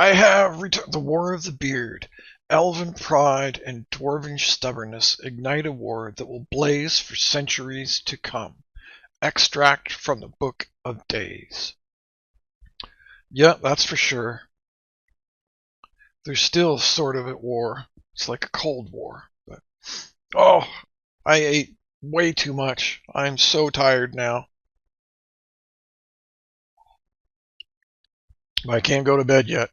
I have returned. The War of the Beard. Elven pride and dwarven stubbornness ignite a war that will blaze for centuries to come. Extract from the Book of Days. Yeah, that's for sure. They're still sort of at war. It's like a Cold War. But oh, I ate way too much. I'm so tired now. I can't go to bed yet.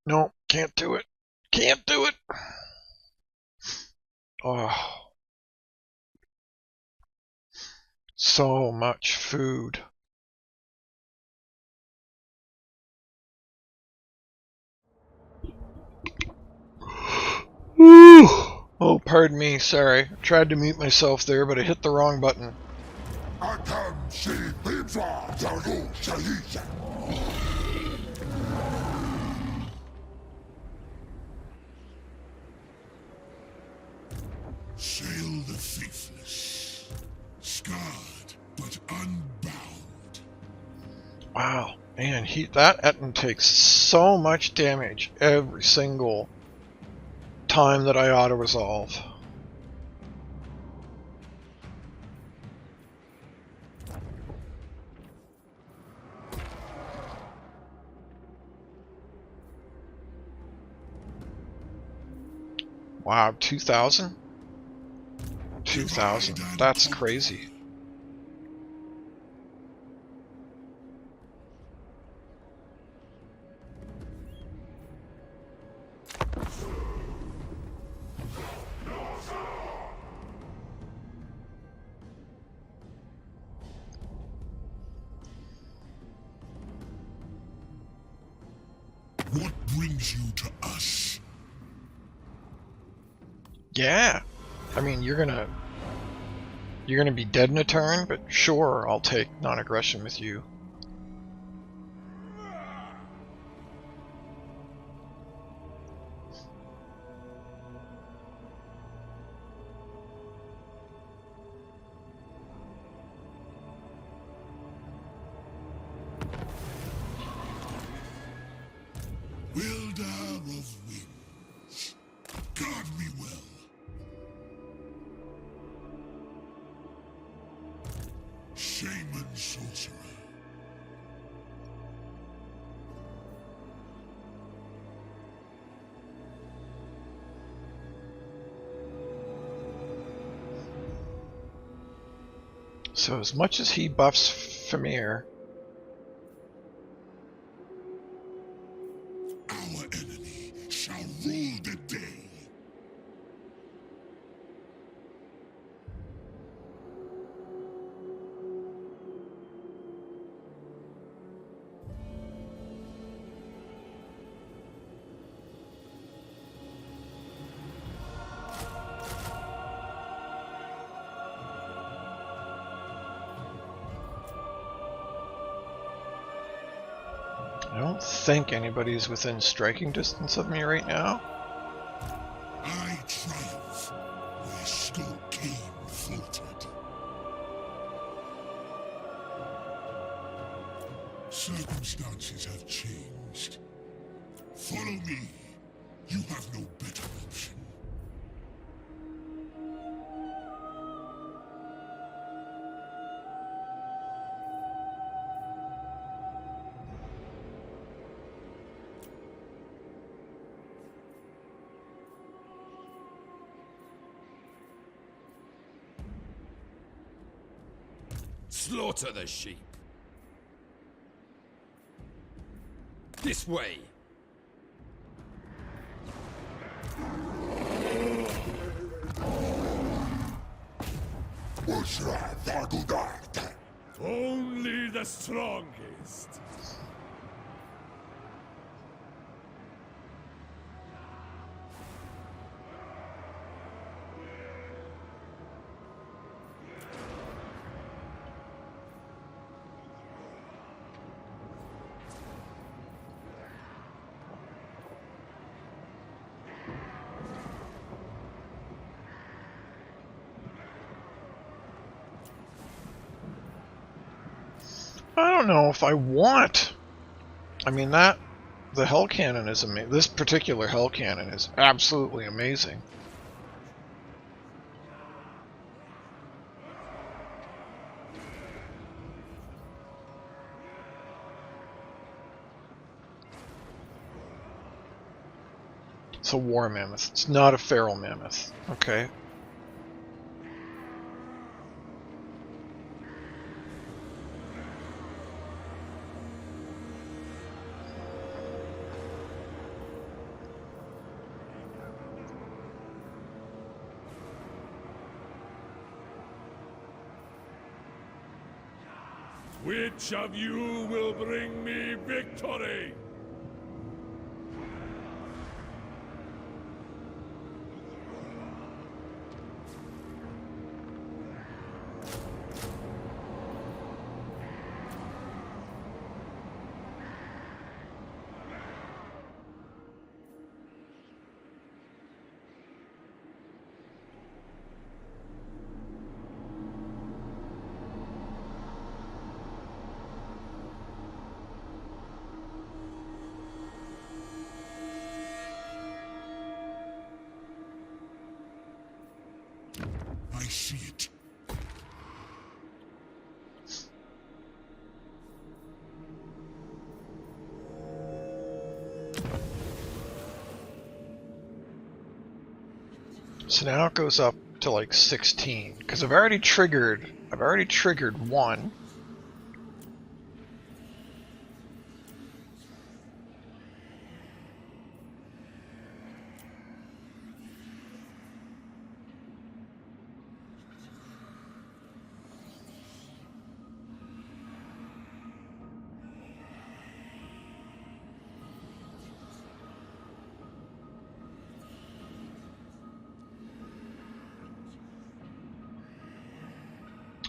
No, can't do it. Can't do it. Oh, so much food. Oh, pardon me, sorry. I tried to mute myself there, but I hit the wrong button. Sayl the Faithless, scarred but unbound. Wow, man, that Etten takes so much damage every single time that I auto-resolve. Wow, 2,000? 2,000. That's crazy. What brings you to us? Yeah. I mean, you're gonna be dead in a turn, but sure, I'll take non-aggression with you. Wielder of winds, guard me well. Shaman sorcerer. So as much as he buffs Famir, Our enemy shall rule the day. I don't think anybody's within striking distance of me right now. I triumph where Skull Kane faltered. Circumstances have changed. Follow me. You have no better option. Slaughter the sheep. This way. Only the strongest. I don't know if I want. I mean, that The hell cannon is amazing. This particular hell cannon is absolutely amazing. It's a war mammoth. It's not a feral mammoth. Okay. Which of you will bring me victory? I see it. So now it goes up to like 16 because I've already triggered one.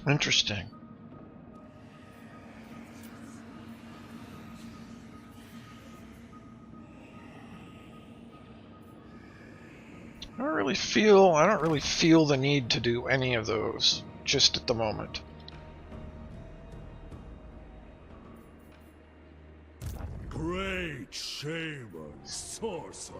Interesting. I don't really feel the need to do any of those just at the moment. Great shaman sorcerer.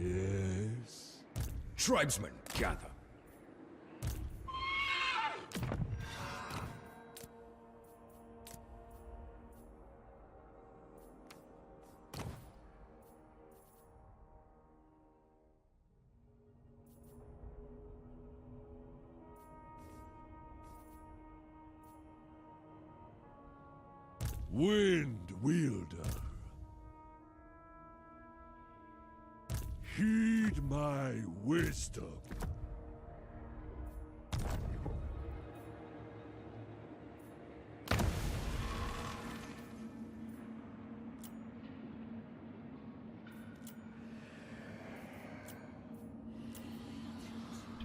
Yes. Tribesmen, gather. Wind wielder. Heed my wisdom.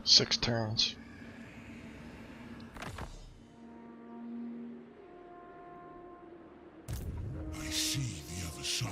Six turns. I see the other side.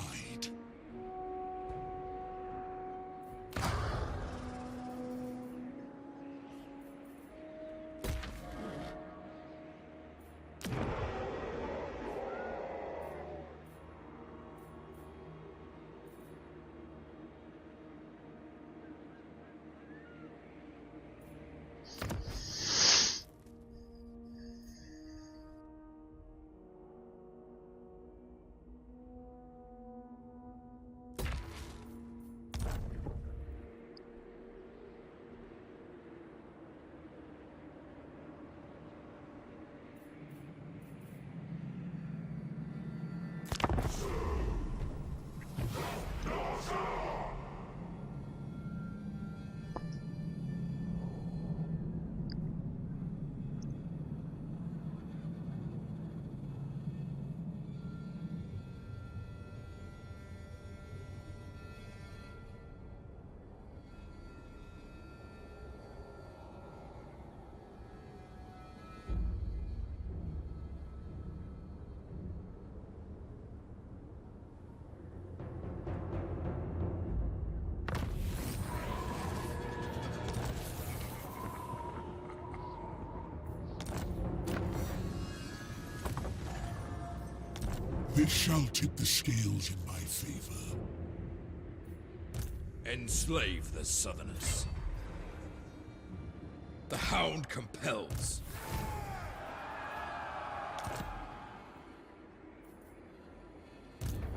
It shall tip the scales in my favor. Enslave the Southerners. The Hound compels.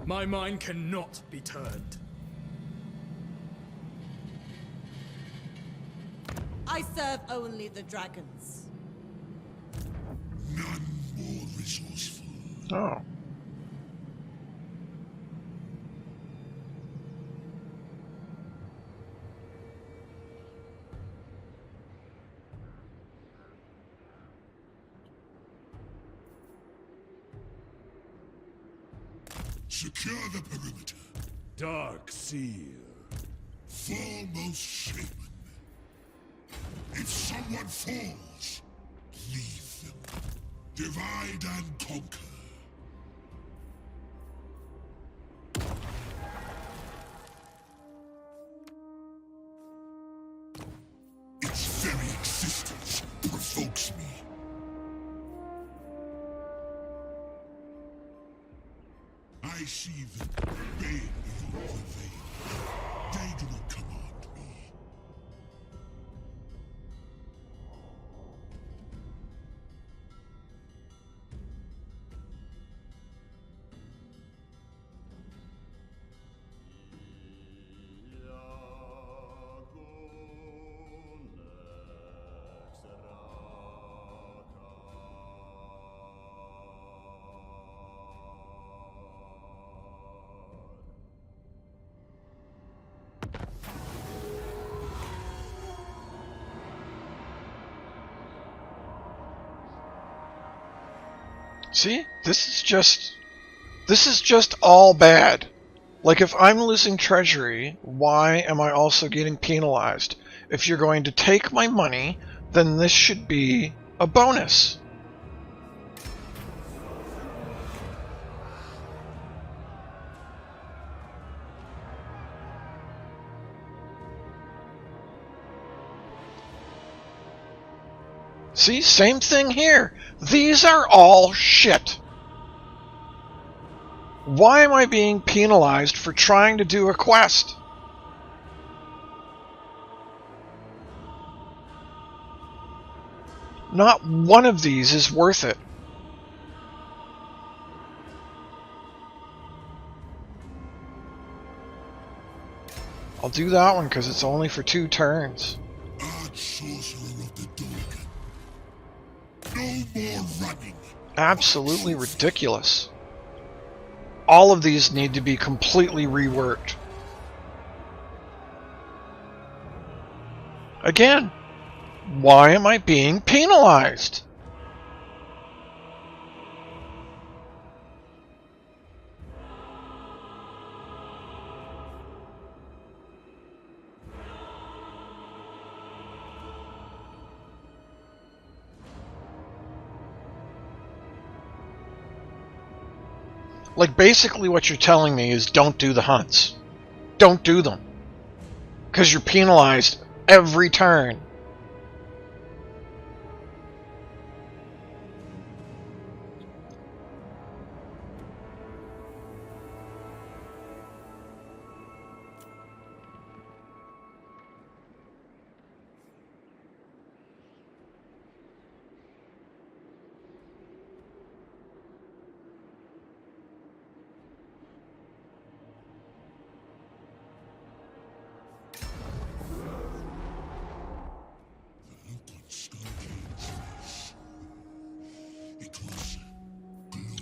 My mind cannot be turned. I serve only the dragons. None more resourceful. Oh. Secure the perimeter. Dark Seal. Foremost shaman. If someone falls, leave them. Divide and conquer. Its very existence provokes me. I see them baying beyond the veil. They do not command me. See? This is just all bad. Like, if I'm losing treasury, why am I also getting penalized? If you're going to take my money, then this should be a bonus. See, same thing here. These are all shit. Why am I being penalized for trying to do a quest? Not one of these is worth it. I'll do that one because it's only for 2 turns. Art sorcerer of the Dolgan. No more running. Absolutely ridiculous. All of these need to be completely reworked. Again, why am I being penalized? Like, basically what you're telling me is don't do the hunts. Don't do them. Because you're penalized every turn.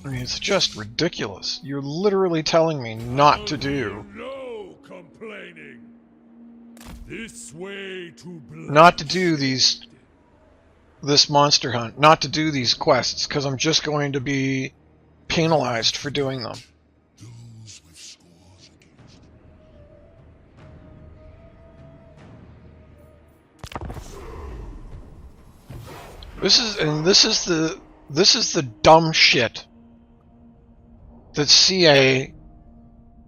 I mean, it's just ridiculous. You're literally telling me not to do. No complaining. This way to Not to do this monster hunt. Not to do these quests, because I'm just going to be penalized for doing them. Those with scores against This is the dumb shit that CA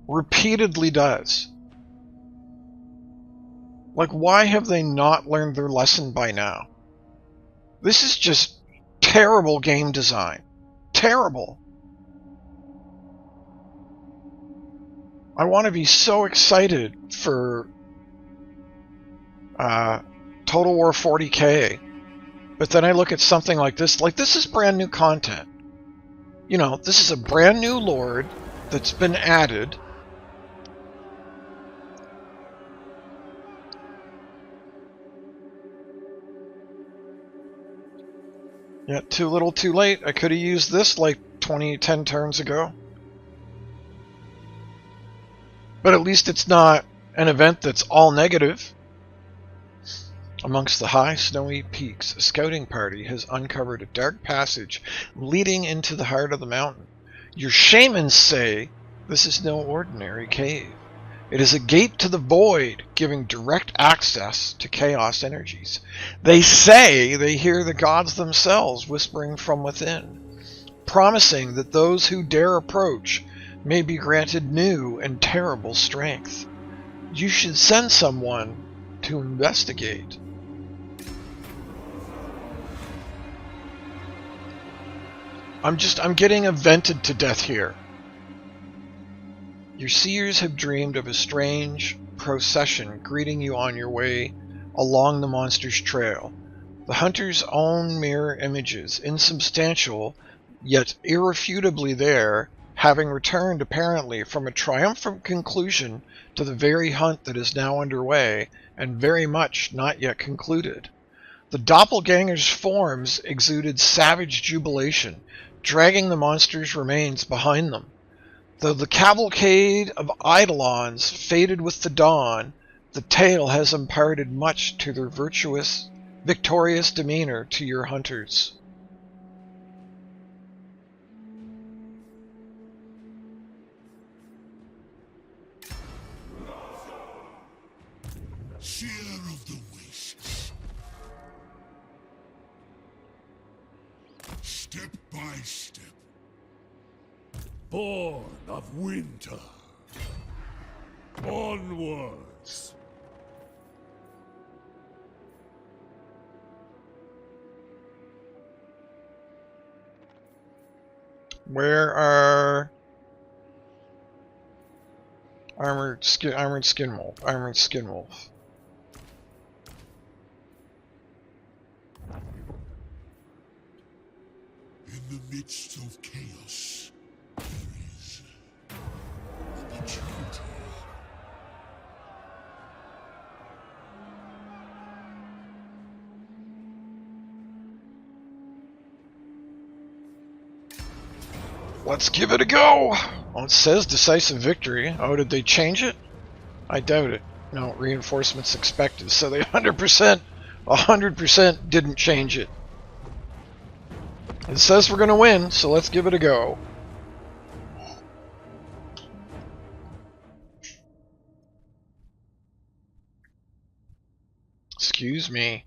repeatedly does. Like, why have they not learned their lesson by now? This is just terrible game design. Terrible. I want to be so excited for Total War 40K, but then I look at something like this is brand new content. You know, this is a brand new lord that's been added. Yeah, too little too late. I could have used this like 10 turns ago. But at least it's not an event that's all negative. Amongst the high, snowy peaks, a scouting party has uncovered a dark passage leading into the heart of the mountain. Your shamans say this is no ordinary cave. It is a gate to the void, giving direct access to chaos energies. They say they hear the gods themselves whispering from within, promising that those who dare approach may be granted new and terrible strength. You should send someone to investigate. I'm getting evented to death here. Your seers have dreamed of a strange procession greeting you on your way along the monster's trail. The hunter's own mirror images, insubstantial yet irrefutably there, having returned apparently from a triumphant conclusion to the very hunt that is now underway and very much not yet concluded. The doppelganger's forms exuded savage jubilation, dragging the monster's remains behind them. Though the cavalcade of eidolons faded with the dawn, the tale has imparted much to their victorious demeanor to your hunters. Seer of the wastes. Step by step. Born of winter. Onwards. Where are armored skin wolf? In the midst of chaos, there is opportunity. Let's give it a go! Well, it says decisive victory. Oh, did they change it? I doubt it. No, reinforcements expected. So they 100% didn't change it. It says we're gonna win, so let's give it a go. Excuse me.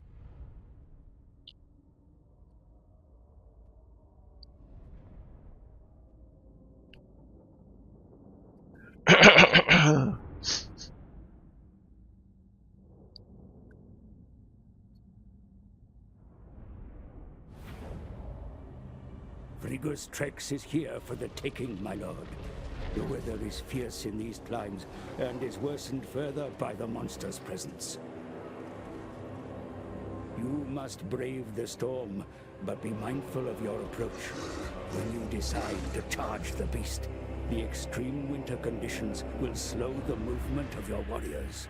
Friggus Trex is here for the taking, my lord. The weather is fierce in these climes, and is worsened further by the monster's presence. You must brave the storm, but be mindful of your approach. When you decide to charge the beast, the extreme winter conditions will slow the movement of your warriors.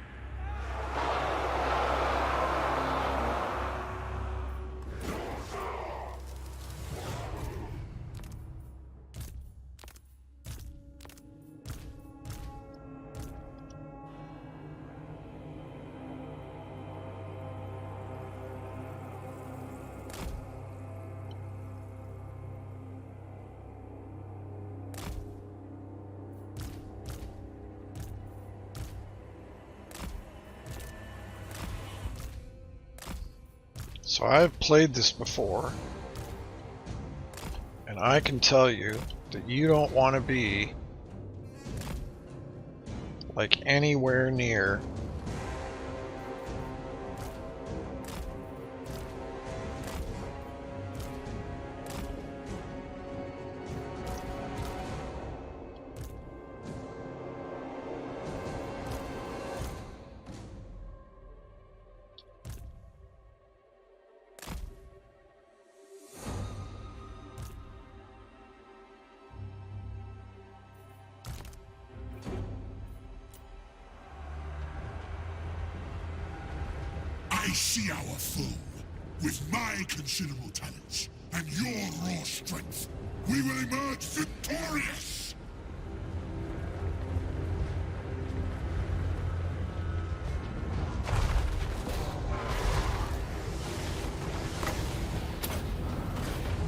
So I've played this before, and I can tell you that you don't want to be like anywhere near I see our foe. With my considerable talents and your raw strength, we will emerge victorious!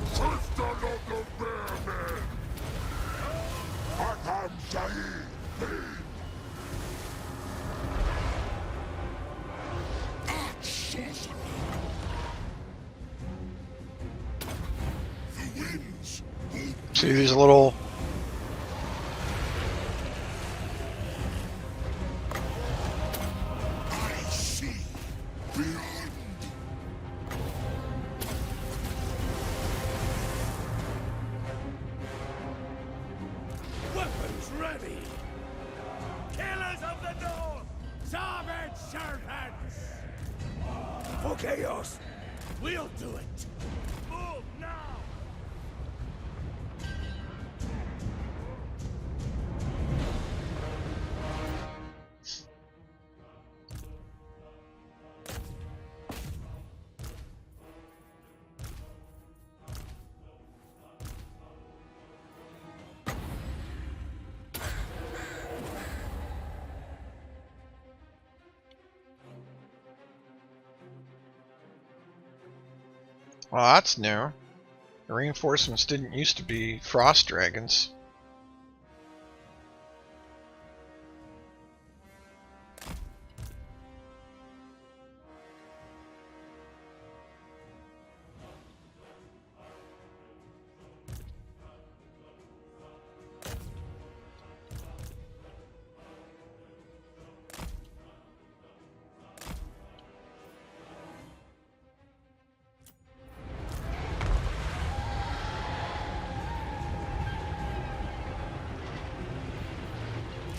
Sister of the Bear Men! Atam Sayl, Arch sorcerer! The winds hold See these little... I see beyond. Weapons ready! Killers of the North! Savage serpents! For chaos! We'll do it! Move now! Well, that's new. The reinforcements didn't used to be frost dragons.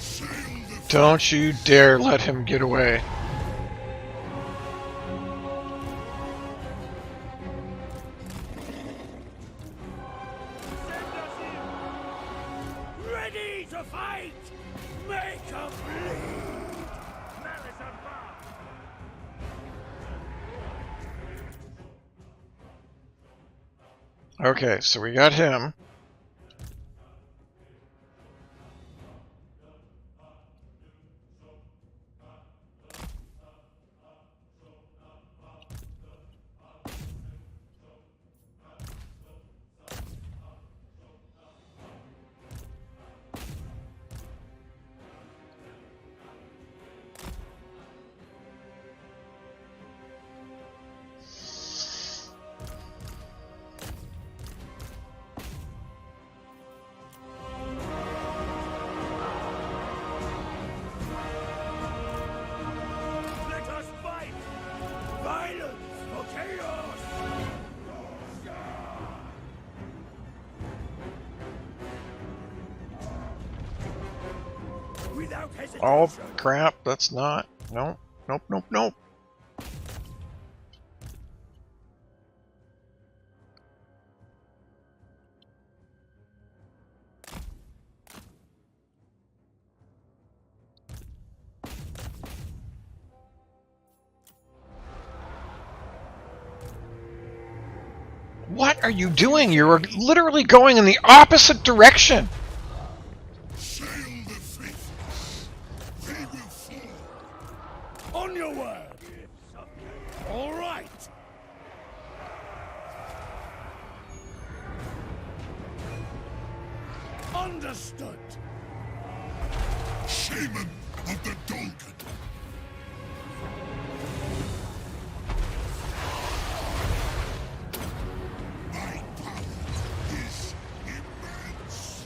Sayl the Don't you dare let him get away. Ready to fight! Make 'em bleed! Malice and Bar! Okay, so we got him. Let us fight! Violence for chaos! Without hesitation! Oh, crap, that's not... Nope, nope, nope, nope. What are you doing? You're literally going in the opposite direction. Sayl the Faithless! They will fall! On your word! All right! Understood! Shaman of the Dolgan! My power is immense!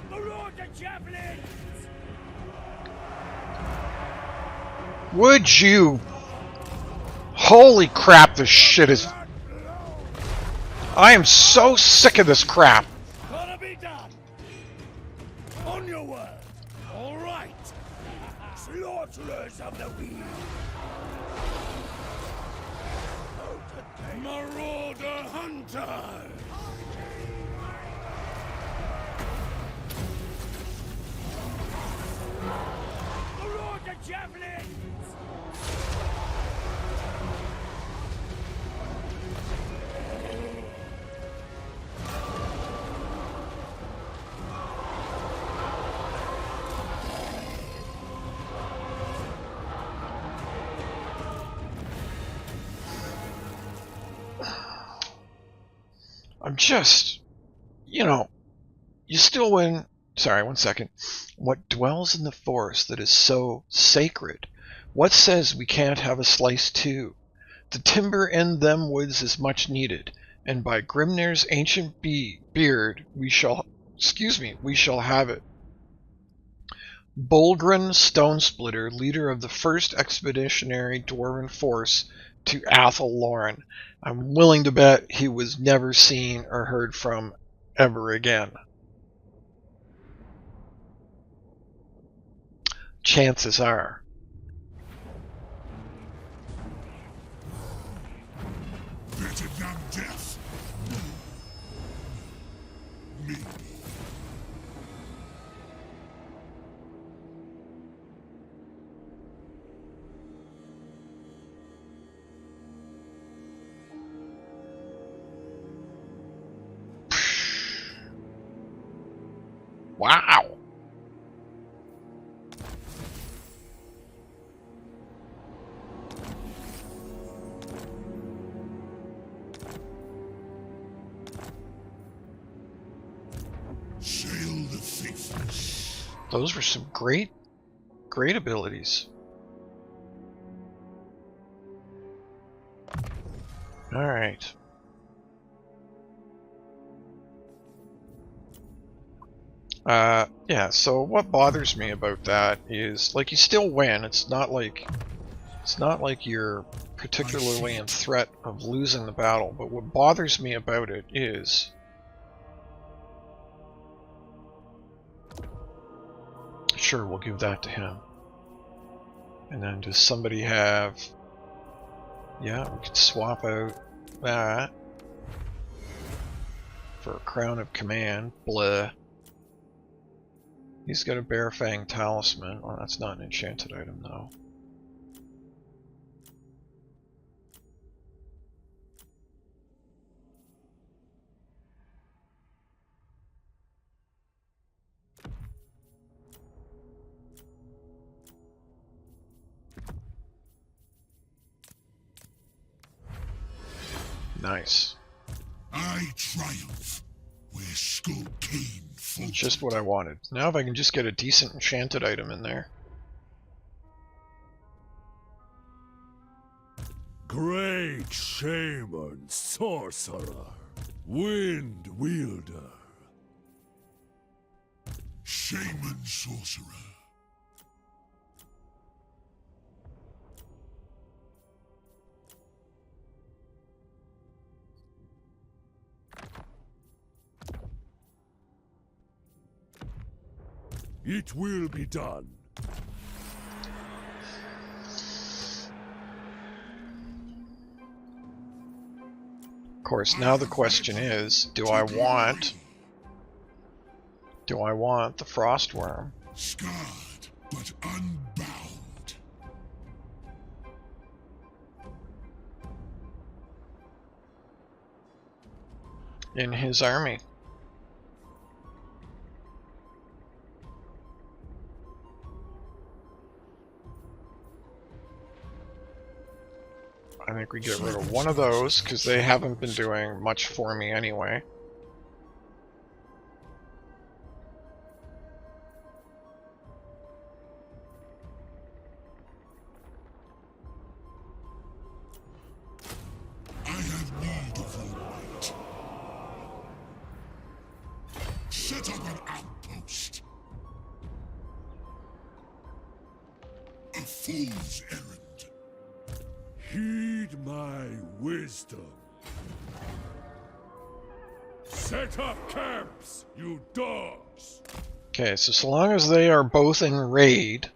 Marauder javelins! Would you? Holy crap, this shit is... I am so sick of this crap. Gotta be done! On your word! All right! Slaughterers of the weed! Marauder hunters! Marauder javelins! I'm just, you know, you still win. Sorry, 1 second. What dwells in the forest that is so sacred? What says we can't have a slice too? The timber in them woods is much needed, and by Grimnir's ancient beard we shall have it. Bolgren Stonesplitter, leader of the first expeditionary dwarven force to Athel Loren. I'm willing to bet he was never seen or heard from ever again. Chances are. Better than death. Me. Wow. Sayl the Faithless. Those were some great abilities. All right. Yeah, so what bothers me about that is, like, you still win. It's not like you're particularly in threat of losing the battle, but what bothers me about it is sure, we'll give that to him. And then does somebody have... Yeah, we could swap out that for a Crown of Command. Bleh. He's got a Bear Fang Talisman. Well, that's not an enchanted item, though. Nice. I triumph where Skull Kane faltered. Just what I wanted. Now if I can just get a decent enchanted item in there. Great shaman, sorcerer, wind wielder. Shaman sorcerer. It will be done. Of course, now the question is, do I want the Frostworm? Scarred, but unbound. In his army? I think we get rid of one of those, because they haven't been doing much for me anyway. I have need of your might. Set up an outpost. A fool's errand. Heed my wisdom. Set up camps, you dogs! Okay, so long as they are both in raid,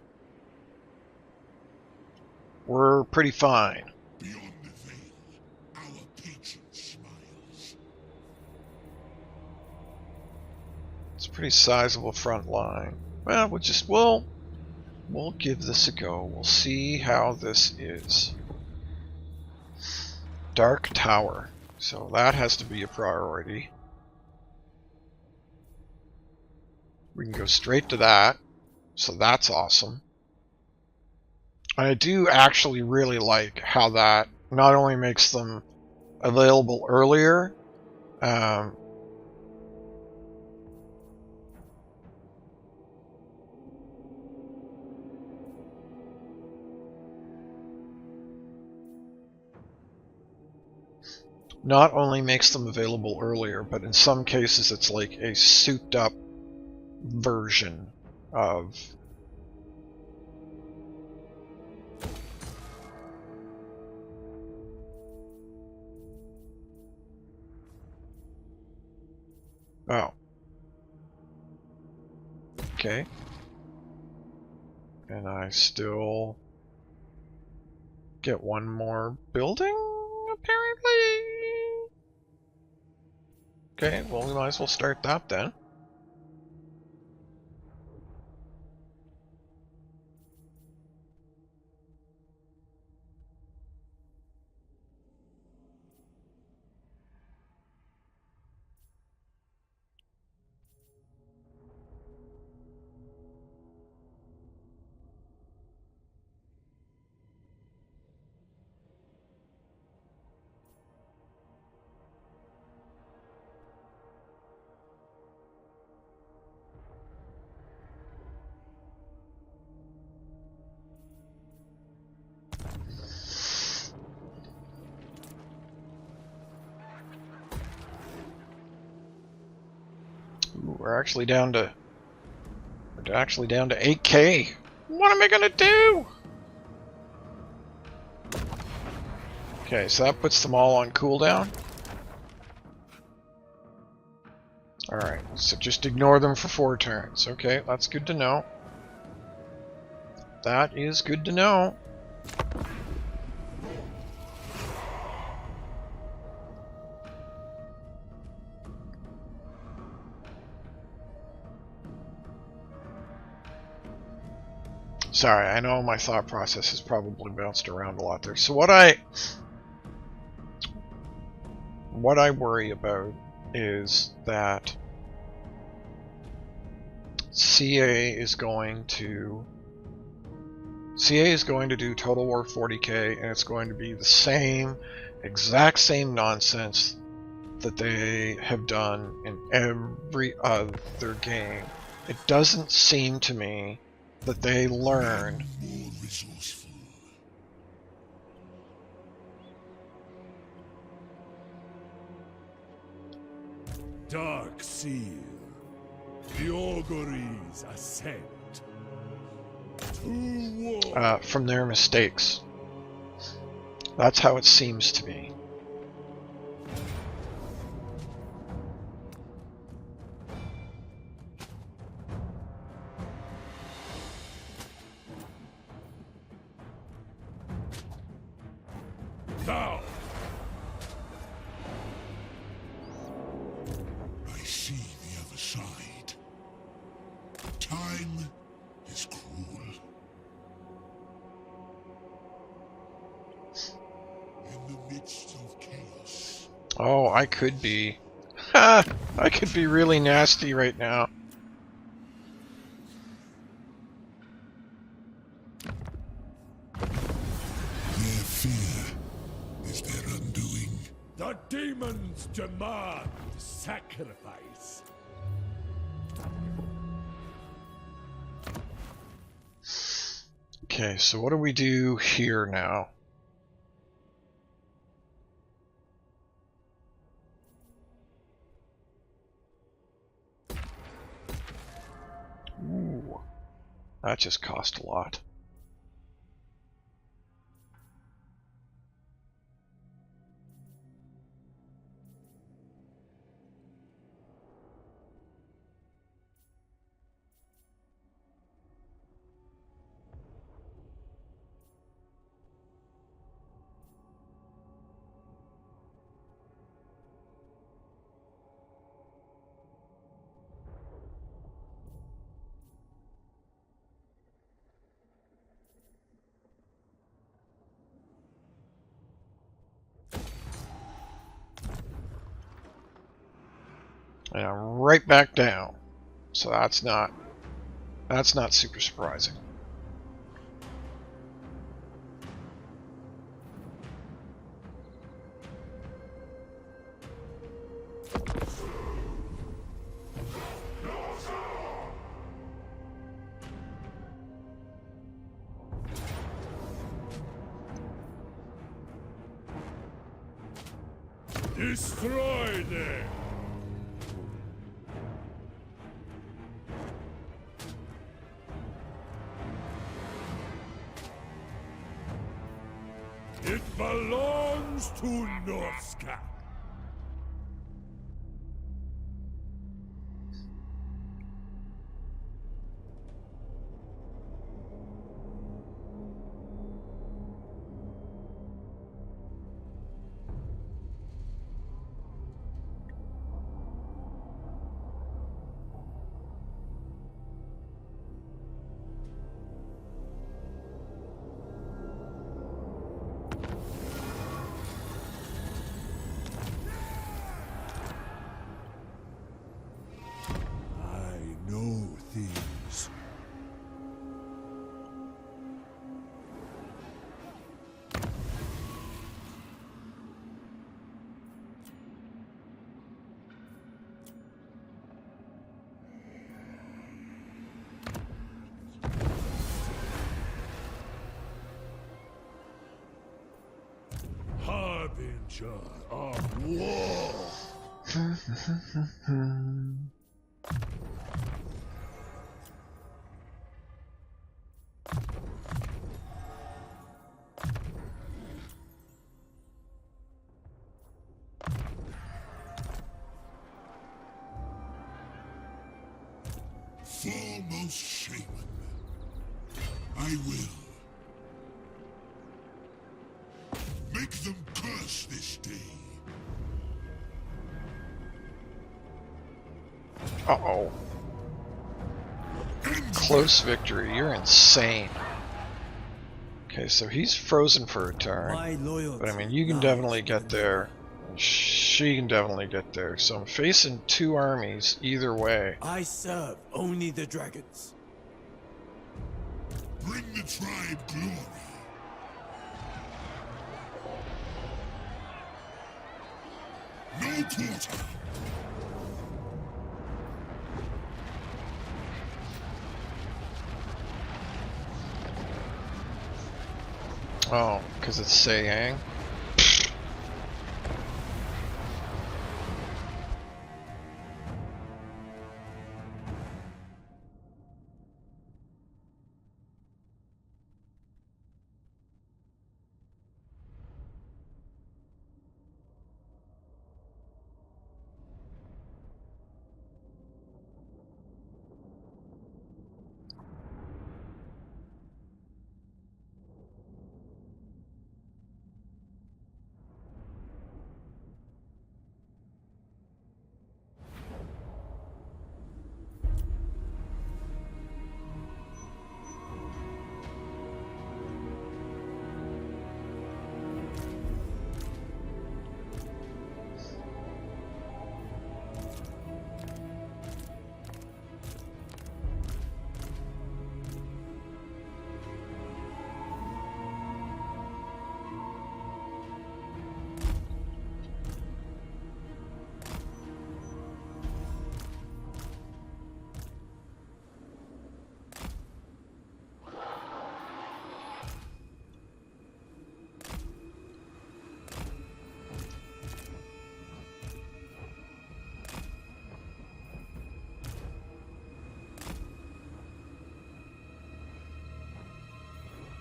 we're pretty fine. Beyond the veil, our patron smiles. It's a pretty sizable front line. Well, we'll give this a go. We'll see how this is. Dark Tower. So that has to be a priority. We can go straight to that. So that's awesome. I do actually really like how that not only makes them available earlier, Um, not only makes them available earlier, but in some cases it's like a souped up version of oh. Okay. And I still get one more building, apparently? Okay, well we might as well start that then. Ooh, we're actually down to 8K. What am I gonna do? Okay, so that puts them all on cooldown. Alright, so just ignore them for 4 turns. Okay, that's good to know. That is good to know. Sorry, I know my thought process has probably bounced around a lot there. So what I worry about is that CA is going to do Total War 40k, and it's going to be the exact same nonsense that they have done in every other game. It doesn't seem to me that they learn. More resourceful. Dark Seal. The auguries ascend. To war. From their mistakes. That's how it seems to me. Now. I see the other side. Time is cruel. In the midst of chaos. Oh, I could be. I could be really nasty right now. Their fear is their undoing. The demons demand sacrifice. Okay, so what do we do here now? Ooh, that just cost a lot. And I'm right back down. So that's not super surprising. Destroy them! It belongs to Norsca. Things. Harbinger of war. Foremost shaman, I will make them curse this day. Uh-oh. Close victory. You're insane. Okay, so he's frozen for a turn. But I mean, you can definitely get there. She can definitely get there. So I'm facing two armies either way. I serve only the dragons. Bring the tribe glory. No quarter. Oh, because it's Sayang.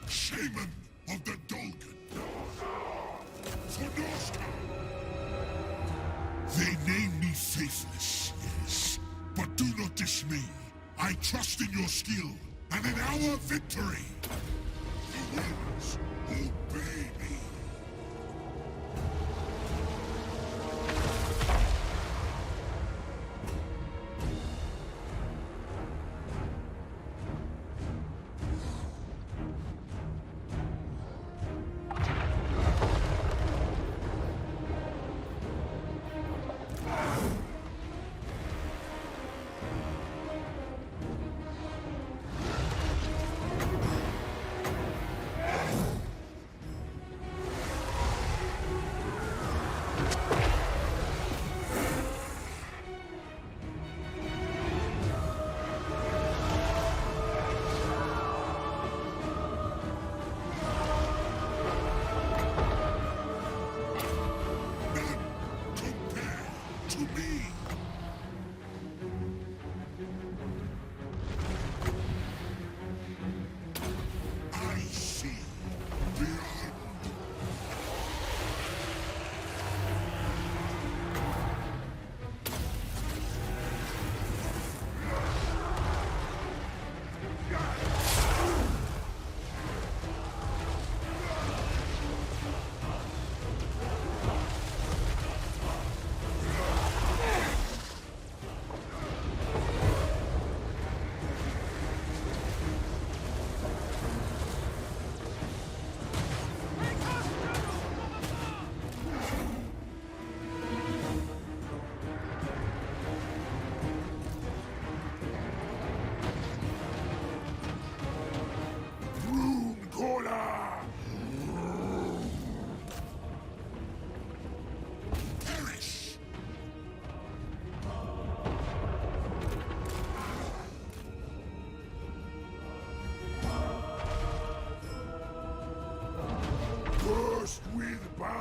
Shaman of the Dolgan. For Norsca. They name me Faithless, yes. But do not dismay. I trust in your skill and in our victory. The winds obey me.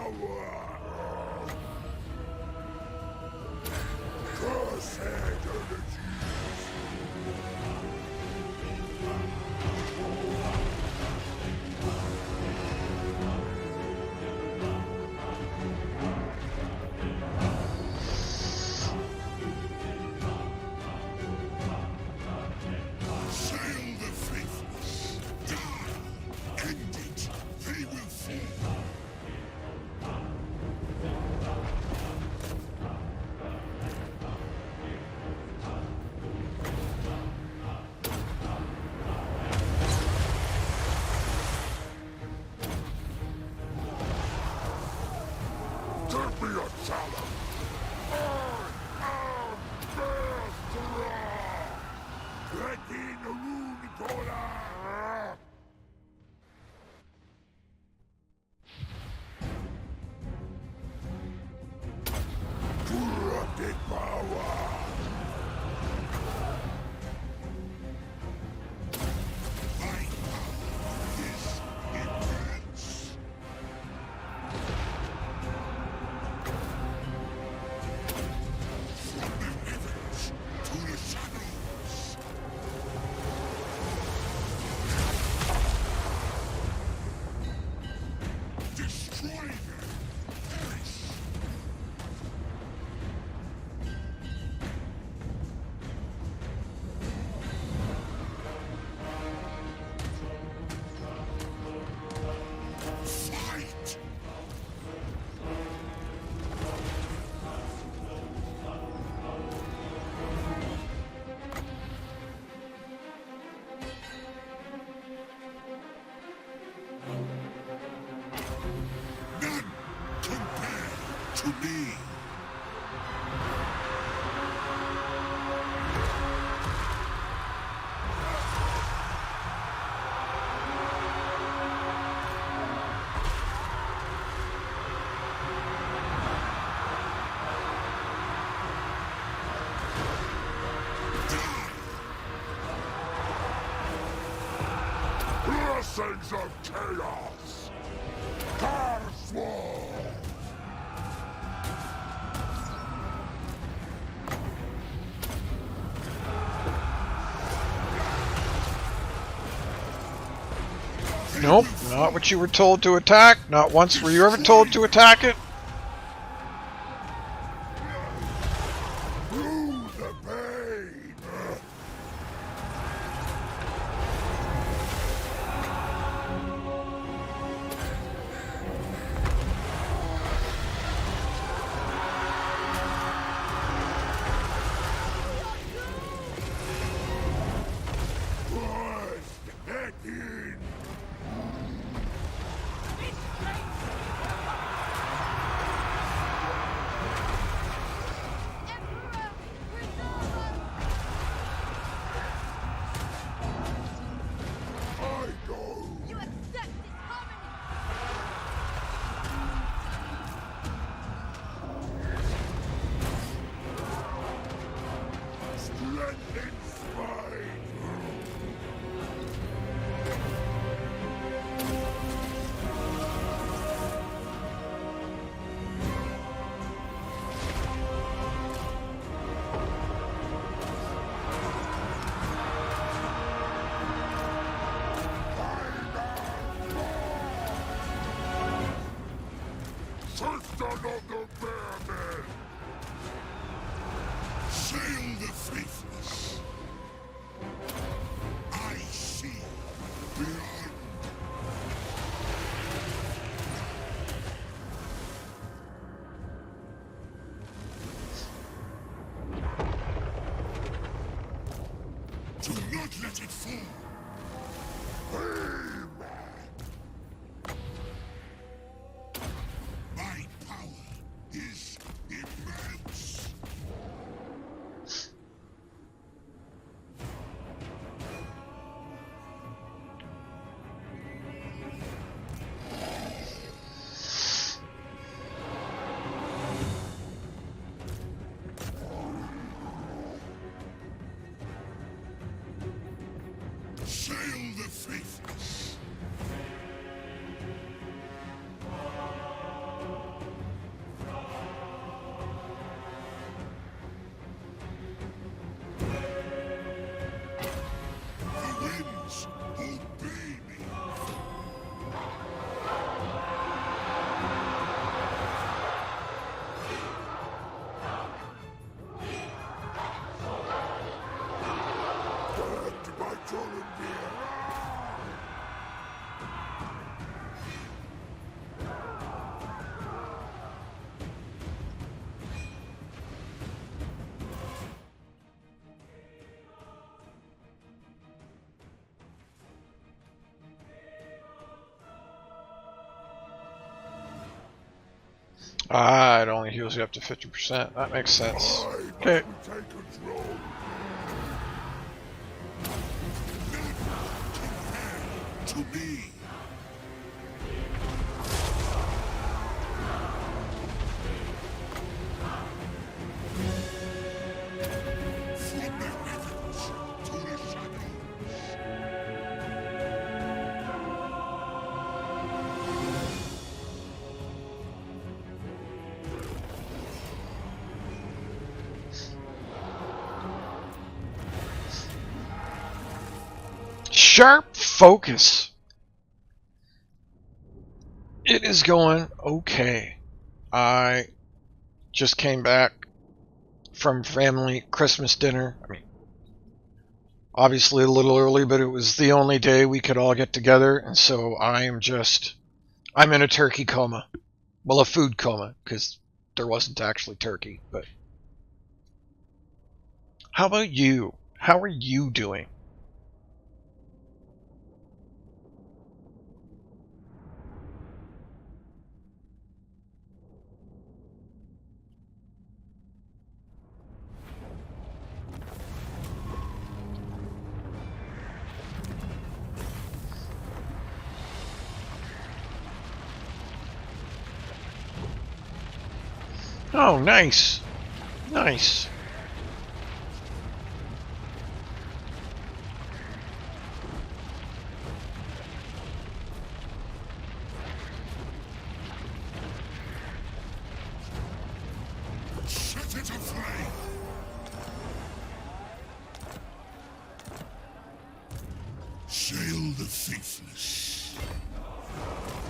power! Cursed energies! Sayl the Faithless! Die! End it! They will fall! Give me a challenge! I am Bertrand! Breaking Rune Cola! Corrupted power! My power is immense! From the heavens to the shadows! Destroy them! Perish! Fight! None compare to me! Blessings of chaos! Carswall! Nope, not what you were told to attack. Not once were you ever told to attack it. Through the pain! Push it in! I go! You accept this harmony! Strength in spine! Sister of the Bearmen! Sayl the Faithless! I see beyond. Do not let it fall! Aim! My power is immense! Ah, it only heals you up to 50%. That makes sense. Okay. Take control. To me. From the heavens to the shadows. Sharp focus. It is going okay. I just came back from family Christmas dinner. I mean, obviously a little early, but it was the only day we could all get together, and so I'm in a turkey coma. Well, a food coma, because there wasn't actually turkey, but... How about you? How are you doing? Oh, nice. Nice. Set it aflame. Sayl the Faithless.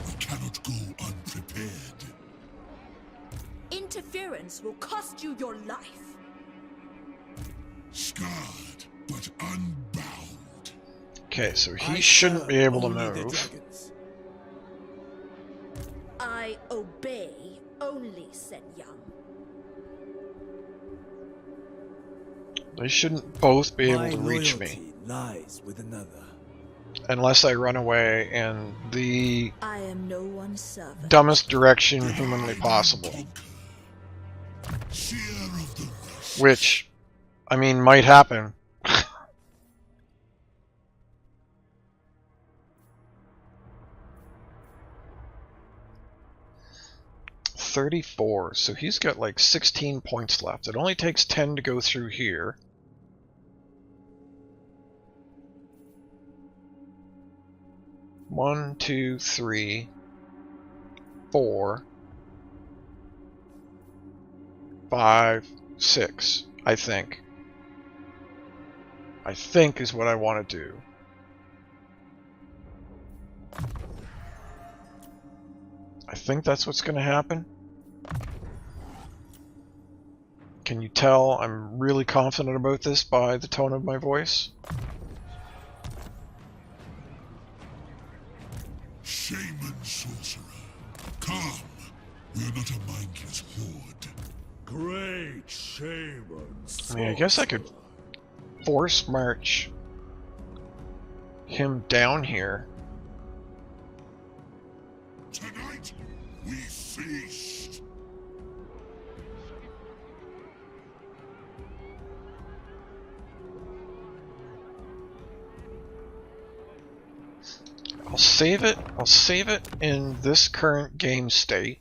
We cannot go unprepared. Interference will cost you your life. Scarred, but unbound. Okay, so he shouldn't be able to move. I obey only, said Young. They shouldn't both be able to reach me. Lies with another. Unless I run away in the I am no one's servant. dumbest direction humanly possible. Seer of the West. Which, I mean, might happen. 34, so he's got like 16 points left. It only takes 10 to go through here. One, two, three, 4, 5, 6, I think. I think is what I want to do. I think that's what's going to happen. Can you tell I'm really confident about this by the tone of my voice? Shaman sorcerer. Come. We are not a mindless horde. Great shaman. I mean, I guess I could force march him down here. Tonight, we feast. I'll save it. I'll save it in this current game state.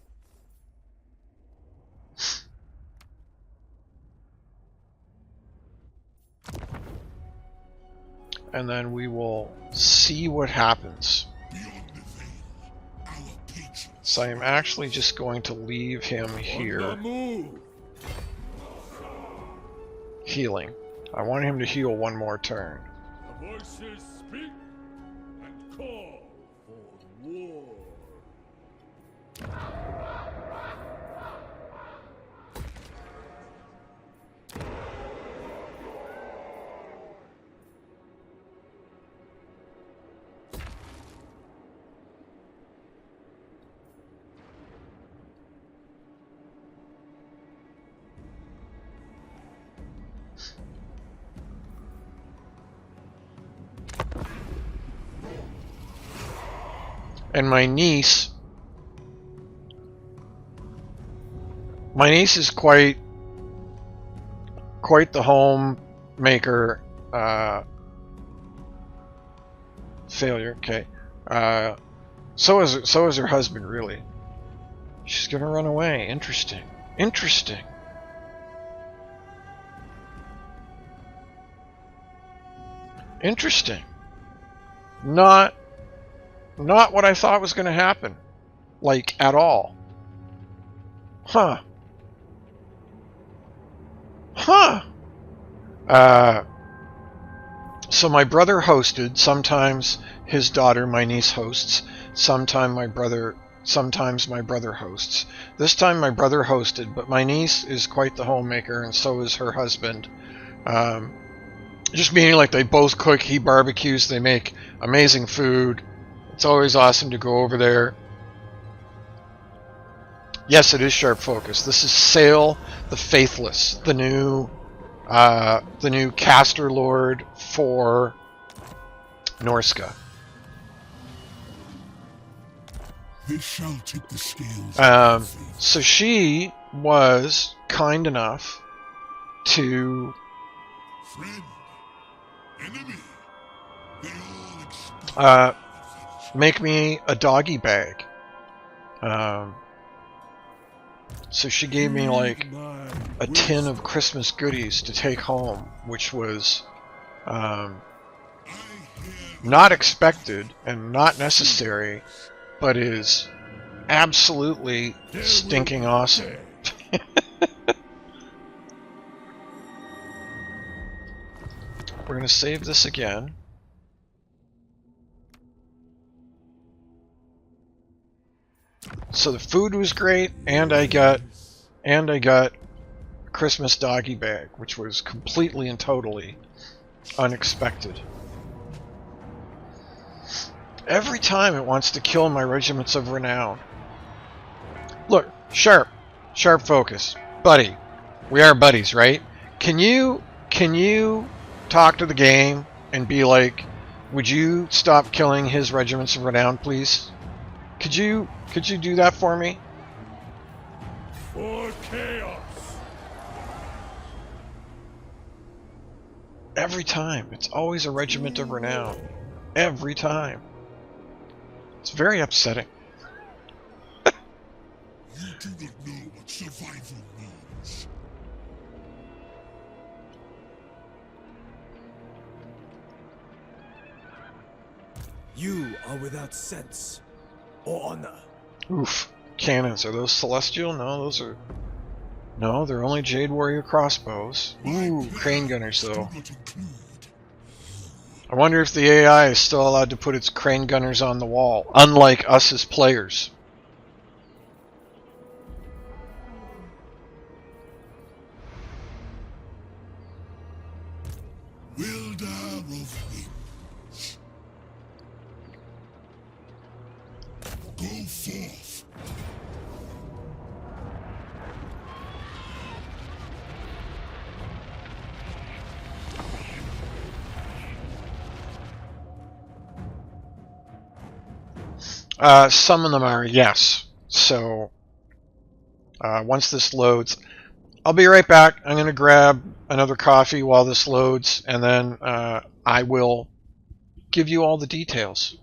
And then we will see what happens. Beyond the veil, our patrons. So I'm actually just going to leave him On the here move. healing. I want him to heal one more turn. The voices speak and call for war. And my niece My niece is quite the homemaker. Failure. Okay. So is her husband. Really. She's gonna run away. Interesting. Interesting. Interesting. Not what I thought was gonna happen. Like, at all. Huh. Huh. So my brother hosted. Sometimes his daughter, my niece, hosts. Sometimes my brother hosts. This time my brother hosted, but my niece is quite the homemaker, and so is her husband. Just meaning, like, they both cook. He barbecues. They make amazing food. It's always awesome to go over there. Yes, it is Sharp Focus. This is Sayl the Faithless, the new caster lord for Norsca. This shall tip the scales. So she was kind enough to Friend, enemy, they all explode. make me a doggy bag. So she gave me like a tin of Christmas goodies to take home, which was not expected and not necessary, but is absolutely stinking awesome. We're gonna save this again. So the food was great, and I got a Christmas doggy bag, which was completely and totally unexpected. Every time it wants to kill my regiments of renown. Look, Sharp Focus, buddy. We are buddies, right? Can you talk to the game and be like, would you stop killing his regiments of renown, please? Could you do that for me? For chaos. Every time. It's always a regiment of renown. Every time. It's very upsetting. You do not know what survival means. You are without sense or honor. Oof. Cannons. Are those celestial? No, those are... No, they're only Jade Warrior crossbows. Ooh, crane gunners though. I wonder if the AI is still allowed to put its crane gunners on the wall, unlike us as players. Wielder of winds. Go forth. Some of them are, yes. So, once this loads, I'll be right back. I'm going to grab another coffee while this loads, and then I will give you all the details.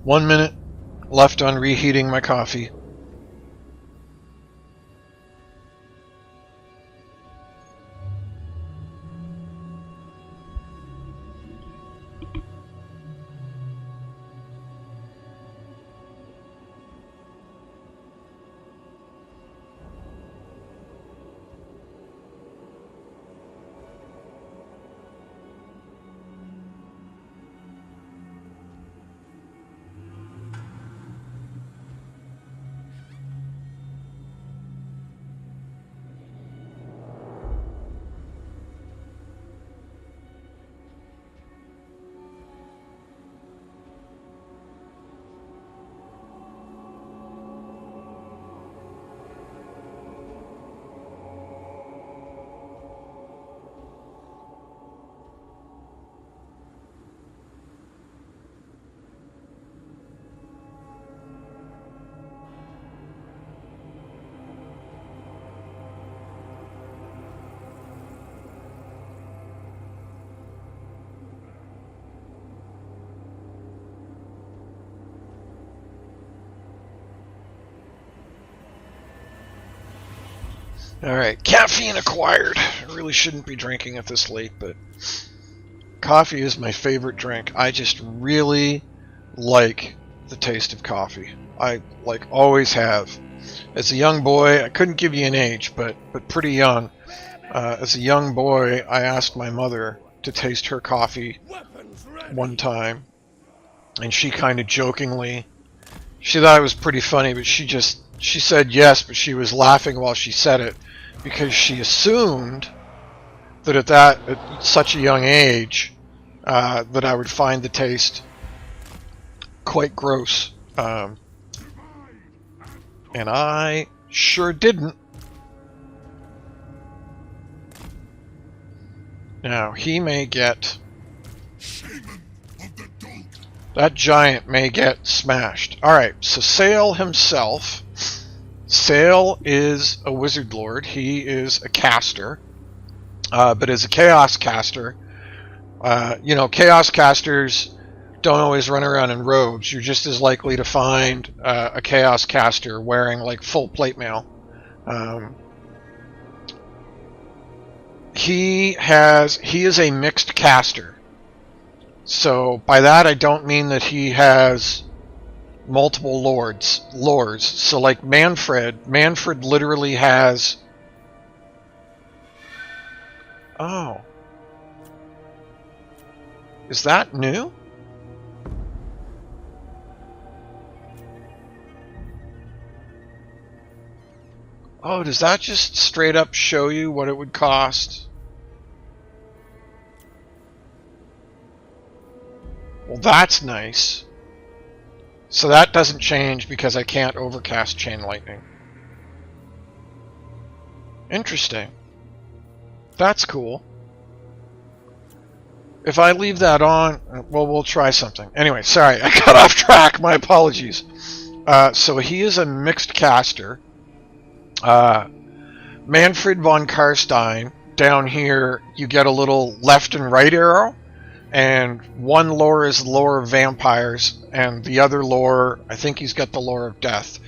1 minute left on reheating my coffee. Alright, caffeine acquired. I really shouldn't be drinking at this late, but coffee is my favorite drink. I just really like the taste of coffee. I always have. As a young boy, I couldn't give you an age, but pretty young. As a young boy, I asked my mother to taste her coffee one time, and she kind of jokingly, she thought it was pretty funny, but she said yes, but she was laughing while she said it, because she assumed that at such a young age, that I would find the taste quite gross. And I sure didn't. Now, he may get... that giant may get smashed. Alright, so Sayl himself... Sayl is a wizard lord. He is a caster. But as a chaos caster, chaos casters don't always run around in robes. You're just as likely to find a chaos caster wearing full plate mail. He is a mixed caster. So by that I don't mean that he has multiple lores. So like Manfred literally has... Oh. Is that new? Oh, does that just straight up show you what it would cost? Well, that's nice. So that doesn't change because I can't overcast Chain Lightning. Interesting. That's cool. If I leave that on, well, we'll try something. Anyway, sorry, I got off track. My apologies. So he is a mixed caster. Manfred von Karstein, down here, you get a little left and right arrow. And one lore is the lore of vampires, and the other lore, I think he's got the lore of death.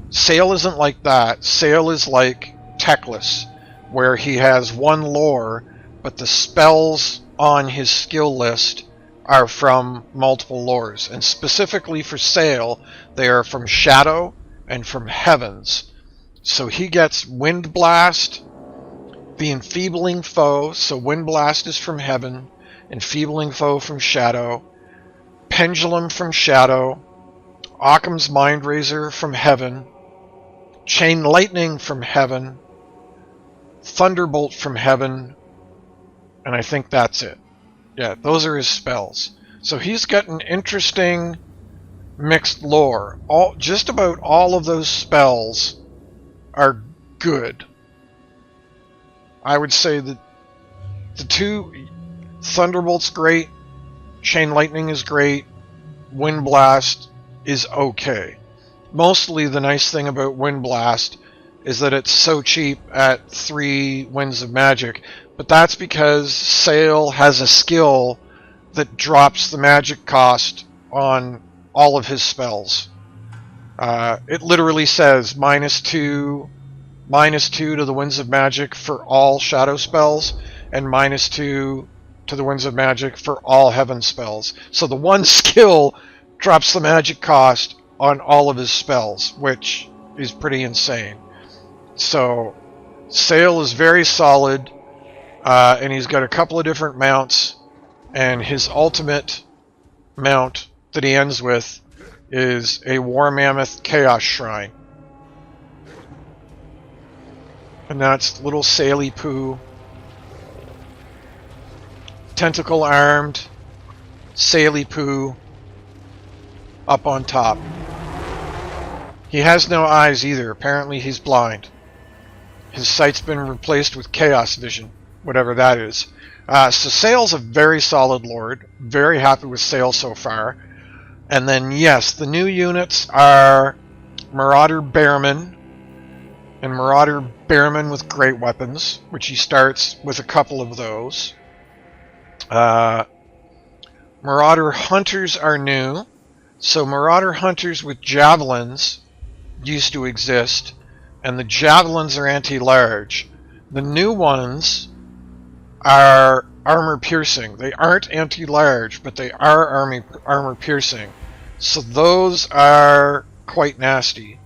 Sayl isn't like that. Sayl is like Teclis, where he has one lore, but the spells on his skill list are from multiple lores. And specifically for Sayl, they are from Shadow and from Heavens. So he gets Wind Blast, the Enfeebling Foe, so Wind Blast is from Heaven, Enfeebling Foe from Shadow, Pendulum from Shadow, Occam's Mind Razor from Heaven, Chain Lightning from Heaven, Thunderbolt from Heaven, and I think that's it. Yeah, those are his spells. So he's got an interesting mixed lore. Just about all of those spells are good. I would say that the two... Thunderbolt's great, Chain Lightning is great, Wind Blast is okay. Mostly the nice thing about Wind Blast is that it's so cheap at 3 Winds of Magic, but that's because Sayl has a skill that drops the magic cost on all of his spells. It literally says -2 to the Winds of Magic for all Shadow spells, and -2 to the Winds of Magic for all Heaven spells. So the one skill drops the magic cost on all of his spells, which is pretty insane. So Sayl is very solid, and he's got a couple of different mounts, and his ultimate mount that he ends with is a War Mammoth Chaos Shrine. And that's little Sayly Poo. Tentacle armed Sayly Poo up on top. He has no eyes either. Apparently he's blind. His sight's been replaced with Chaos Vision, whatever that is. So Sayl's a very solid lord. Very happy with Sayl so far. And then, yes, the new units are Marauder Bearman and Marauder Bearman with great weapons, which he starts with a couple of those. Marauder Hunters are new. So Marauder Hunters with javelins used to exist, and the javelins are anti-large. The new ones are armor-piercing. They aren't anti-large, but they are armor-piercing. So those are quite nasty.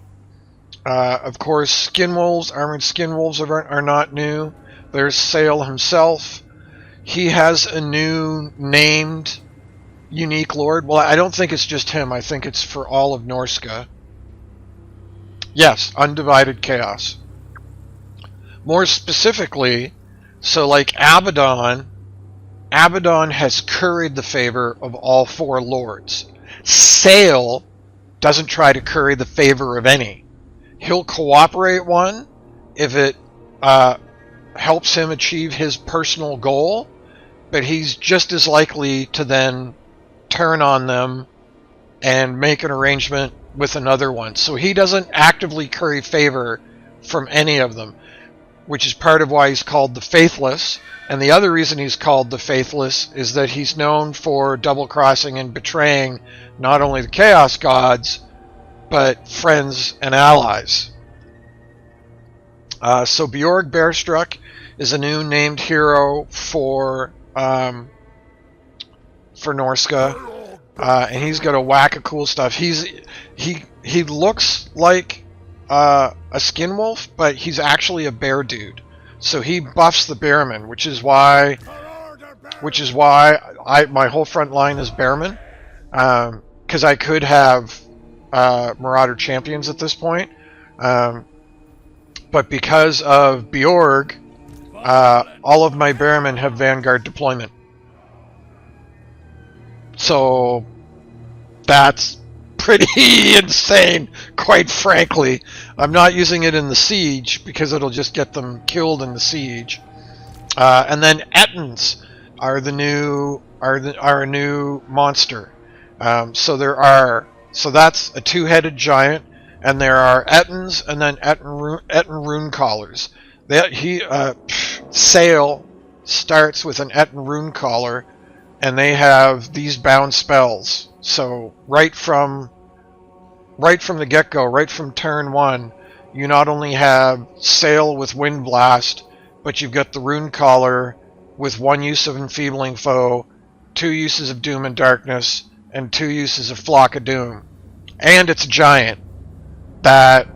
Of course, Skinwolves, armored Skinwolves are not new. There's Sayl himself. He has a new named unique lord. Well, I don't think it's just him. I think it's for all of Norsca. Yes, Undivided Chaos. More specifically, so like Abaddon has curried the favor of all 4 lords. Sayl doesn't try to curry the favor of any. He'll cooperate one if it helps him achieve his personal goal, but he's just as likely to then turn on them and make an arrangement with another one. So he doesn't actively curry favor from any of them, which is part of why he's called the Faithless. And the other reason he's called the Faithless is that he's known for double-crossing and betraying not only the Chaos Gods, but friends and allies. So Bjorg Bearstruck is a new named hero for Norsca. And he's got a whack of cool stuff. He looks like a Skinwolf, but he's actually a bear dude. So he buffs the Bearman, which is why my whole front line is Bearman, because I could have Marauder champions at this point, but because of Bjorg, all of my Bearmen have Vanguard deployment. So that's pretty insane, quite frankly. I'm not using it in the siege because it'll just get them killed in the siege. And then Ettins are a new monster. So that's a 2-headed giant, and there are Ettins and then Ettin Rune Callers. Sayl starts with an Ettin Rune Caller, and they have these bound spells. So right from the get-go, right from turn 1, you not only have Sayl with Wind Blast, but you've got the Rune Caller with 1 use of Enfeebling Foe, 2 uses of Doom and Darkness, and 2 uses of Flock of Doom. And it's a giant that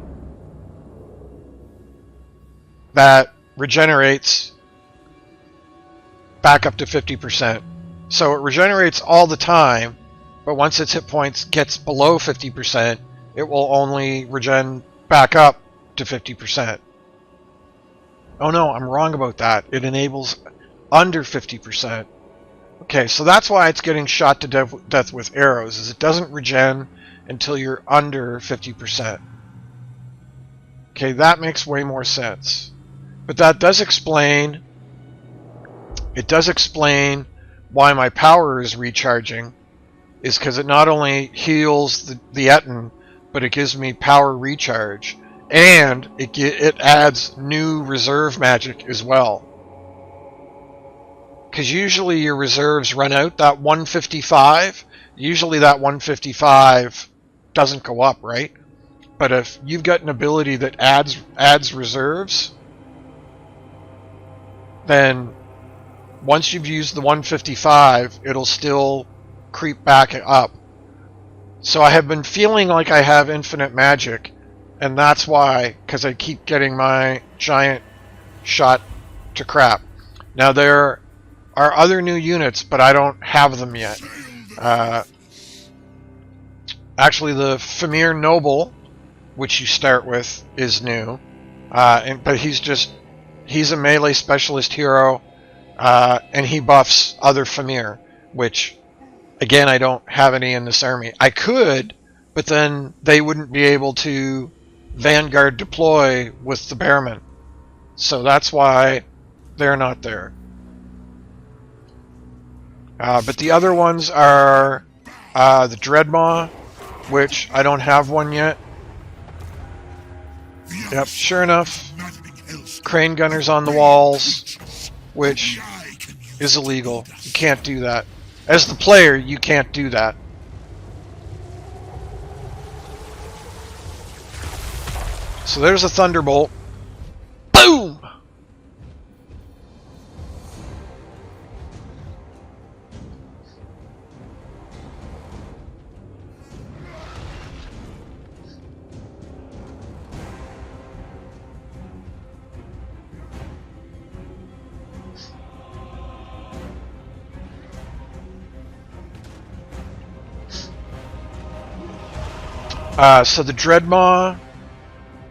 regenerates back up to 50%. So it regenerates all the time, but once its hit points gets below 50%, it will only regen back up to 50%. Oh no, I'm wrong about that. It enables under 50%. Okay, so that's why it's getting shot to death with arrows, is it doesn't regen until you're under 50%. Okay, that makes way more sense. But that does explain... It does explain why my power is recharging, is because it not only heals the Ettin, but it gives me power recharge, and it adds new reserve magic as well. because usually your reserves run out that 155. Usually that 155 doesn't go up, right? But if you've got an ability that adds reserves, then once you've used the 155, it'll still creep back up. So I have been feeling like I have infinite magic, and that's why, because I keep getting my giant shot to crap. Now there are other new units, but I don't have them yet. Actually, the Famir Noble, which you start with, is new, but he's a melee specialist hero, and he buffs other Famir, which, again, I don't have any in this army. I could, but then they wouldn't be able to Vanguard deploy with the Bearmen. So that's why they're not there. But the other ones are the Dreadmaw, which I don't have one yet. Yep, sure enough, crane gunners on the walls, which is illegal. You can't do that. As the player, you can't do that. So there's a Thunderbolt. Boom! So the Dreadmaw,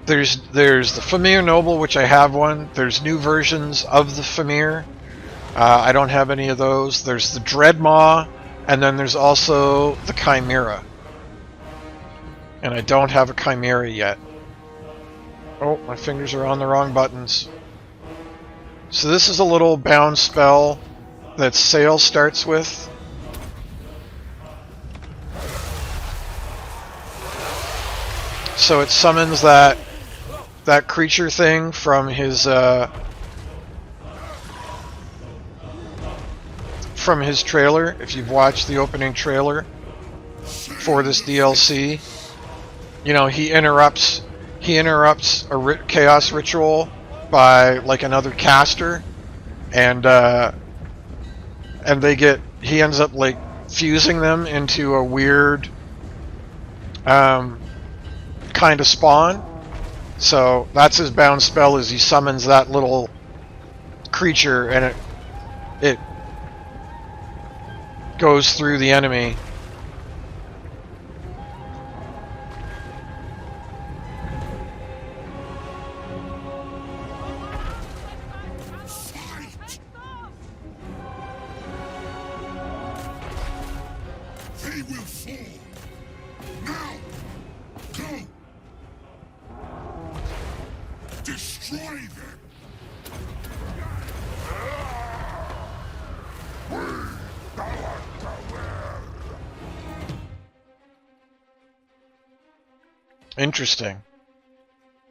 there's the Famir Noble, which I have one. There's new versions of the Famir. I don't have any of those. There's the Dreadmaw, and then there's also the Chimera. And I don't have a Chimera yet. Oh, my fingers are on the wrong buttons. So this is a little bound spell that Sayl starts with. So it summons that creature thing from his trailer. If you've watched the opening trailer for this DLC, you know, he interrupts a chaos ritual by like another caster, and he ends up like fusing them into a weird kind of spawn. So that's his bound spell, is he summons that little creature, and it goes through the enemy. They will fall. Now, go. Destroy them. Interesting.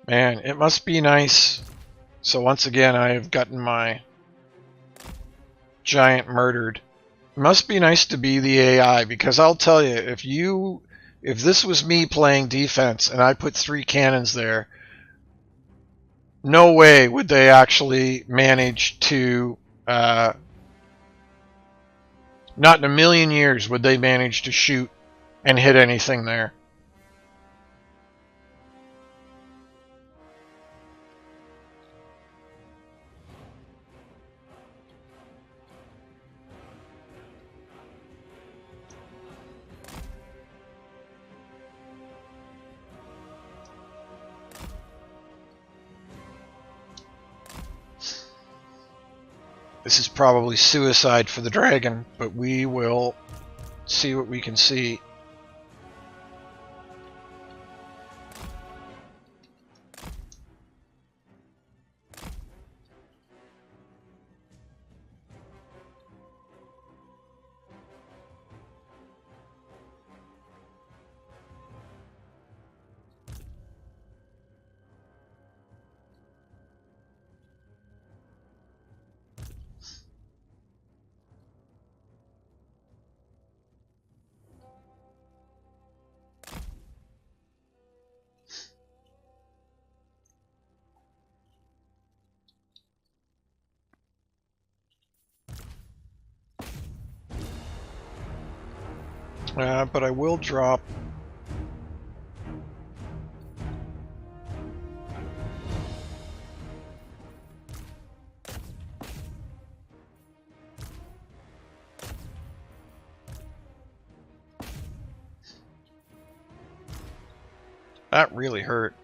Man, it must be nice. So once again, I have gotten my giant murdered. It must be nice to be the AI, because I'll tell you, if this was me playing defense and I put 3 cannons there, no way would they actually manage to, not in a million years would they manage to shoot and hit anything there. This is probably suicide for the dragon, but we will see what we can see. But I will drop... That really hurt.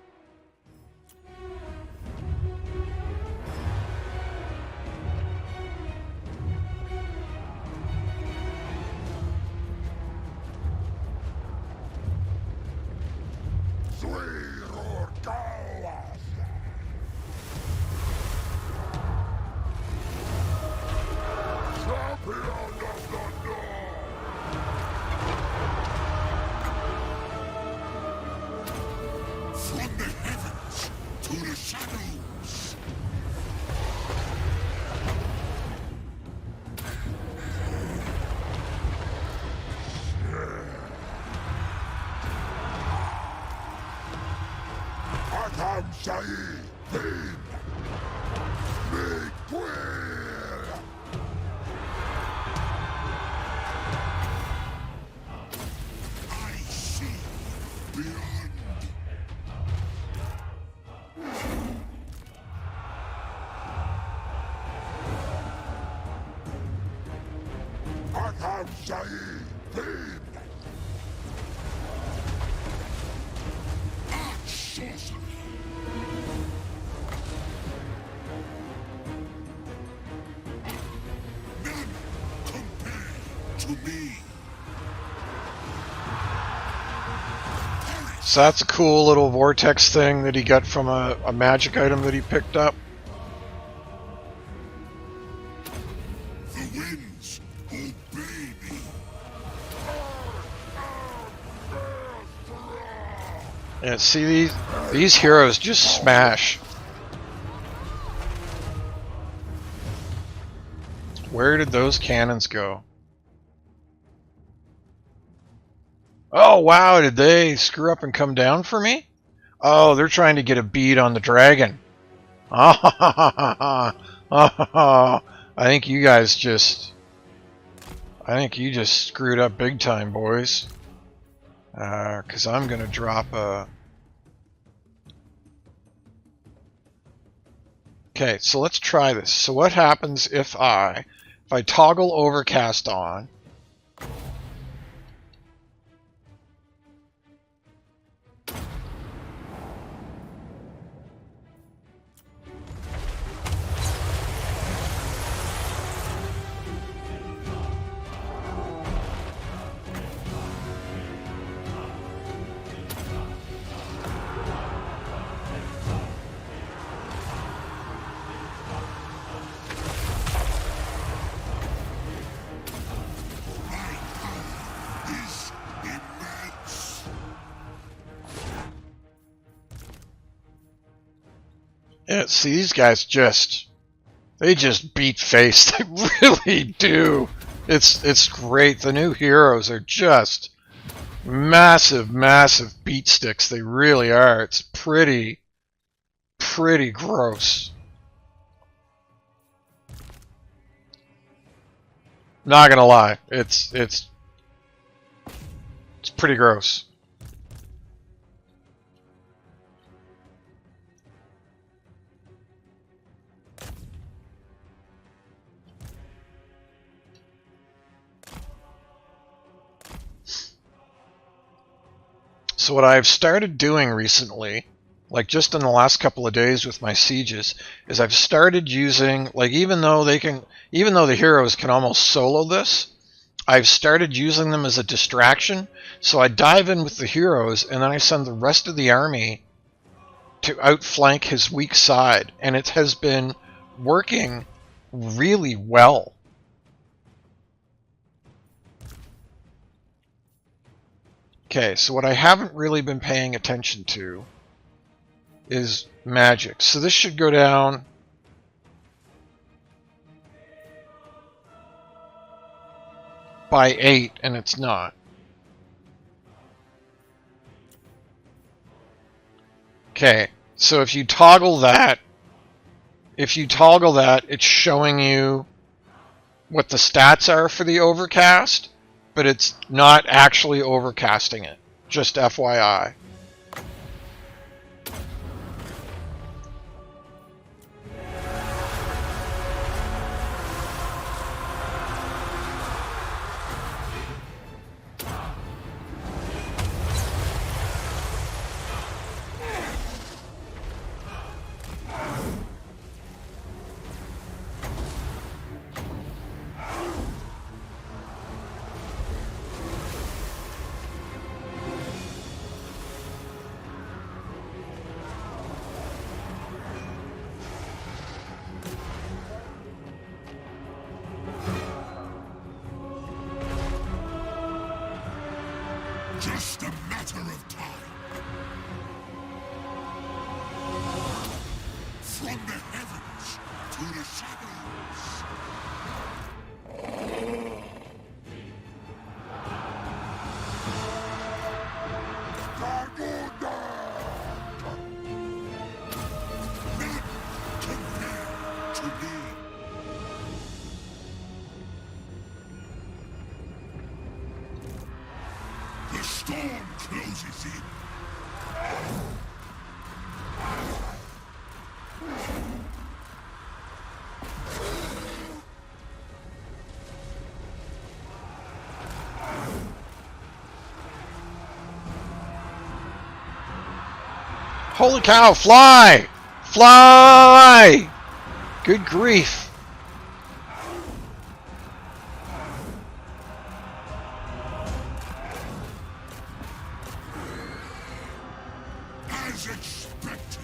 From the heavens to the shadows. Arkham Sayl, pain. Make way. I see beyond. Arkham Sayl, pain. Arch sorcery. None compare to me. So that's a cool little vortex thing that he got from a magic item that he picked up. The winds obey me. And see, these heroes just smash. Where did those cannons go? Oh wow, did they screw up and come down for me? Oh, they're trying to get a bead on the dragon. I think you guys just... I think you just screwed up big time, boys. Because I'm going to drop a... Okay, so let's try this. So what happens if I toggle Overcast on? Is immense. Yeah, see, these guys they just beat face. They really do. It's great. The new heroes are just massive, massive beat sticks. They really are. It's pretty gross. Not gonna lie, it's pretty gross. So what I've started doing recently, like just in the last couple of days with my sieges, is I've started using, like even though the heroes can almost solo this, I've started using them as a distraction. So I dive in with the heroes and then I send the rest of the army to outflank his weak side, and it has been working really well. Okay, so what I haven't really been paying attention to is magic. So this should go down by 8, and it's not. Okay, so if you toggle that, it's showing you what the stats are for the Overcast. but it's not actually overcasting it. Just FYI. Just a matter of time. From the heavens to the shadows. None compare to me. The storm closes in. Holy cow, fly! Fly! Good grief. As expected.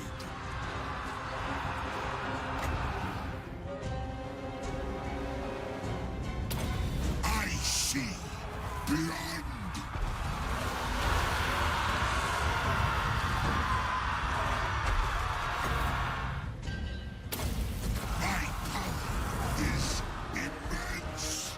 I see beyond. My power is immense.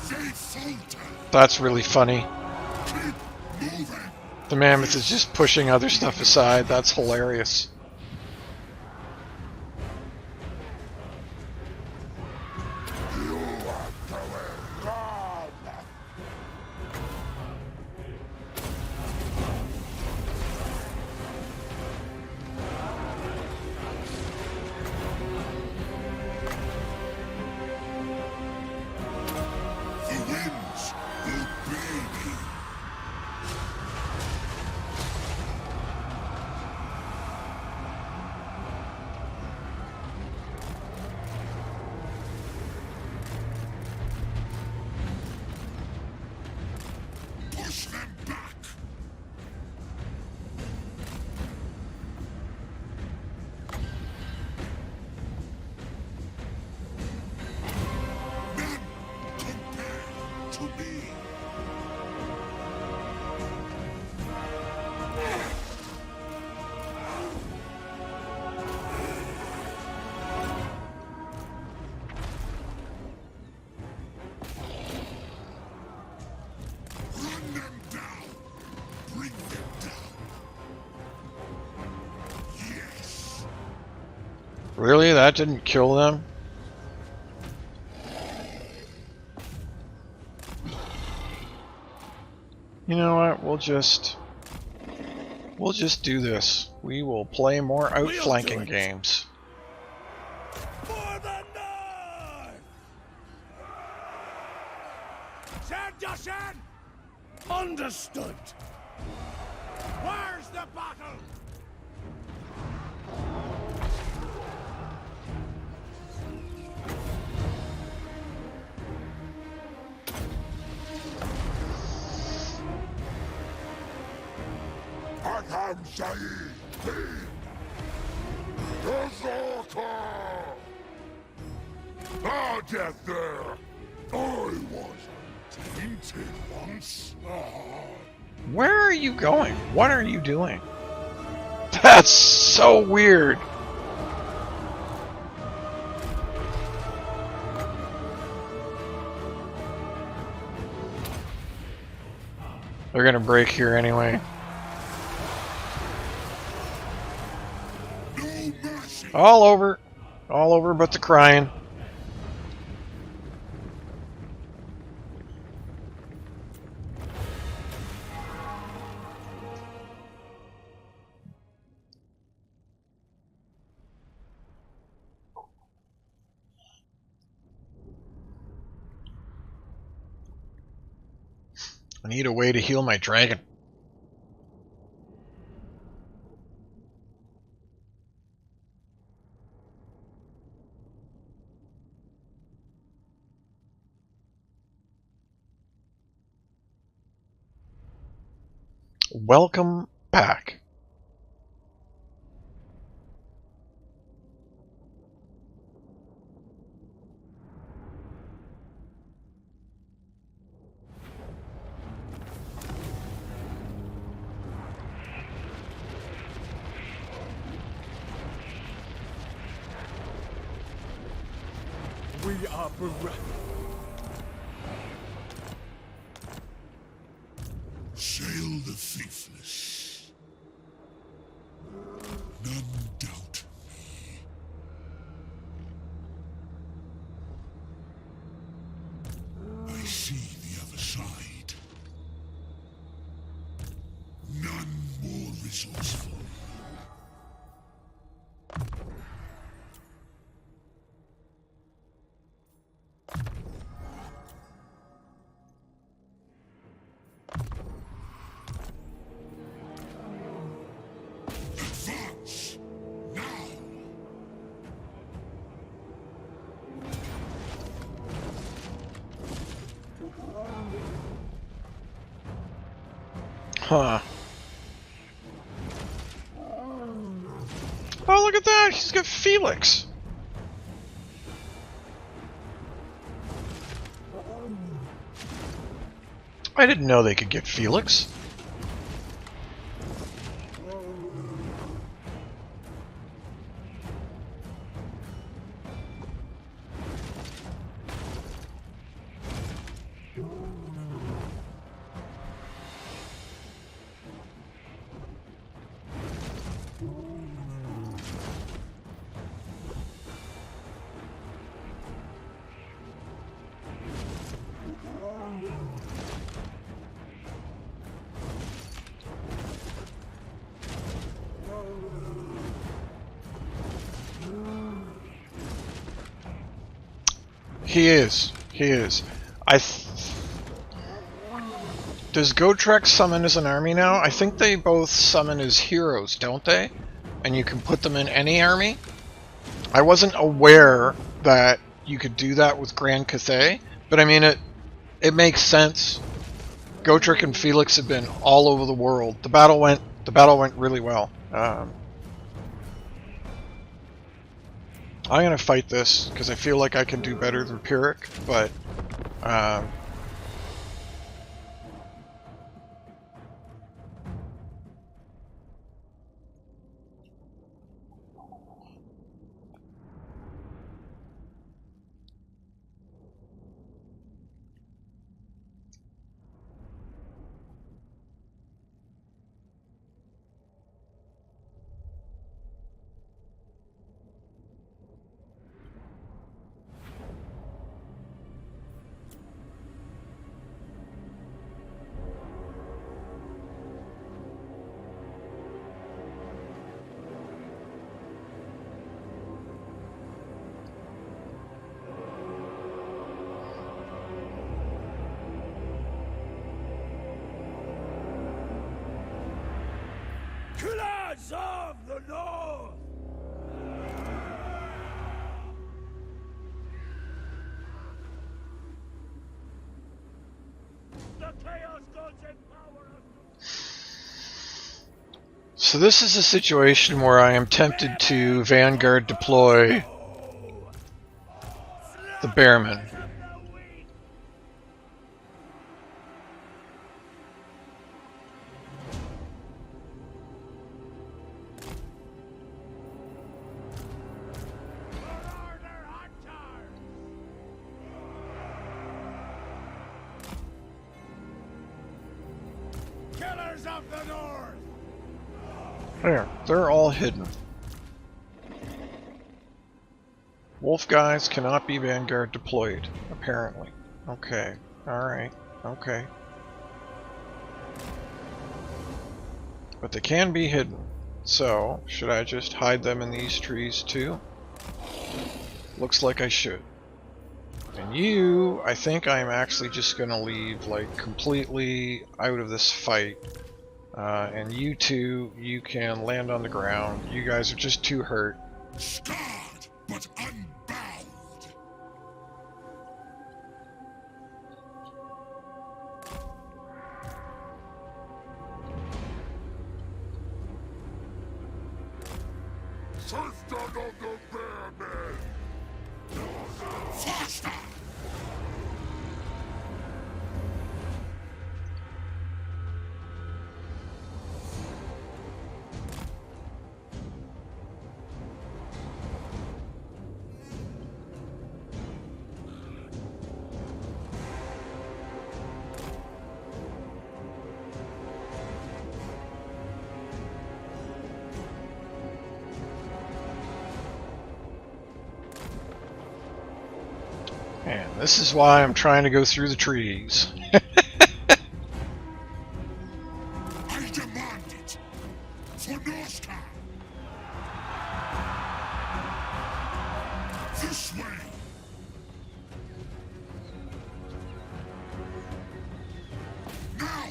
They falter. That's really funny. Keep moving. The mammoth is just pushing other stuff aside. That's hilarious. You have to run. The winds obey me. Push them back. None compare to me. Run them down. Bring them down. Yes. Really? That didn't kill them? You know what? We'll just... We'll just do this. We will play more outflanking do it. games. For the north! Sandushan! Understood. Where's the battle? Akam Sayl Berserker! Our death there! I was tainted once. Where are you going? What are you doing? That's so weird. They're gonna break here anyway. No mercy! All over. All over but the crying. I need a way to heal my dragon. Welcome back. We are bereft. Sayl the Faithless. None doubt me. I see the other side. None more resourceful. Advance! Now! Huh. Oh, look at that! He's got Felix! I didn't know they could get Felix. He is. He is. Does Gotrek summon as an army now? I think they both summon as heroes, don't they? And you can put them in any army? I wasn't aware that you could do that with Grand Cathay, but I mean it makes sense. Gotrek and Felix have been all over the world. The battle went really well. I'm gonna fight this because I feel like I can do better than Pyrrhic, but Killers of the North! The Chaos Gods empower us! So this is a situation where I am tempted to Vanguard deploy the Bearmen. Killers of the North! There, they're all hidden. Wolf guys cannot be Vanguard deployed, apparently. Okay, alright, okay. But they can be hidden. So, should I just hide them in these trees too? Looks like I should. And you, I think I'm actually just gonna leave, like, completely out of this fight. And you two, you can land on the ground. You guys are just too hurt. Scarred, but unbound. Serfdom of the Bearmen! Faster! And this is why I'm trying to go through the trees. I demand it! For Norsca! This way! Now!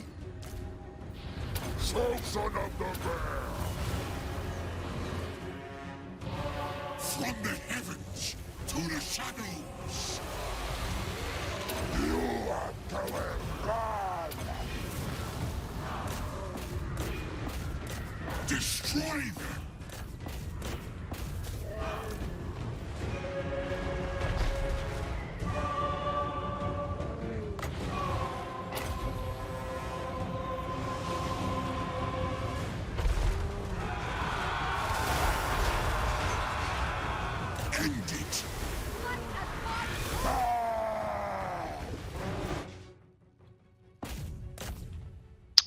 So, son of the bear! From the heavens to the shadows! You are going wrong! Destroy them! End it!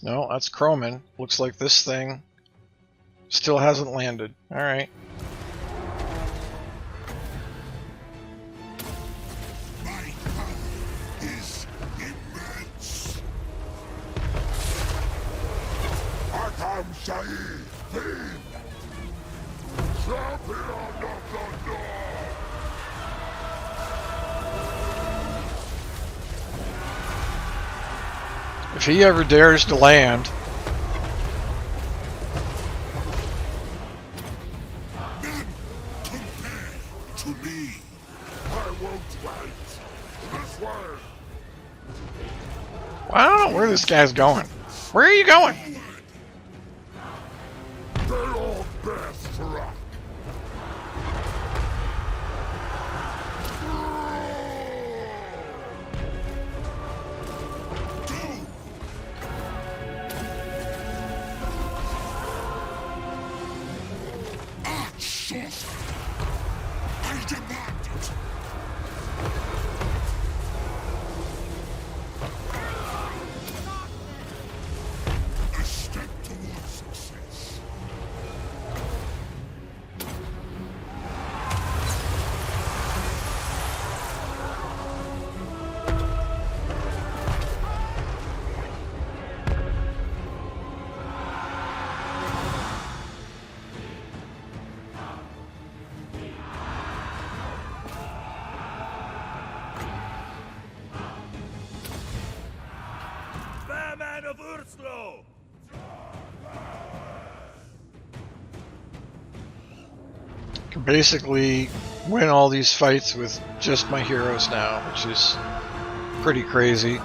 No, that's Croman. Looks like this thing still hasn't landed. Alright. My power is immense! Arkham Sayl, Fiend! Champion of the North! If he ever dares to land, None compare to me! I won't wait! This way! I don't know where this guy's going. Where are you going? They all bear struck! Go! Arch sorcerer! I demand it! A step towards success. Can basically win all these fights with just my heroes now, which is pretty crazy.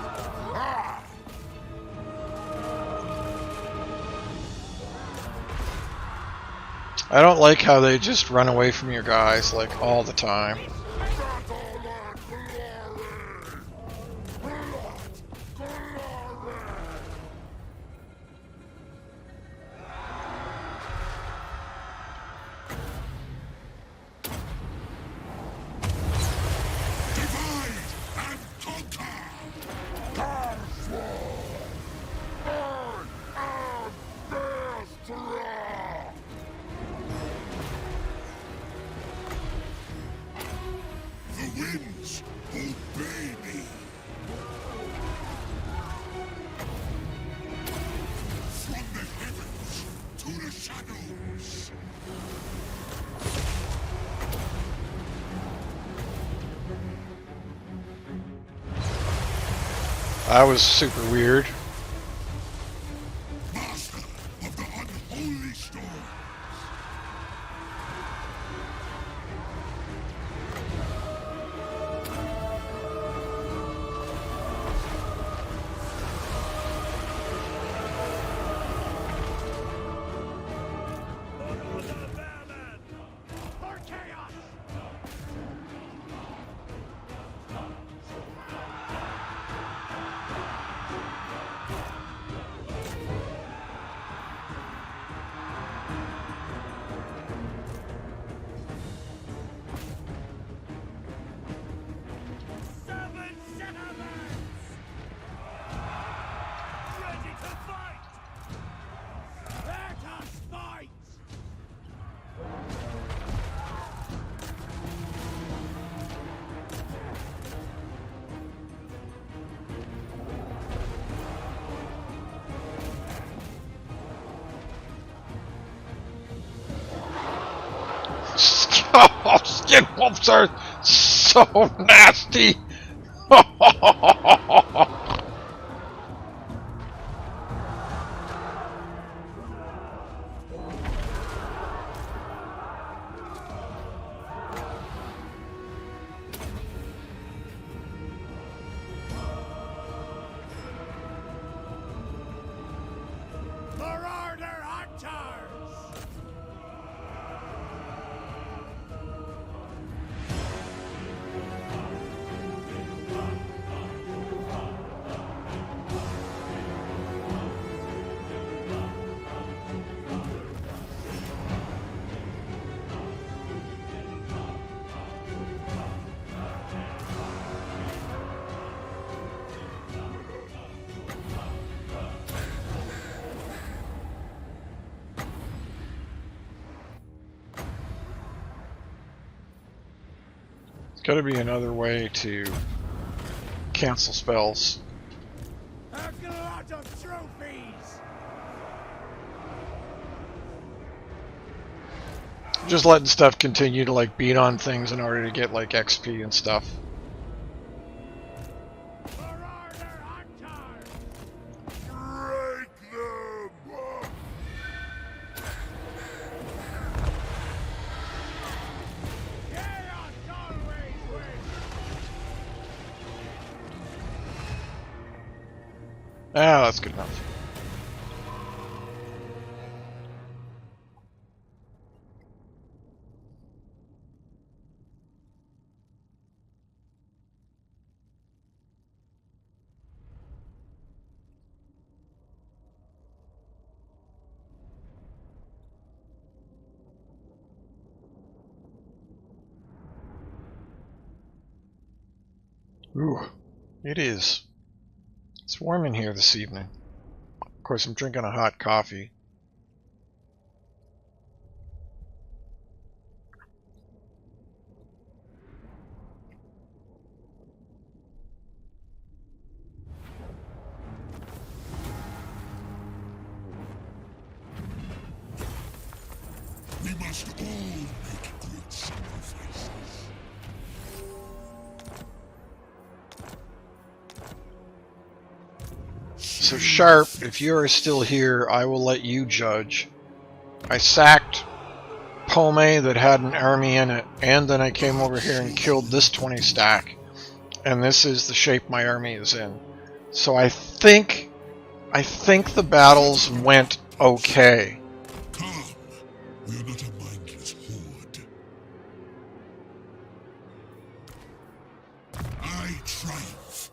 I don't like how they just run away from your guys like all the time. That was super weird. Master of the unholy storms. Oh, skin wolves are so nasty. Gotta be another way to cancel spells. A lot of trophies. Just letting stuff continue to like beat on things in order to get like XP and stuff. Break them! Ah, that's good enough. Ooh, it is. It's warm in here this evening. Of course, I'm drinking a hot coffee. We must all make great sacrifices. So Sharp, if you are still here, I will let you judge. I sacked Pome that had an army in it, and then I came over here and killed this 20 stack, and this is the shape my army is in. So I think the battles went okay. Calm. We are not a mindless horde. I triumph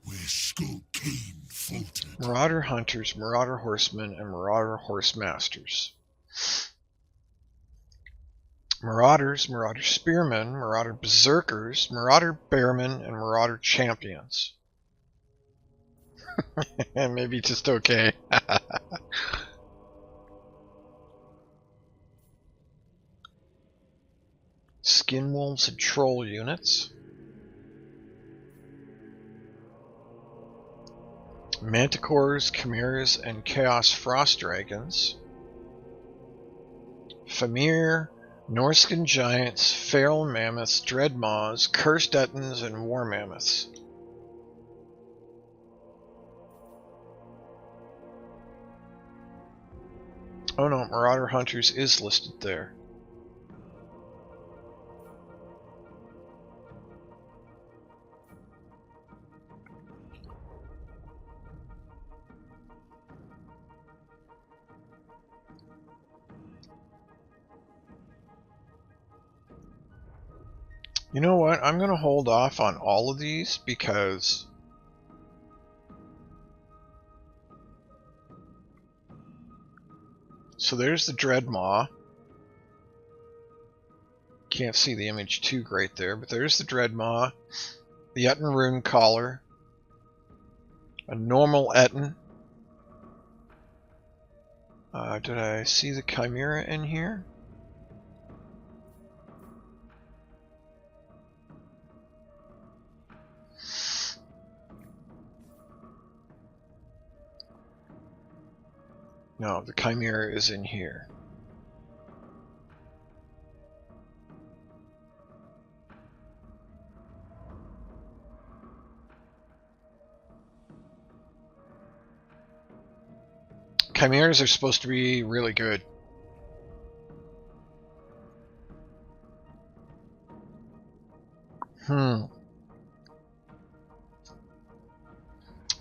where Skull Kane faltered. Marauder Hunters, Marauder Horsemen, and Marauder Horse Masters. Marauders, Marauder Spearmen, Marauder Berserkers, Marauder Bearmen, and Marauder Champions. Maybe just okay. Skin Wolves and Troll units. Manticores, Chimeras, and Chaos Frost Dragons. Famir, Norscan Giants, Feral Mammoths, Dread Maws, Cursed Ettins, and War Mammoths. Oh no, Marauder Hunters is listed there. You know what? I'm going to hold off on all of these because so there's the Dreadmaw. Can't see the image too great there, but there's the Dreadmaw, the Ettin Rune Collar, a normal Ettin. Did I see the Chimera in here? No, the Chimera is in here. Chimeras are supposed to be really good. I'm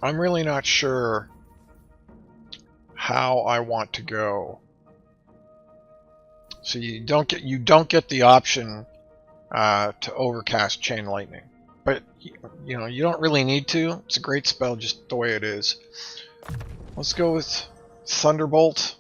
really not sure how I want to go. So you don't get the option to overcast Chain Lightning, but you know you don't really need to. It's a great spell just the way it is. Let's go with Thunderbolt.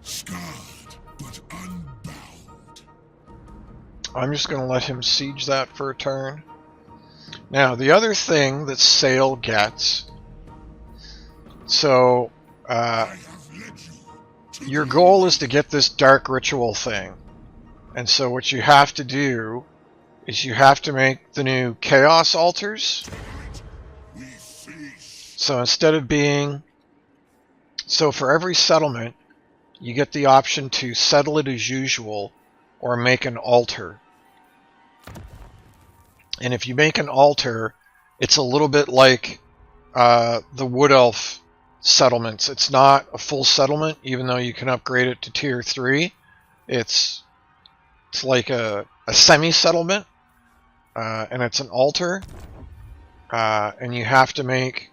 Scarred, but unbound. I'm just going to let him siege that for a turn. Now, the other thing that Sayl gets, so I have led you to your goal is to get this Dark Ritual thing. And so what you have to do is you have to make the new Chaos Altars. we feast. So instead of being... So for every settlement, you get the option to settle it as usual or make an altar. And if you make an altar, it's a little bit like the Wood Elf settlements. It's not a full settlement, even though you can upgrade it to tier 3. It's like a semi-settlement, and it's an altar, and you have to make...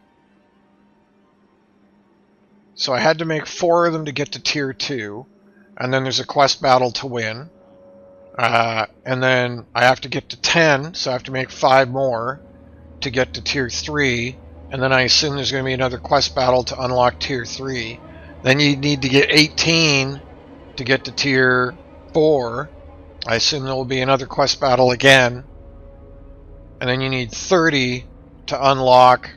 So I had to make 4 of them to get to tier 2, and then there's a quest battle to win, and then I have to get to 10, so I have to make 5 more to get to tier 3, and then I assume there's going to be another quest battle to unlock tier 3. Then you need to get 18 to get to tier 4. I assume there will be another quest battle again. And then you need 30 to unlock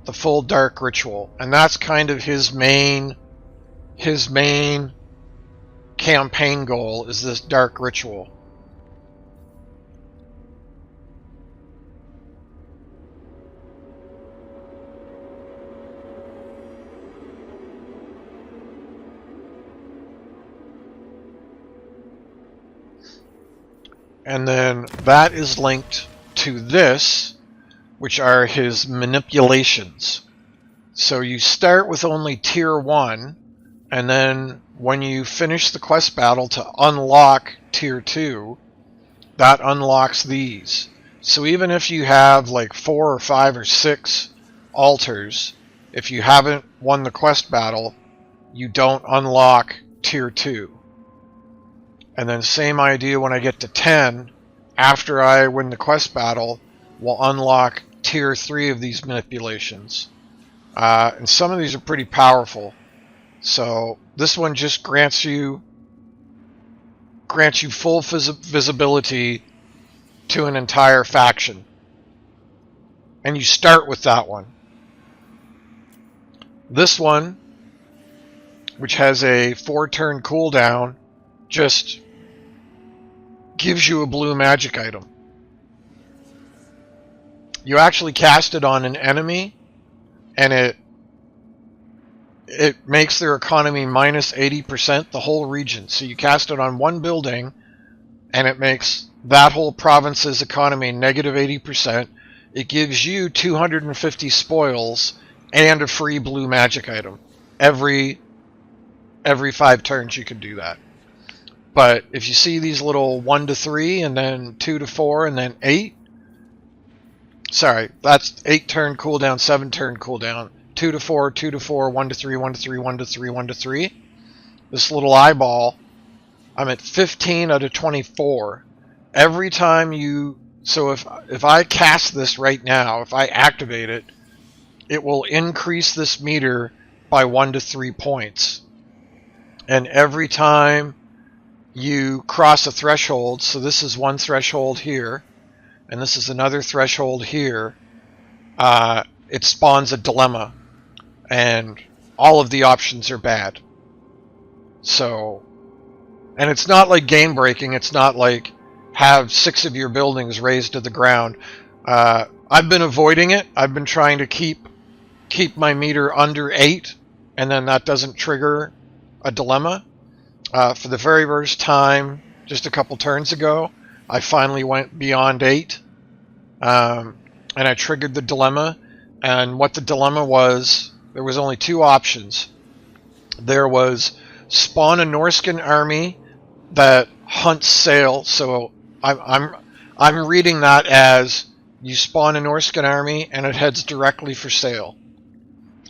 the full Dark Ritual. And that's kind of his main campaign goal, is this Dark Ritual. And then that is linked to this, which are his manipulations. So you start with only tier 1, and then when you finish the quest battle to unlock tier 2, that unlocks these. So even if you have like 4 or 5 or 6 altars, if you haven't won the quest battle, you don't unlock tier 2. And then same idea when I get to 10, after I win the quest battle, we'll unlock tier 3 of these manipulations. And some of these are pretty powerful. So this one just grants you full visibility to an entire faction. And you start with that one. This one, which has a 4-turn cooldown, just gives you a blue magic item. You actually cast it on an enemy, and it makes their economy minus 80% the whole region. So you cast it on one building, and it makes that whole province's economy negative 80%. It gives you 250 spoils and a free blue magic item. Every 5 turns you can do that. But if you see these little 1 to 3, and then 2 to 4, and then 8, sorry, that's 8 turn cooldown, 7 turn cooldown, 2 to 4, 2 to 4, 1 to 3, 1 to 3, 1 to 3, 1 to 3. This little eyeball, I'm at 15 out of 24. Every time you, so if I cast this right now, if I activate it, it will increase this meter by 1 to 3 points. And every time you cross a threshold, so this is one threshold here, and this is another threshold here, it spawns a dilemma, and all of the options are bad. So, and it's not like game breaking, it's not like have 6 of your buildings razed to the ground. I've been avoiding it. I've been trying to keep my meter under 8, and then that doesn't trigger a dilemma. For the very first time, just a couple turns ago, I finally went beyond 8, and I triggered the dilemma. And what the dilemma was, there was only 2 options. There was spawn a Norscan army that hunts Sayl. So I'm reading that as you spawn a Norscan army and it heads directly for Sayl.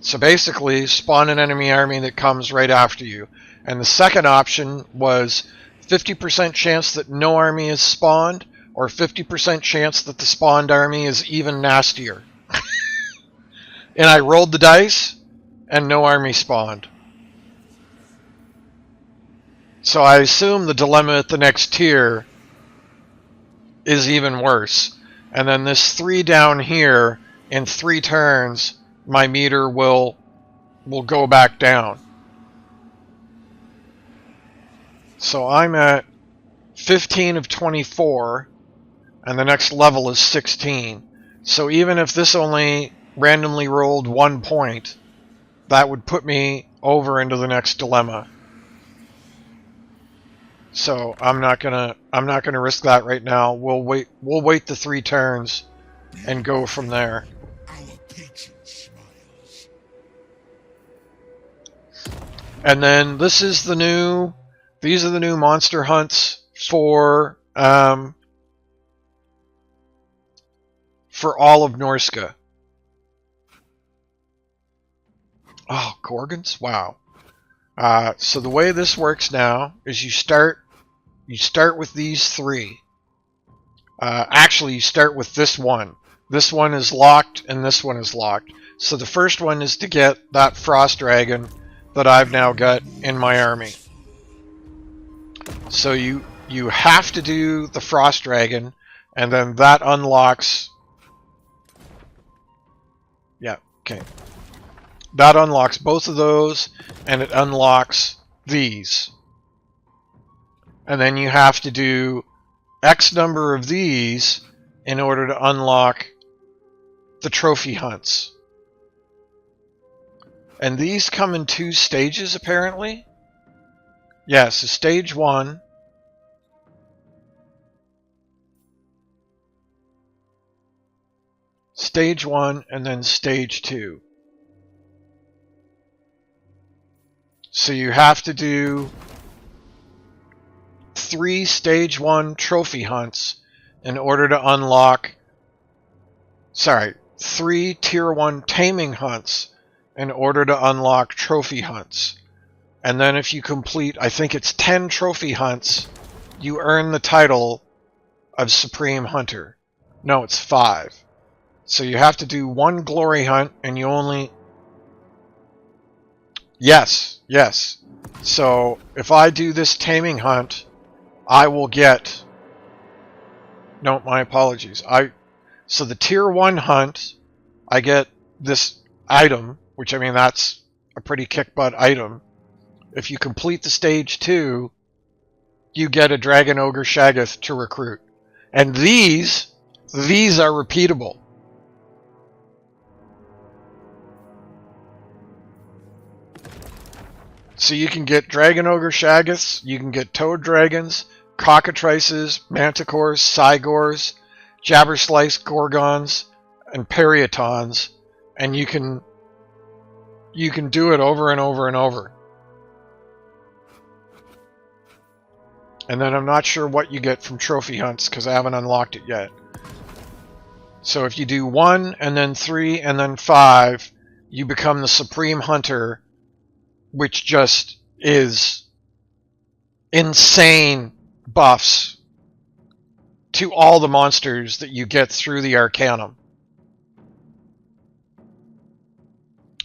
So basically, spawn an enemy army that comes right after you. And the second option was 50% chance that no army is spawned, or 50% chance that the spawned army is even nastier. And I rolled the dice, and no army spawned. So I assume the dilemma at the next tier is even worse. And then this 3 down here, in 3 turns, my meter will go back down. So I'm at 15 of 24, and the next level is 16. So even if this only randomly rolled 1 point, that would put me over into the next dilemma. So I'm not gonna risk that right now. We'll wait the 3 turns and go from there. Our patron smiles. And then these are the new monster hunts for all of Norsca. Oh, Gorgons? Wow. So the way this works now is you start with these 3. Actually, you start with this one. This one is locked, and this one is locked. So the first one is to get that frost dragon that I've now got in my army. So you have to do the frost dragon, and then that unlocks. Yeah, okay. That unlocks both of those, and it unlocks these. And then you have to do X number of these in order to unlock the trophy hunts. And these come in 2 stages, apparently. Yeah, so stage 1. Stage 1 and then Stage 2. So you have to do 3 Stage 1 trophy hunts in order to unlock... Sorry, 3 Tier 1 taming hunts in order to unlock trophy hunts. And then if you complete, I think it's 10 trophy hunts, you earn the title of Supreme Hunter. No, it's 5. So you have to do 1 glory hunt, and you only... Yes. So if I do this taming hunt, I will get... No, my apologies. So the Tier 1 hunt, I get this item, which, I mean, that's a pretty kick-butt item. If you complete the Stage 2, you get a Dragon Ogre Shaggoth to recruit. And these are repeatable. So you can get Dragon Ogre Shaggoths, you can get Toad Dragons, Cockatrices, Manticores, Cygors, Jabberslice Gorgons, and Periatons, and you can do it over and over and over. And then I'm not sure what you get from trophy hunts because I haven't unlocked it yet. So if you do 1 and then 3 and then 5, you become the Supreme Hunter, which just is insane buffs to all the monsters that you get through the Arcanum.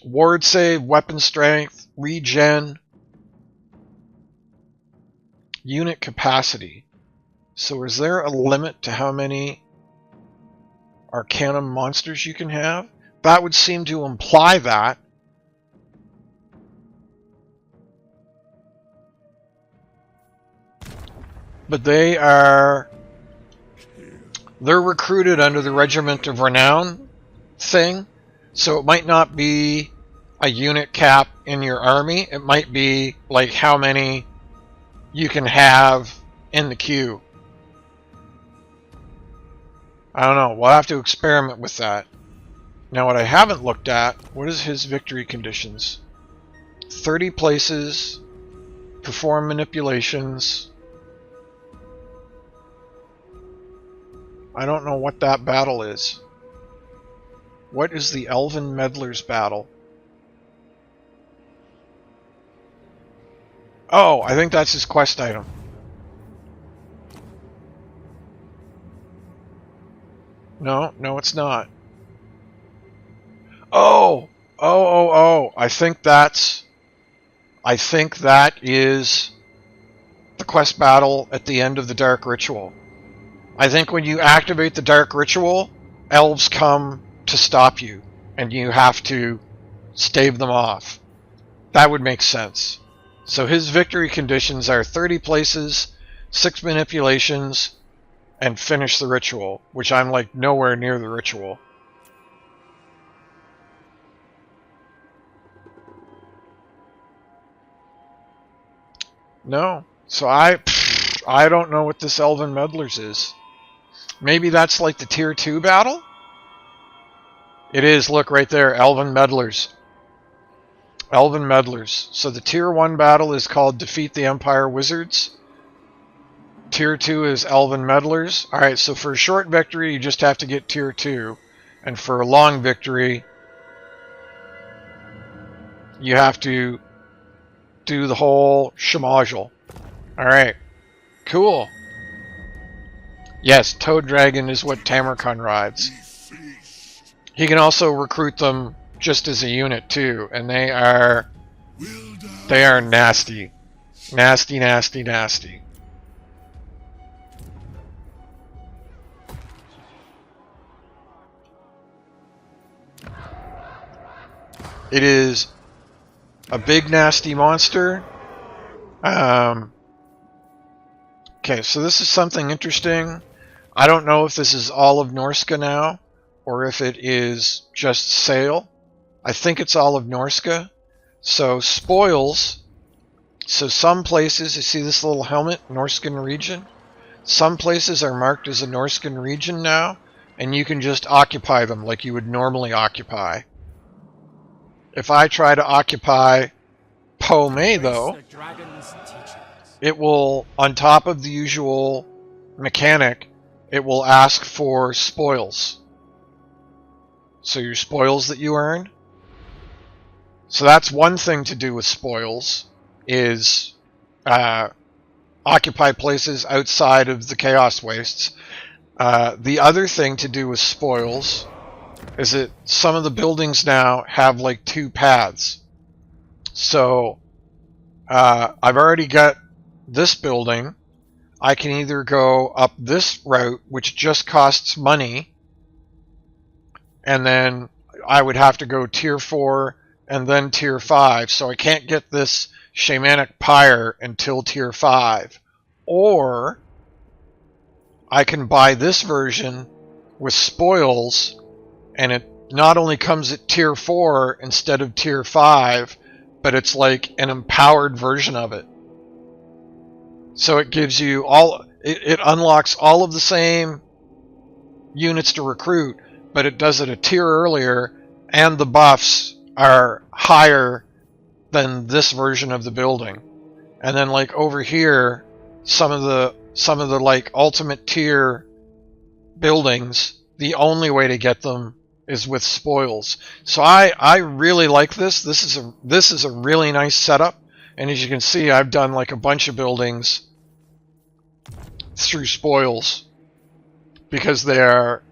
Ward save, weapon strength, regen, unit capacity. So is there a limit to how many Arcanum monsters you can have? That would seem to imply that. But they're recruited under the Regiment of Renown thing, so it might not be a unit cap in your army. It might be like how many you can have in the queue. I don't know. We'll have to experiment with that. Now, what I haven't looked at, what is his victory conditions? 30 places, perform manipulations. I don't know what that battle is. What is the Elven Meddlers battle? Oh, I think that's his quest item. No, it's not. Oh! I think that is the quest battle at the end of the Dark Ritual. I think when you activate the Dark Ritual, elves come to stop you, and you have to stave them off. That would make sense. So his victory conditions are 30 places, 6 manipulations, and finish the ritual, which I'm like nowhere near the ritual. No. So I don't know what this Elven Meddlers is. Maybe that's like the Tier 2 battle? It is, look right there, Elven Meddlers. Elven Meddlers. So the Tier 1 battle is called Defeat the Empire Wizards. Tier 2 is Elven Meddlers. Alright, so for a short victory, you just have to get Tier 2. And for a long victory, you have to do the whole schmozzle. Alright, cool. Yes, Toad Dragon is what Tamarkon rides. He can also recruit them just as a unit too, and they are nasty. Nasty. It is a big nasty monster. Okay, so this is something interesting. I don't know if this is all of Norsca now, or if it is just Sayl. I think it's all of Norsca. So, spoils. So some places, you see this little helmet, Norscan region? Some places are marked as a Norscan region now, and you can just occupy them like you would normally occupy. If I try to occupy Po Mei, though, it will, on top of the usual mechanic, it will ask for spoils. So your spoils that you earn. So that's one thing to do with spoils, is occupy places outside of the Chaos Wastes. The other thing to do with spoils is that some of the buildings now have like 2 paths. So I've already got this building. I can either go up this route, which just costs money, and then I would have to go tier 4 and then tier 5, so I can't get this shamanic pyre until tier 5. Or I can buy this version with spoils, and it not only comes at tier 4 instead of tier 5, but it's like an empowered version of it. So it gives you all, it unlocks all of the same units to recruit, but it does it a tier earlier, and the buffs are higher than this version of the building. And then like over here, some of the like ultimate tier buildings, the only way to get them is with spoils. So I really like this. This is a really nice setup. And as you can see, I've done like a bunch of buildings through spoils because they're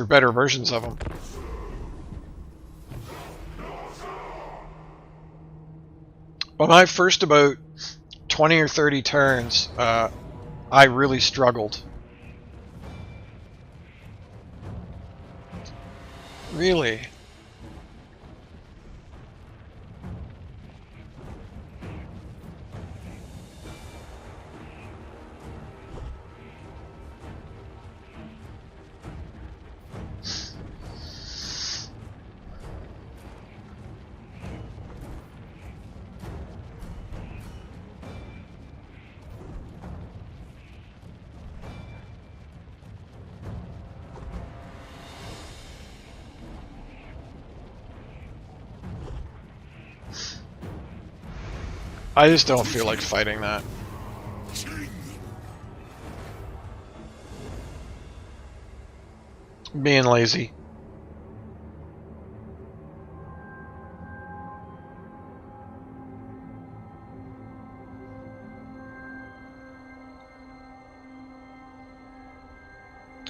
better versions of them. But my first about 20 or 30 turns, I really struggled. Really? I just don't feel like fighting that. Being lazy.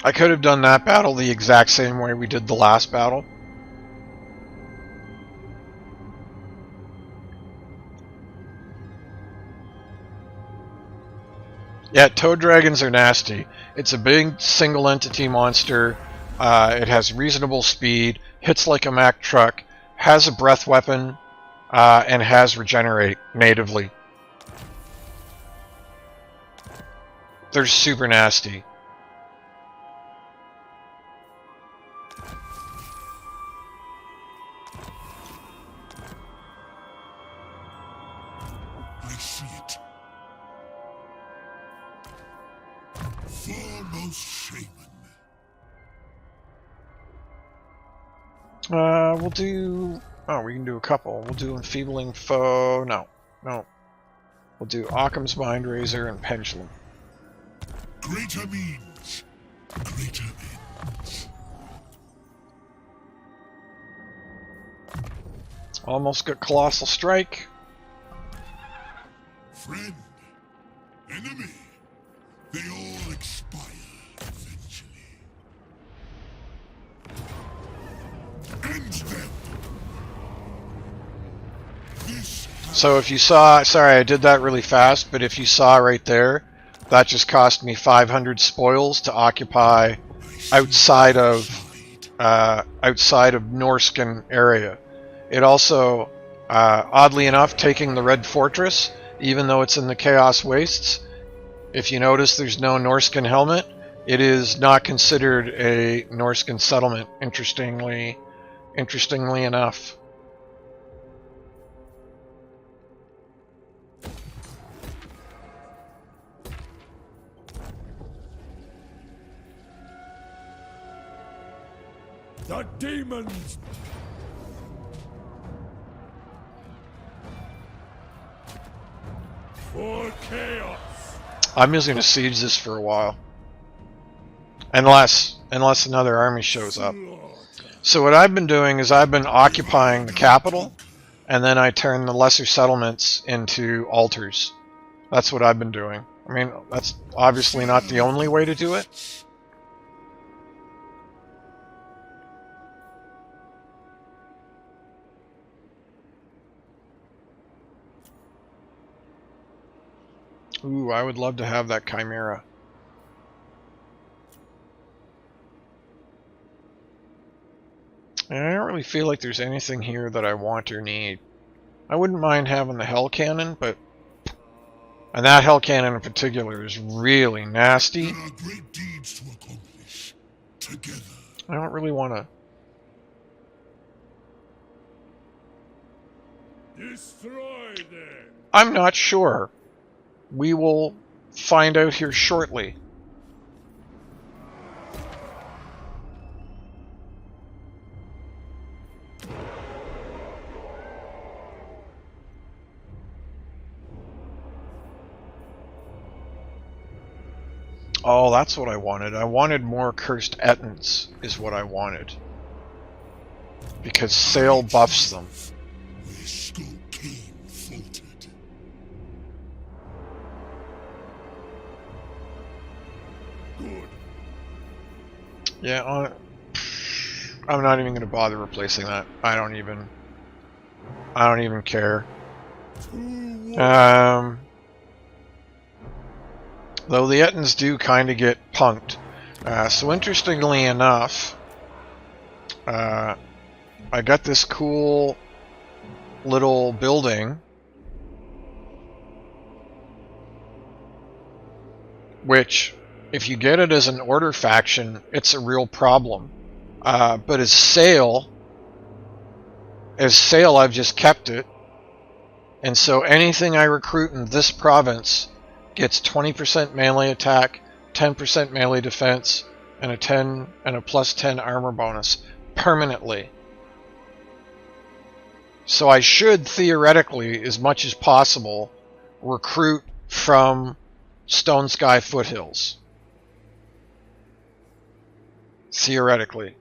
I could have done that battle the exact same way we did the last battle. Yeah, toad dragons are nasty. It's a big single entity monster. It has reasonable speed, hits like a Mack truck, has a breath weapon, and has regenerate natively. They're super nasty. I see it. Foremost shaman. We'll do... Oh, we can do a couple. We'll do Enfeebling Foe... No. We'll do Occam's Mind Razor and Pendulum. Greater means greater ends. Almost got Colossal Strike. Friend, enemy, they all expire eventually. End them. This So if you saw... Sorry, I did that really fast, but if you saw right there, that just cost me 500 spoils to occupy outside of Norscan area. It also, oddly enough, taking the Red Fortress, even though it's in the Chaos Wastes, if you notice there's no Norscan helmet, it is not considered a Norscan settlement, interestingly enough. The demons! For chaos! I'm just gonna siege this for a while. Unless another army shows up. So what I've been doing is I've been occupying the capital, and then I turn the lesser settlements into altars. That's what I've been doing. I mean, that's obviously not the only way to do it. Ooh, I would love to have that Chimera. And I don't really feel like there's anything here that I want or need. I wouldn't mind having the Hell Cannon, but... And that Hell Cannon in particular is really nasty. There are great deeds to accomplish. Together. I don't really want to... Destroy them! I'm not sure. We will find out here shortly. Oh, that's what I wanted. I wanted more cursed Ettins, is what I wanted. Because Sayl buffs them. Where Skull Kane faltered. Good. Yeah, I'm not even going to bother replacing that. I don't even care. Though the Ettins do kind of get punked. So interestingly enough, I got this cool little building, which, if you get it as an order faction, it's a real problem. But as Sayl, I've just kept it. And so anything I recruit in this province gets 20% melee attack, 10% melee defense, and a plus 10 armor bonus permanently. So I should theoretically, as much as possible, recruit from Stone Sky Foothills. Theoretically.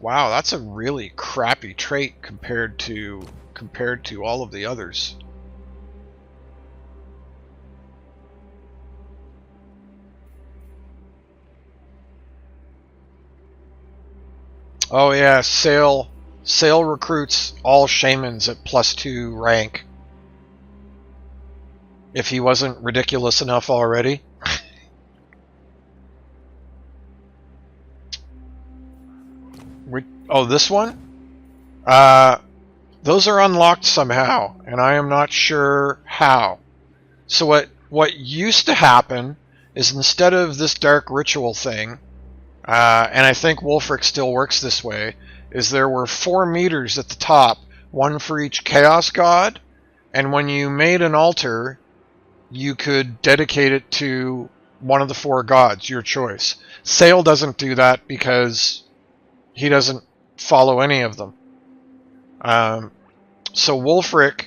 Wow, that's a really crappy trait compared to all of the others. Oh yeah, Sayl recruits all shamans at +2 rank. If he wasn't ridiculous enough already. Oh, this one? Those are unlocked somehow, and I am not sure how. So what used to happen is, instead of this dark ritual thing, and I think Wulfric still works this way, is there were 4 meters at the top, one for each chaos god, and when you made an altar, you could dedicate it to one of the 4 gods, your choice. Sayl doesn't do that because he doesn't follow any of them. So Wulfric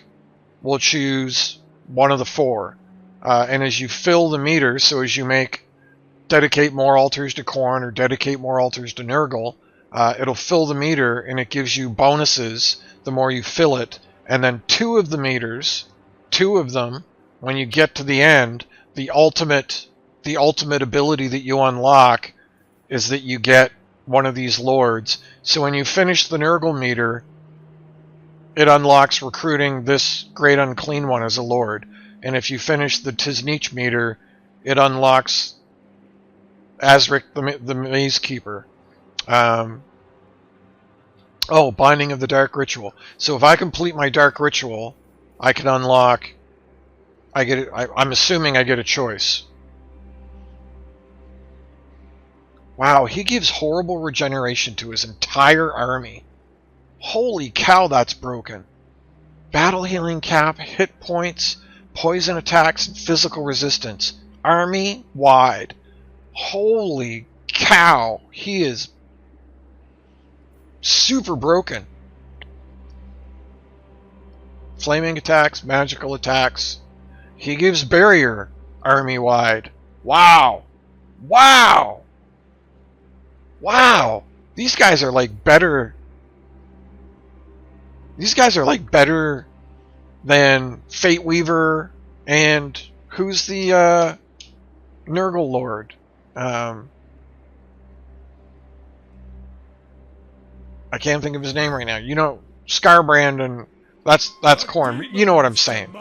will choose one of the 4. And as you fill the meter, so as you dedicate more altars to Khorne or dedicate more altars to Nurgle, it'll fill the meter and it gives you bonuses the more you fill it. And then 2 of the meters, 2 of them, when you get to the end, the ultimate ability that you unlock is that you get one of these lords. So when you finish the Nurgle meter, it unlocks recruiting this Great Unclean One as a lord. And if you finish the Tiznich meter, it unlocks Azric the Maze Keeper. Oh, Binding of the Dark Ritual. So if I complete my Dark Ritual, I can unlock I get it. I'm assuming I get a choice. Wow, he gives horrible regeneration to his entire army. Holy cow, that's broken. Battle healing cap, hit points, poison attacks, and physical resistance. Army wide. Holy cow, he is super broken. Flaming attacks, magical attacks. He gives barrier army wide. Wow. Wow. Wow. These guys are like better. These guys are like better than Fate Weaver and who's the Nurgle Lord? I can't think of his name right now. You know, Scarbrand, and that's Corn. You know what I'm saying.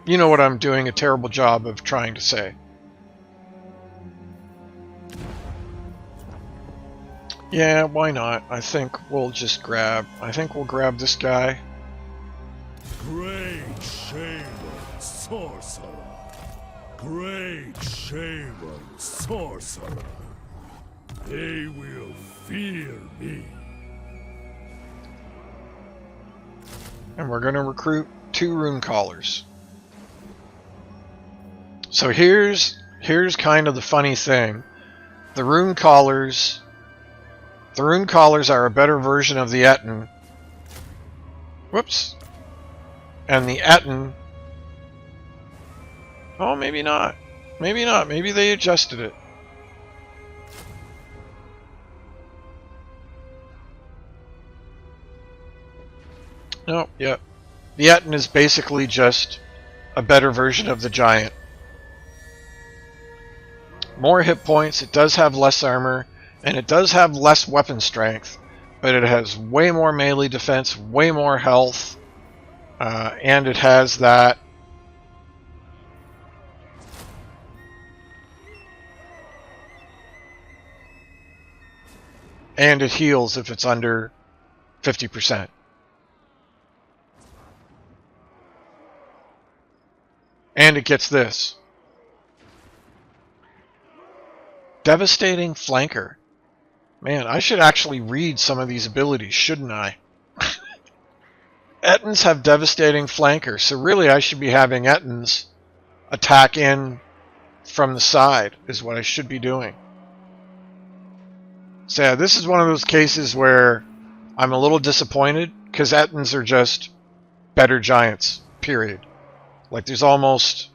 You know what I'm doing a terrible job of trying to say. Yeah, why not? I think we'll just grab... I think we'll grab this guy. Great Shaman Sorcerer. Great Shaman Sorcerer. They will fear me. And we're going to recruit 2 rune callers. So here's kind of the funny thing. The rune callers are a better version of the Etten. Whoops. And the Etten... Oh, maybe not. Maybe not. Maybe they adjusted it. No, yeah. The Etten is basically just a better version of the Giant. More hit points, it does have less armor, and it does have less weapon strength, but it has way more melee defense, way more health, and it has that and it heals if it's under 50%. And it gets this. Devastating Flanker. Man, I should actually read some of these abilities, shouldn't I? Ettins have Devastating Flanker, so really I should be having Ettins attack in from the side, is what I should be doing. So yeah, this is one of those cases where I'm a little disappointed, because Ettins are just better Giants, period. Like, there's almost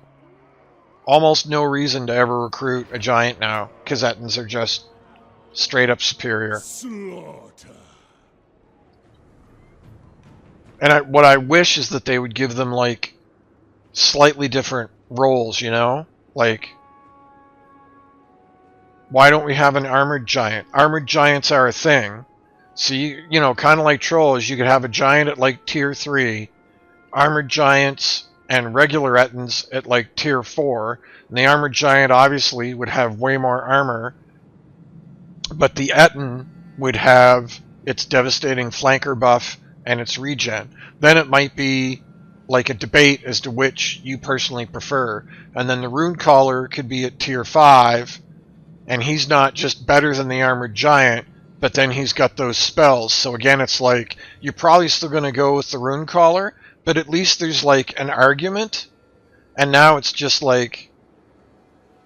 no reason to ever recruit a Giant now, because Ettins are just straight up superior. Slaughter. And what I wish is that they would give them, like, slightly different roles, you know? Like, why don't we have an Armored Giant? Armored Giants are a thing. So, you know, kind of like Trolls, you could have a Giant at, like, Tier 3, Armored Giants and regular Ettins at, like, Tier 4. And the Armored Giant, obviously, would have way more armor. But the Ettin would have its Devastating Flanker buff and its regen. Then it might be like a debate as to which you personally prefer. And then the Rune Caller could be at Tier 5, and he's not just better than the Armored Giant, but then he's got those spells. So again, it's like, you're probably still going to go with the Rune Caller, but at least there's like an argument. And now it's just like,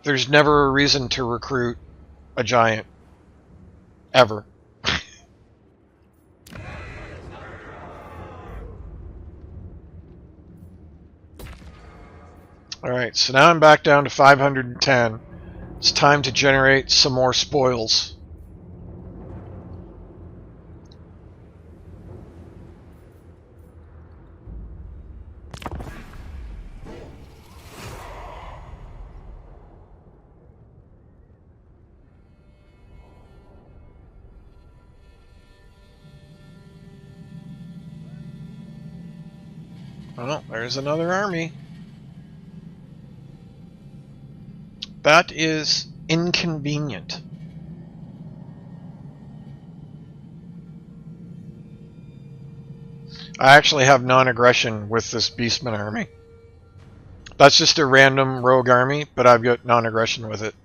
there's never a reason to recruit a Giant. Ever. Alright, so now I'm back down to 510. It's time to generate some more spoils. Oh, there's another army. That is inconvenient. I actually have non-aggression with this Beastman army. That's just a random rogue army, but I've got non-aggression with it.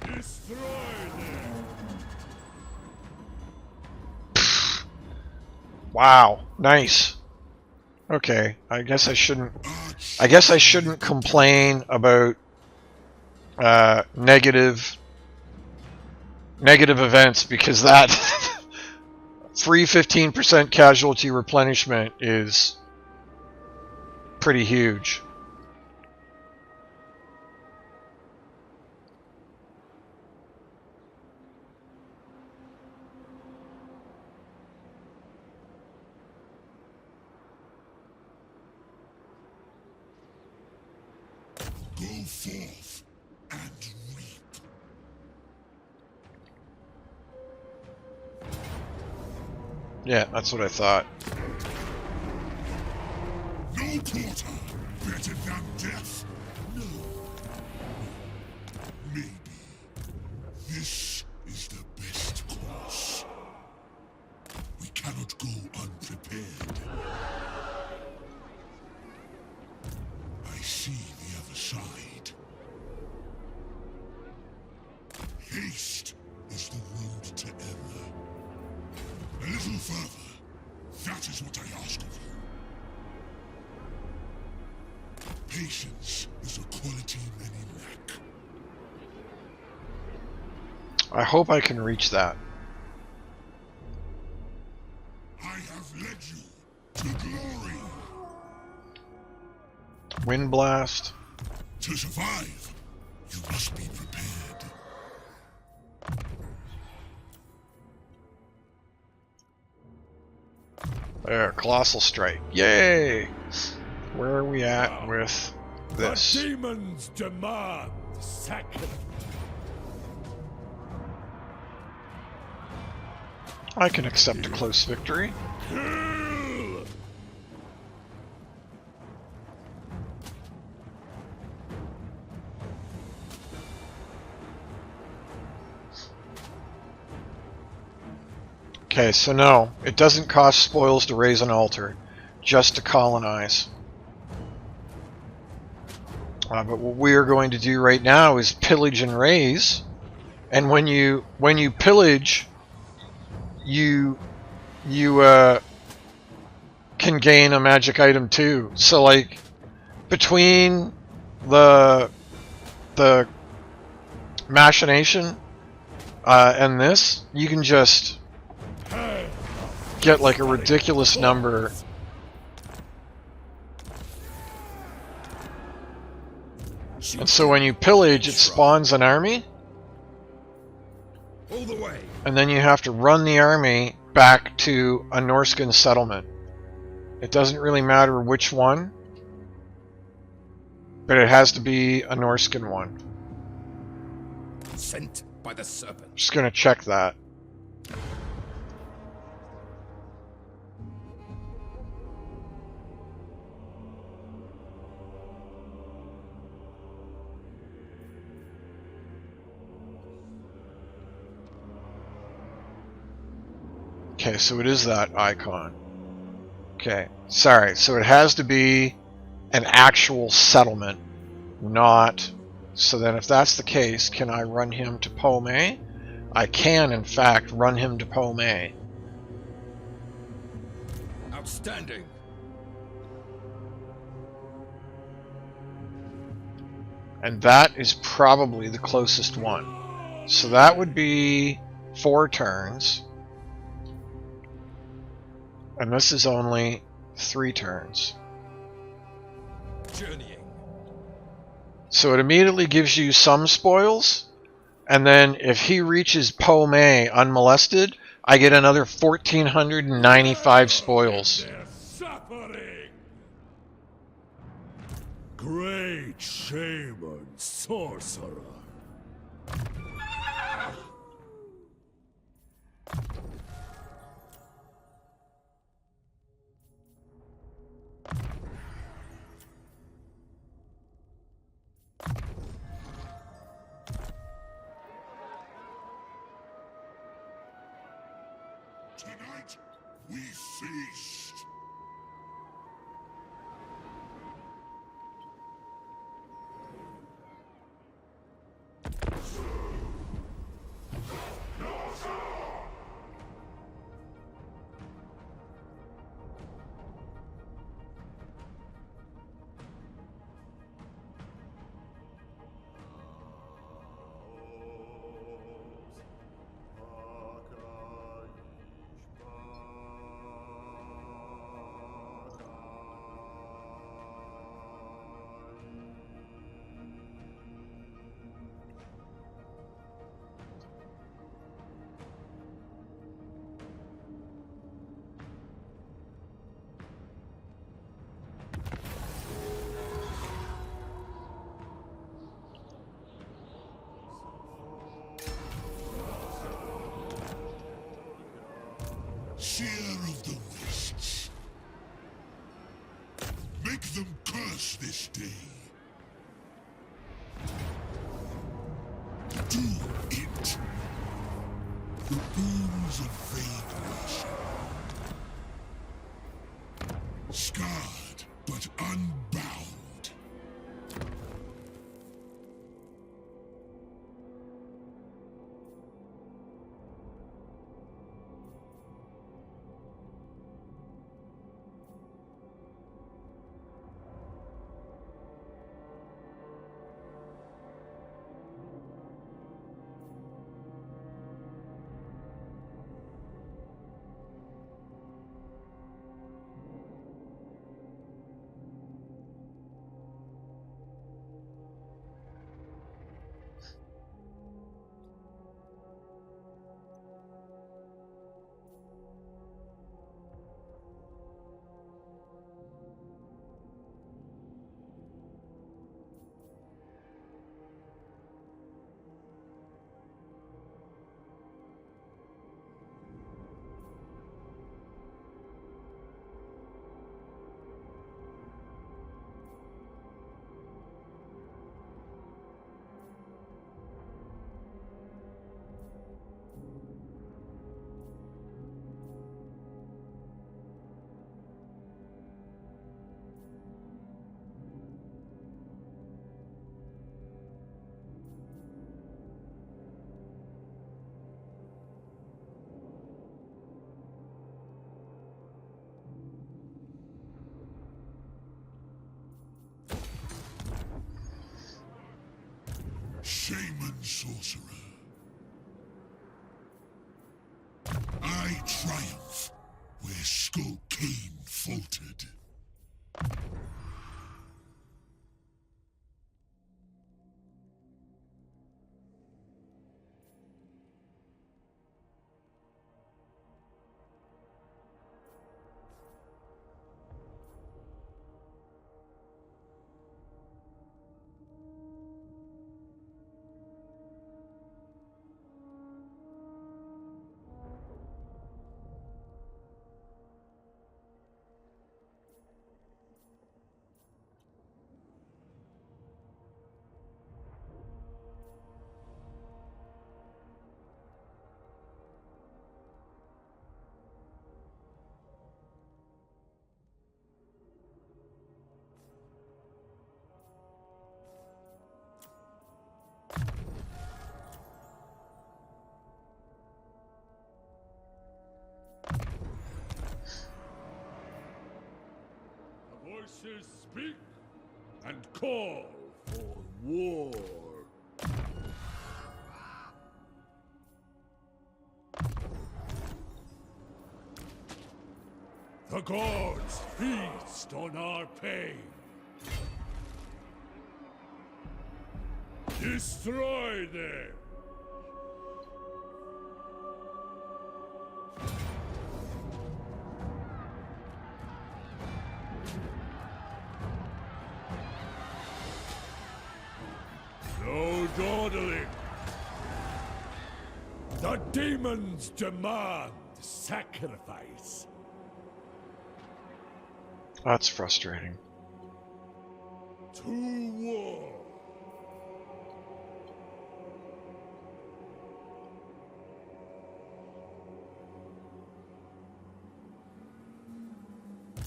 Destroy them. Wow, nice. Okay, I guess I shouldn't complain about negative events, because that free 15% casualty replenishment is pretty huge. Go forth and reap. Yeah, that's what I thought. No quarter better than death. No. Maybe this is the best course. We cannot go unprepared. I see the other side. Haste is the road to Emma. A little further. That is what I ask of you. Patience is a quality many lack. I hope I can reach that. I have led you to glory. Wind blast. To survive, you must be prepared. There, colossal strike. Yay! Where are we at with this? The demons demand sacrifice. I can accept a close victory. Kill! Okay, so no, it doesn't cost spoils to raise an altar, just to colonize. But what we are going to do right now is pillage and raise, and when you pillage, you can gain a magic item too. So like between the machination and this, you can just get like a ridiculous number. And so when you pillage, it spawns an army, All the way. and then you have to run the army back to a Norscan settlement. It doesn't really matter which one, but it has to be a Norscan one. Sent by the serpent. Just gonna check that. Okay, so it is that icon. Okay, sorry. So it has to be an actual settlement, not... So then if that's the case, can I run him to Pomay? I can, in fact, run him to Pomay. Outstanding. And that is probably the closest one. So that would be 4 turns. And this is only 3 turns. Journeying. So it immediately gives you some spoils, and then if he reaches Pomay unmolested, I get another 1,495 spoils. Their suffering. Great shaman sorcerer. Tonight, we feast. Seer of the Wastes. Make them curse this day. Do it. The boons of vague worship. Scarred, but unbound. Shaman Sorcerer. I triumph where Skull Kane faltered. Voices speak and call for war. The gods feast on our pain. Destroy them! No dawdling! The demons demand sacrifice. That's frustrating. To war!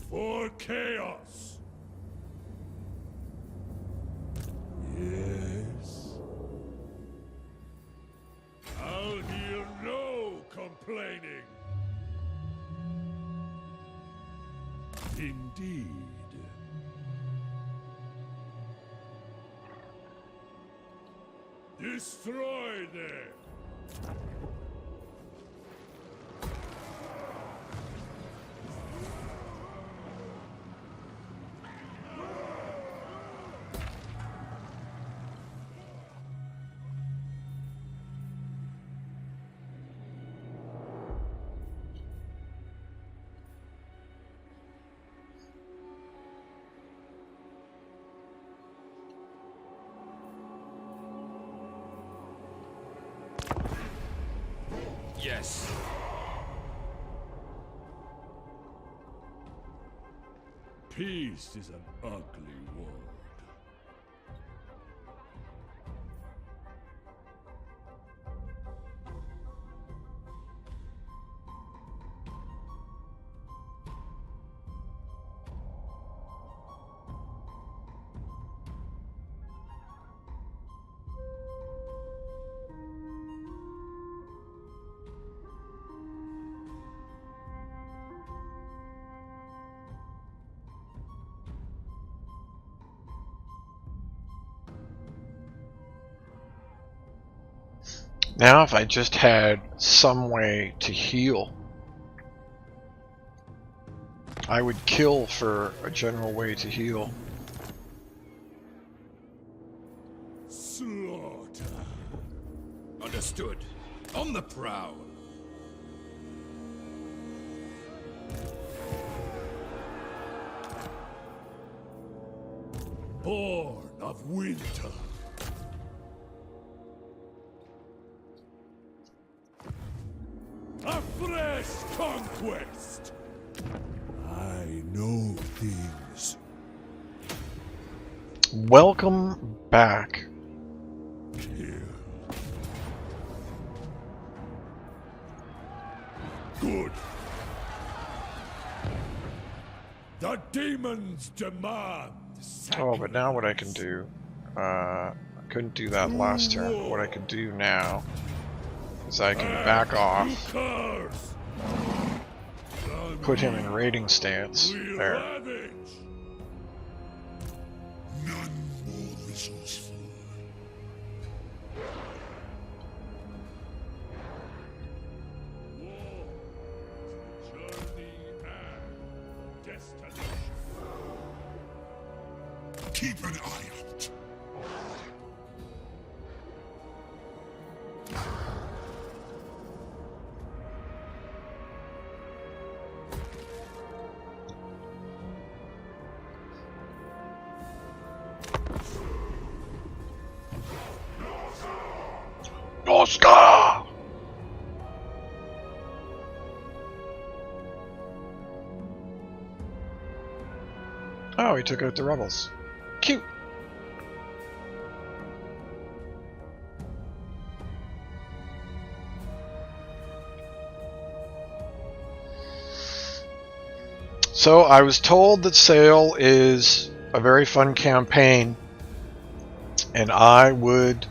For chaos! Yes. I'll hear no complaining. Indeed. Destroy them! Yes. Peace is an ugly word. Now if I just had some way to heal, I would kill for a general way to heal. Slaughter. Understood. On the prowl. Born of winter. A fresh conquest. I know things. Welcome back. Here. Good. The demons demand. Oh, but now what I can do, I couldn't do that last turn, but what I could do now is I can back off, put him in raiding stance, there. None more resourceful. Keep an eye out. Norsca! Oh, he took out the rebels. Cute. So I was told that Sayl is a very fun campaign, and I would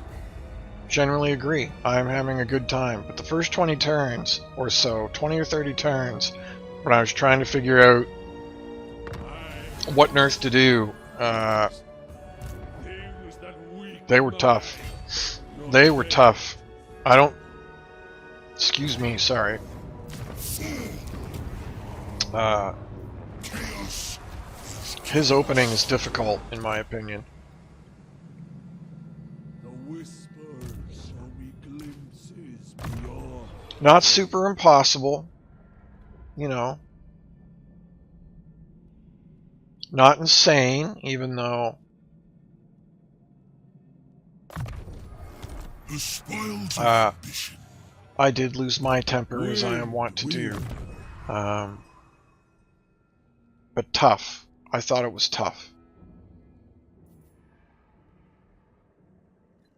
generally agree. I'm having a good time, but the first 20 turns or so, 20 or 30 turns, when I was trying to figure out what nerf to do, they were tough. They were tough. I don't... Excuse me, sorry. His opening is difficult, in my opinion. The whispers show me glimpses beyond. Not super impossible, you know. Not insane, even though The spoils of ambition. I did lose my temper, as I am wont to do. But tough. I thought it was tough.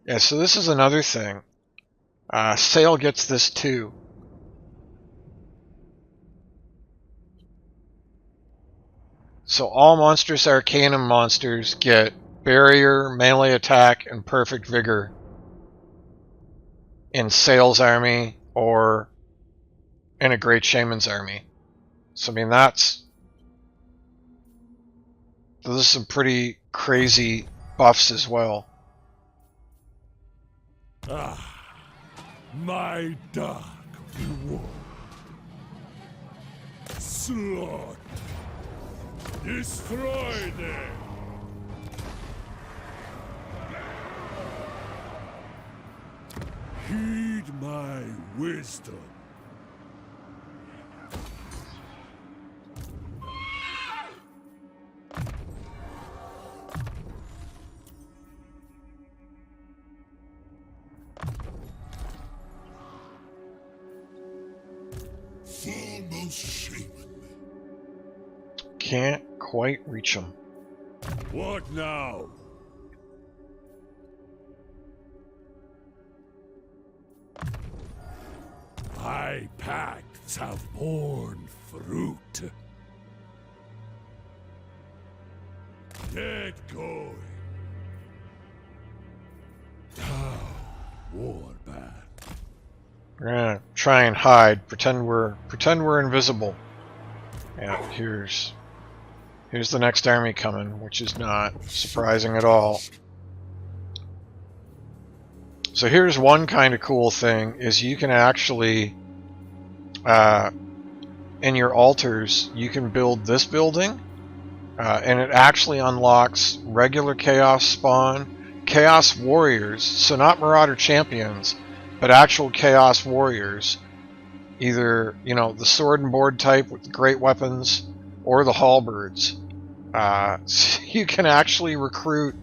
Yeah, so this is another thing. Sayl gets this too. So all Monstrous Arcanum monsters get barrier, melee attack, and perfect vigor in Sayl's army or in a Great Shaman's army. So I mean those are some pretty crazy buffs as well. Ah, my dark reward. Slaughter. Destroy them. Heed my wisdom. Foremost shaman. can't quite reach him. What now? My pacts have borne fruit. Get going. Now, warband. We're gonna try and hide, pretend we're invisible. Yeah, here's the next army coming, which is not surprising at all. So here's one kind of cool thing, is you can actually, in your altars, you can build this building, and it actually unlocks regular Chaos spawn, Chaos Warriors, so not Marauder Champions, but actual Chaos Warriors, either, you know, the sword and board type with great weapons, or the halberds. So you can actually recruit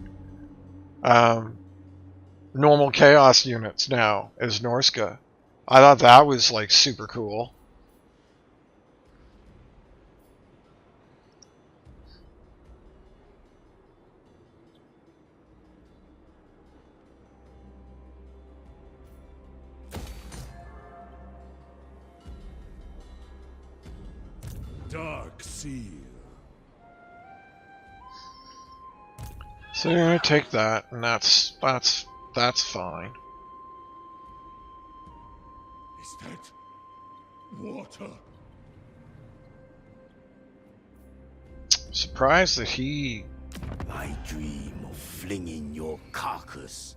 normal Chaos units now as Norsca. I thought that was like super cool. Dark Seal. So you're gonna take that, and that's fine. Is that water? Surprised that he... I dream of flinging your carcass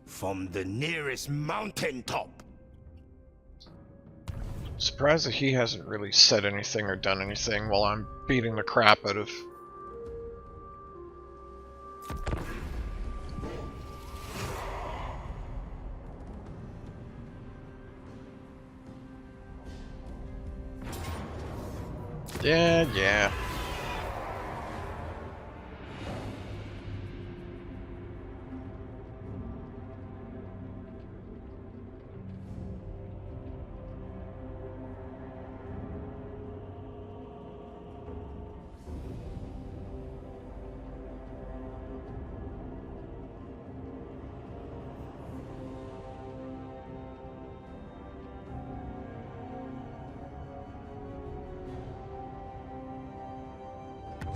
from the nearest mountaintop. Surprised that he hasn't really said anything or done anything while I'm beating the crap out of... Yeah.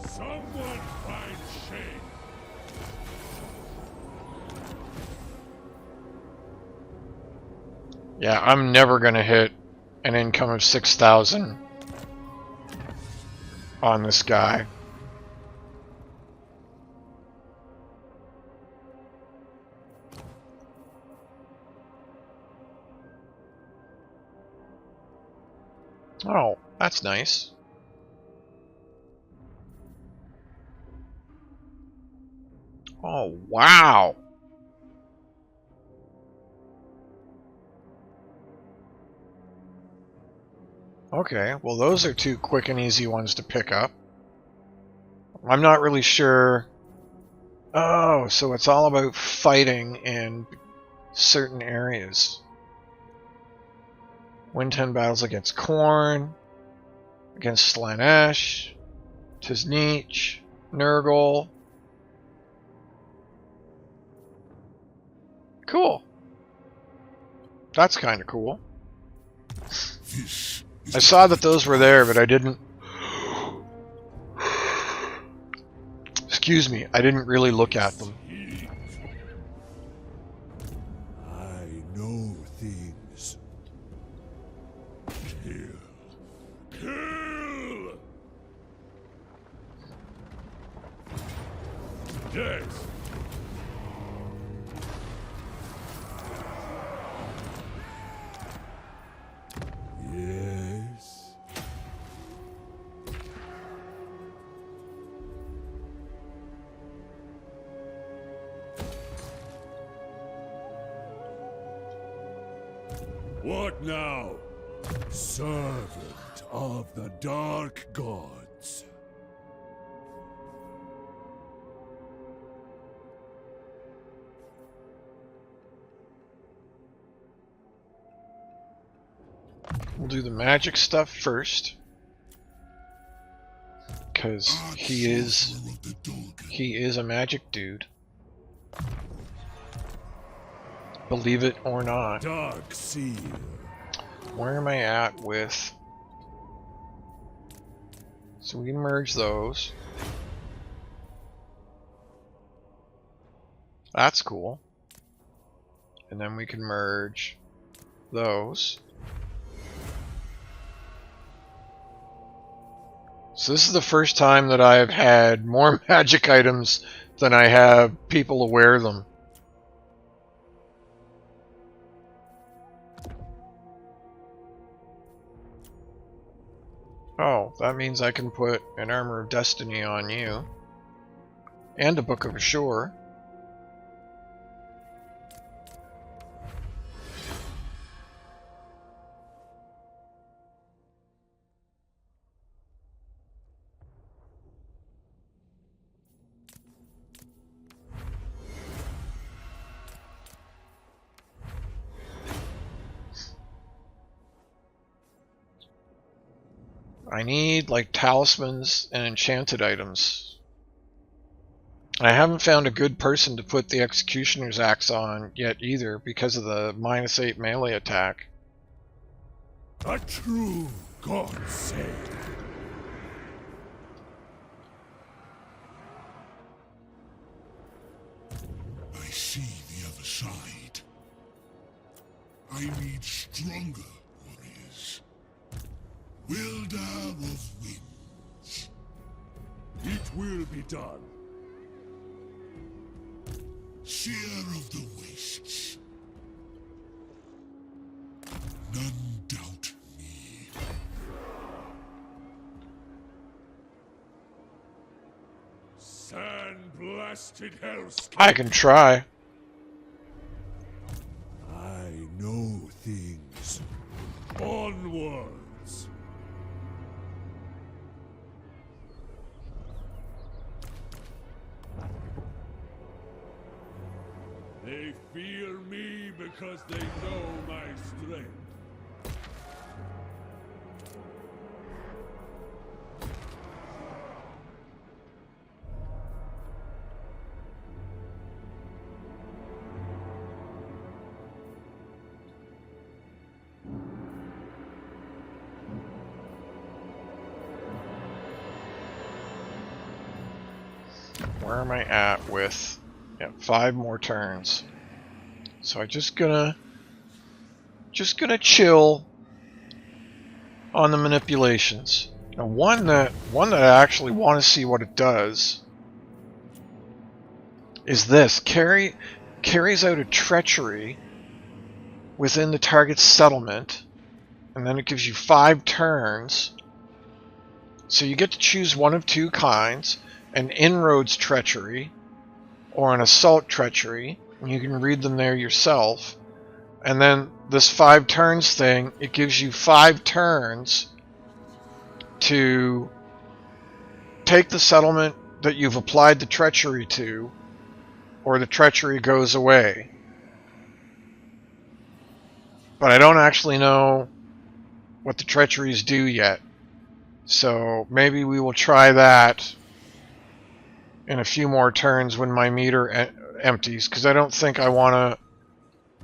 Someone find shame. Yeah, I'm never gonna hit an income of 6,000 on this guy. Oh, that's nice. Oh, wow. Okay, well those are two quick and easy ones to pick up. I'm not really sure... Oh, so it's all about fighting in certain areas. Win 10 battles against Khorne, against Slaanesh, Tizneech, Nurgle. Cool. That's kind of cool. This is I saw that those were there, but I didn't... Excuse me, I didn't really look at them. I know things. Kill. Kill! Death. Yes. What now? Servant of the Dark Gods. We'll do the magic stuff first. because Art he is sorcerer of the Dolgan. a magic dude. Believe it or not. Dark Seal. Where am I at with... So we can merge those. That's cool. And then we can merge those. So this is the first time that I've had more magic items than I have people to wear them. Oh, that means I can put an Armor of Destiny on you. And a Book of Ashore. I need, like, talismans and enchanted items. I haven't found a good person to put the Executioner's Axe on yet either, because of the -8 melee attack. A true God save. I see the other side. I need stronger warriors. Wielder of winds. It will be done. Seer of the wastes. None doubt me. Sand-blasted hellscape. I can try. I know things. Onwards. They fear me because they know my strength. Where am I at with... Yeah, 5 more turns. So I'm just gonna chill on the manipulations. Now one that I actually want to see what it does is this. Carries out a treachery within the target's settlement, and then it gives you 5 turns. So you get to choose one of 2 kinds, an inroads treachery or an assault treachery. You can read them there yourself. And then this 5 turns thing, it gives you 5 turns to take the settlement that you've applied the treachery to, or the treachery goes away. But I don't actually know what the treacheries do yet. So maybe we will try that in a few more turns when my meter empties, because I don't think I want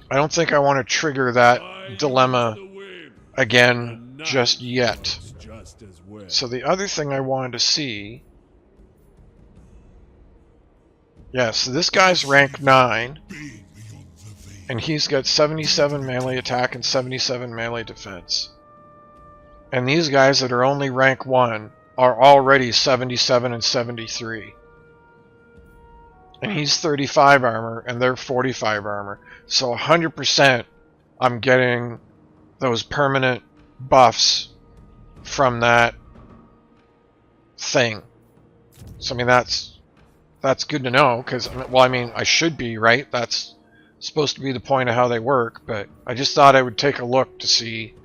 to trigger that dilemma again just yet. So the other thing I wanted to see, yeah, so this guy's rank 9, and he's got 77 melee attack and 77 melee defense. And these guys that are only rank 1 are already 77 and 73. And he's 35 armor, and they're 45 armor. So 100% I'm getting those permanent buffs from that thing. So I mean, that's good to know, because, well, I mean, I should be, right? That's supposed to be the point of how they work, but I just thought I would take a look to see.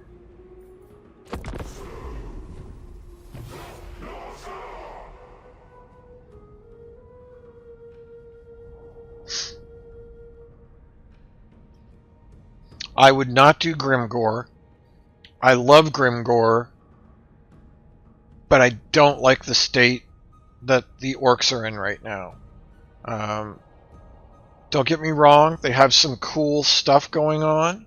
I would not do Grimgore. I love Grimgore but I don't like the state that the orcs are in right now. Don't get me wrong, they have some cool stuff going on.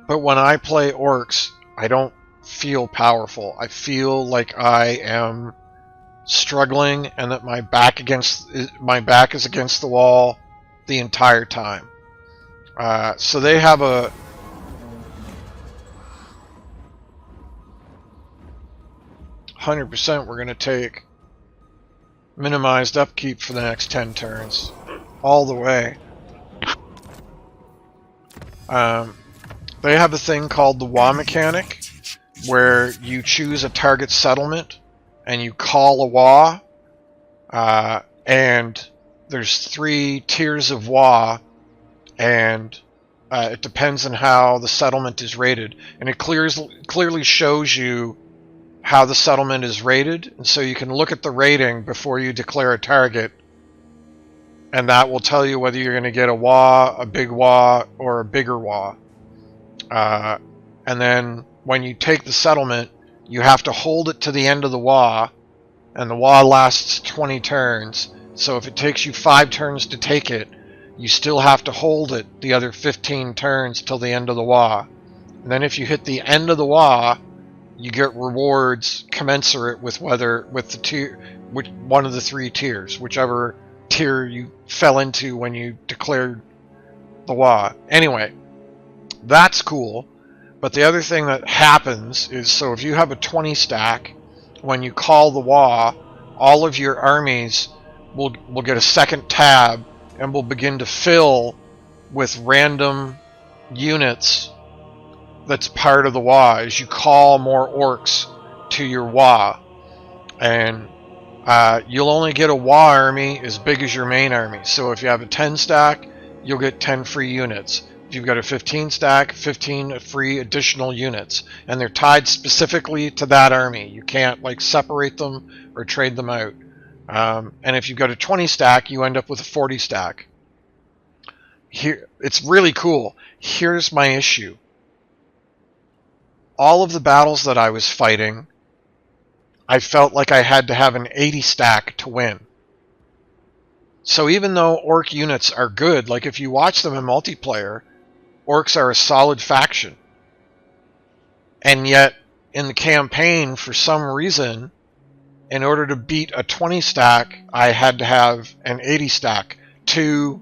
But when I play orcs, I don't feel powerful. I feel like I am struggling and that my back is against the wall the entire time. So they have a 100% we're going to take minimized upkeep for the next 10 turns. All the way. They have a thing called the Wa mechanic, where you choose a target settlement and you call a Wa, and there's 3 tiers of Wa, and it depends on how the settlement is rated, and it clearly shows you how the settlement is rated, and so you can look at the rating before you declare a target, and that will tell you whether you're going to get a Wa, a big Wa, or a bigger Wa. And then when you take the settlement, you have to hold it to the end of the Wa, and the Wa lasts 20 turns, so if it takes you 5 turns to take it, you still have to hold it the other 15 turns till the end of the Wa. And then if you hit the end of the Wa, you get rewards commensurate with one of the 3 tiers, whichever tier you fell into when you declared the Wa. Anyway, that's cool. But the other thing that happens is, so if you have a 20 stack, when you call the Wa, all of your armies will get a second tab and will begin to fill with random units that's part of the Wa as you call more orcs to your Wa. And you'll only get a Wa army as big as your main army. So if you have a 10 stack, you'll get 10 free units. If you've got a 15 stack, 15 free additional units. And they're tied specifically to that army. You can't like separate them or trade them out. And if you've got a 20 stack, you end up with a 40 stack. Here, it's really cool. Here's my issue. All of the battles that I was fighting, I felt like I had to have an 80 stack to win. So even though orc units are good, like if you watch them in multiplayer, orcs are a solid faction. And yet, in the campaign, for some reason, in order to beat a 20 stack, I had to have an 80 stack. Two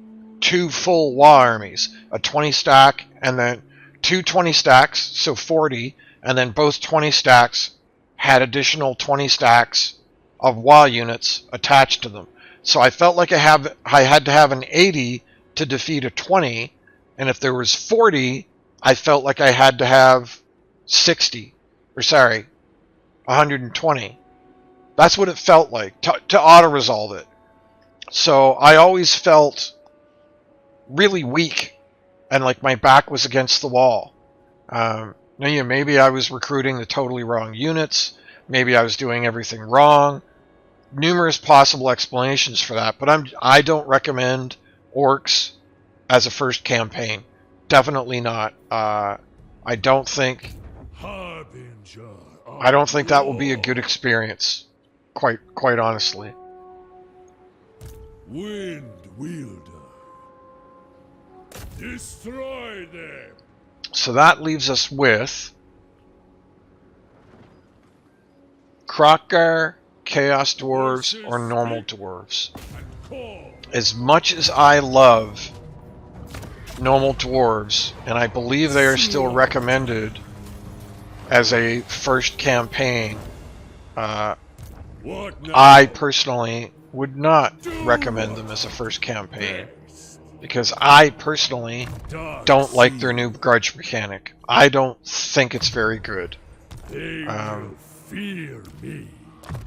full Wa armies. A 20 stack, and then 2 20 stacks, so 40, and then both 20 stacks had additional 20 stacks of Wa units attached to them. So I felt like I had to have an 80 to defeat a 20, and if there was 40, I felt like I had to have 120. That's what it felt like, to auto-resolve it. So I always felt really weak, and like my back was against the wall. Maybe I was recruiting the totally wrong units, maybe I was doing everything wrong. Numerous possible explanations for that, but I don't recommend orcs as a first campaign. Definitely not. I don't think that will be a good experience. Quite honestly. Wind wielder. Destroy them. So that leaves us with Krokkar, Chaos Dwarves, or normal dwarves. As much as I love normal dwarves, and I believe they are still recommended as a first campaign, I personally would not recommend them as a first campaign, because I personally don't like their new grudge mechanic. I don't think it's very good. Fear me.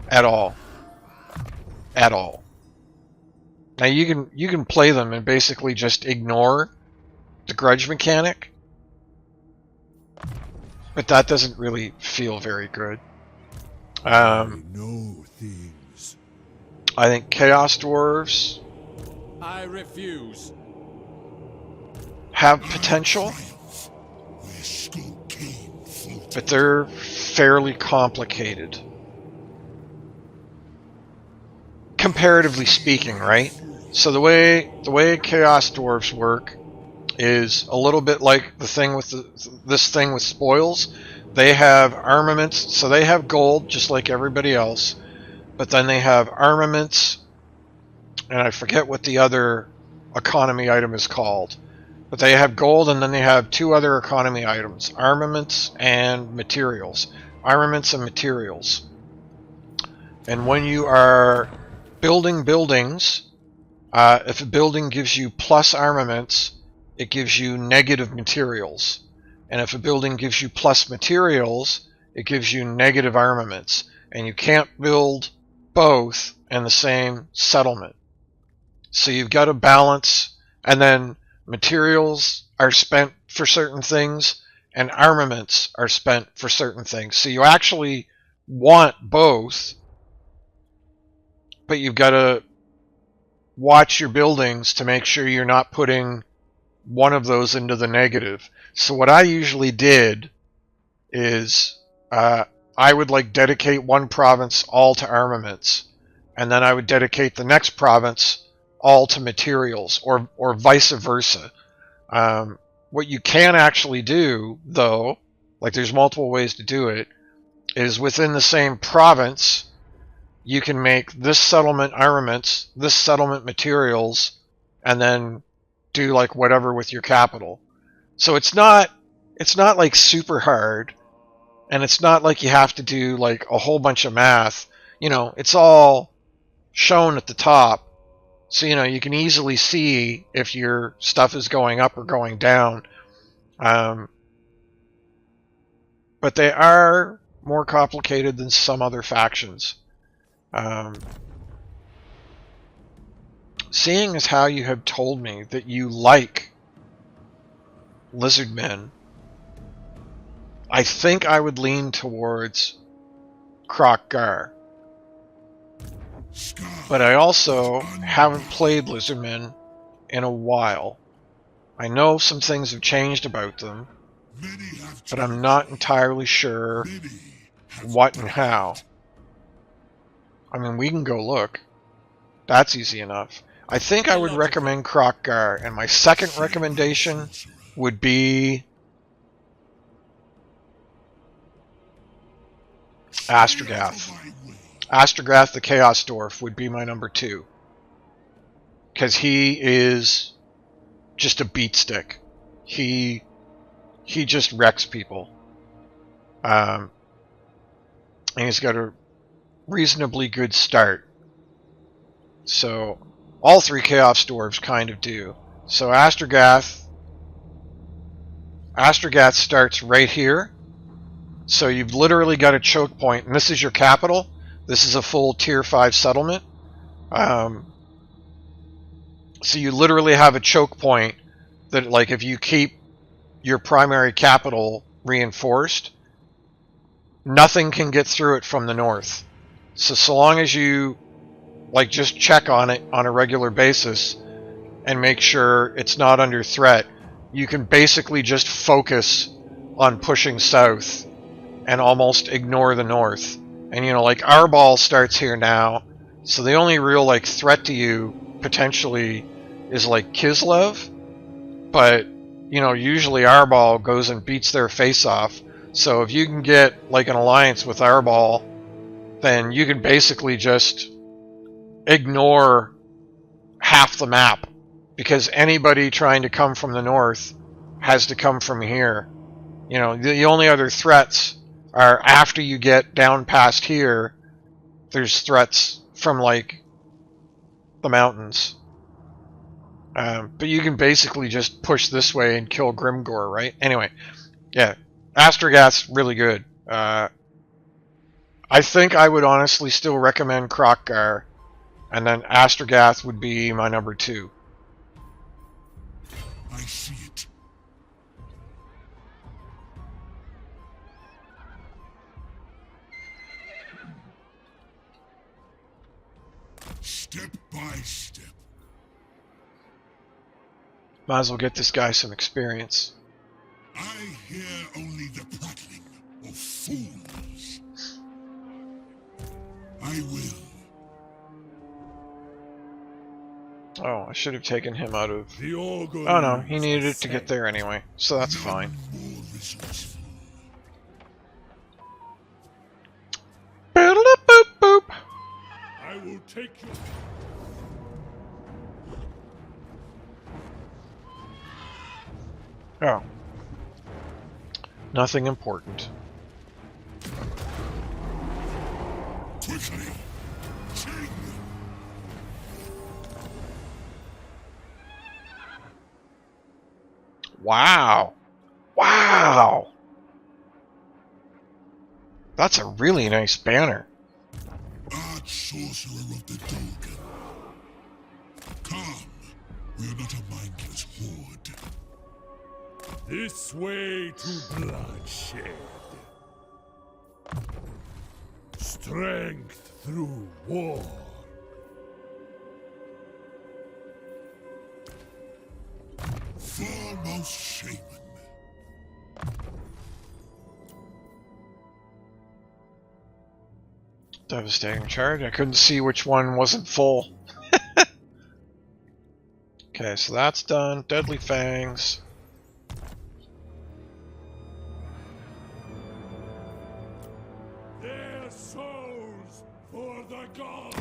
At all. Now you can play them and basically just ignore the grudge mechanic, but that doesn't really feel very good. I know things. I think Chaos Dwarves I refuse. have potential. Where Skull came full but they're fairly complicated. Comparatively speaking, right? So the way Chaos Dwarves work is a little bit like the thing with this thing with spoils. They have armaments, so they have gold just like everybody else, but then they have armaments, and I forget what the other economy item is called. But they have gold, and then they have two other economy items: armaments and materials. Armaments and materials. And when you are building buildings, if a building gives you plus armaments, it gives you negative materials. And if a building gives you plus materials, it gives you negative armaments. And you can't build both in the same settlement. So you've got to balance, and then materials are spent for certain things, and armaments are spent for certain things. So you actually want both, but you've got to watch your buildings to make sure you're not putting one of those into the negative. So what I usually did is I would like dedicate one province all to armaments, and then I would dedicate the next province all to materials, or vice versa. What you can actually do, though, like there's multiple ways to do it, is within the same province, you can make this settlement armaments, this settlement materials, and then do like whatever with your capital. So it's not like super hard, and it's not like you have to do like a whole bunch of math. You know, it's all shown at the top. So, you know, you can easily see if your stuff is going up or going down. But they are more complicated than some other factions. Seeing as how you have told me that you like lizardmen, I think I would lean towards Kroq-Gar. But I also haven't played lizardmen in a while. I know some things have changed about them, but I'm not entirely sure what and how. I mean, we can go look. That's easy enough. I think I would recommend Kroq-Gar, and my second recommendation would be Astragoth. Astragoth the Chaos Dwarf would be my number 2. Because he is just a beatstick. He just wrecks people. And he's got a reasonably good start. So all 3 Chaos Dwarves kind of do. So Astragoth starts right here. So you've literally got a choke point, and this is your capital. This is a full tier 5 settlement. So you literally have a choke point that, like, if you keep your primary capital reinforced, nothing can get through it from the north. So long as you, like, just check on it on a regular basis and make sure it's not under threat, you can basically just focus on pushing south and almost ignore the north. And, you know, like, Arbol starts here now, so the only real, like, threat to you, potentially, is, like, Kislev. But, you know, usually Arbol goes and beats their face off. So if you can get, like, an alliance with Arbol, then you can basically just ignore half the map. Because anybody trying to come from the north has to come from here. You know, the only other threats are after you get down past here, there's threats from, like, the mountains. But you can basically just push this way and kill Grimgor, right? Anyway, yeah, Astragoth's really good. I think I would honestly still recommend Kroq-Gar, and then Astragoth would be my number 2. I see it. Step by step. Might as well get this guy some experience. I hear only the prattling, fools. I will. Oh, I should have taken him out of... The Organs Oh no, he needed it to ascend. get there anyway, so that's fine. More resourceful. Boop, boop, boop. I will take you. Oh. Nothing important. Quickly! King! Wow. Wow. That's a really nice banner. Arch sorcerer of the Dolgan. Come. We are not a mindless horde. This way to bloodshed. Strength through war. Foremost shaman. Devastating charge. I couldn't see which one wasn't full. Okay, so that's done. Deadly Fangs. Their souls for the gods.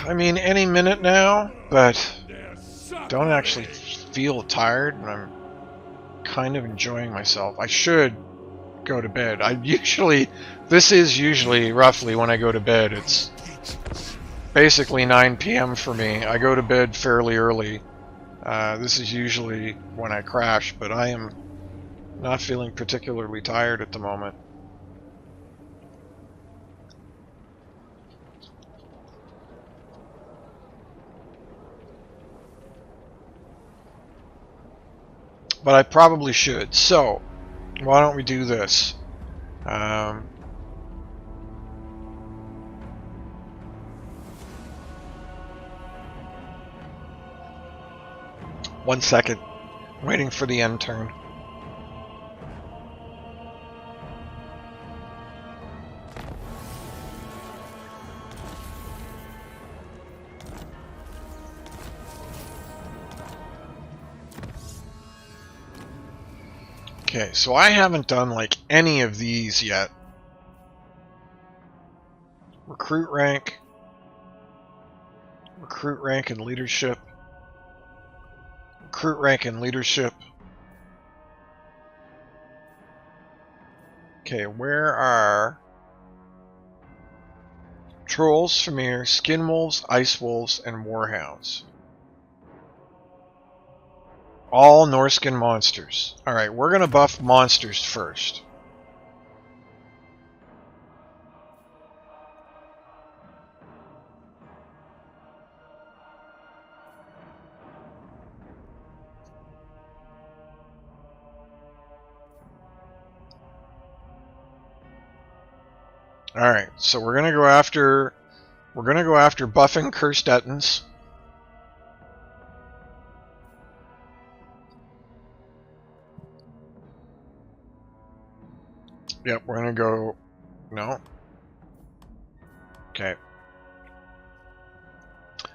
I mean, any minute now, but Their don't suffering. actually feel tired, and I'm kind of enjoying myself. I should go to bed. This is usually roughly when I go to bed. It's basically 9 p.m. for me. I go to bed fairly early. This is usually when I crash, but I am not feeling particularly tired at the moment. But I probably should. So, why don't we do this? One second. Waiting for the end turn. Okay, so I haven't done like any of these yet. Recruit rank and leadership. Recruit rank and leadership. Okay, where are trolls, Famir, skin wolves, ice wolves, and warhounds? All Norscan monsters. Alright, we're gonna buff monsters first. Alright, so we're gonna go after buffing Cursed Ettins. Yep, we're gonna go... No. Okay.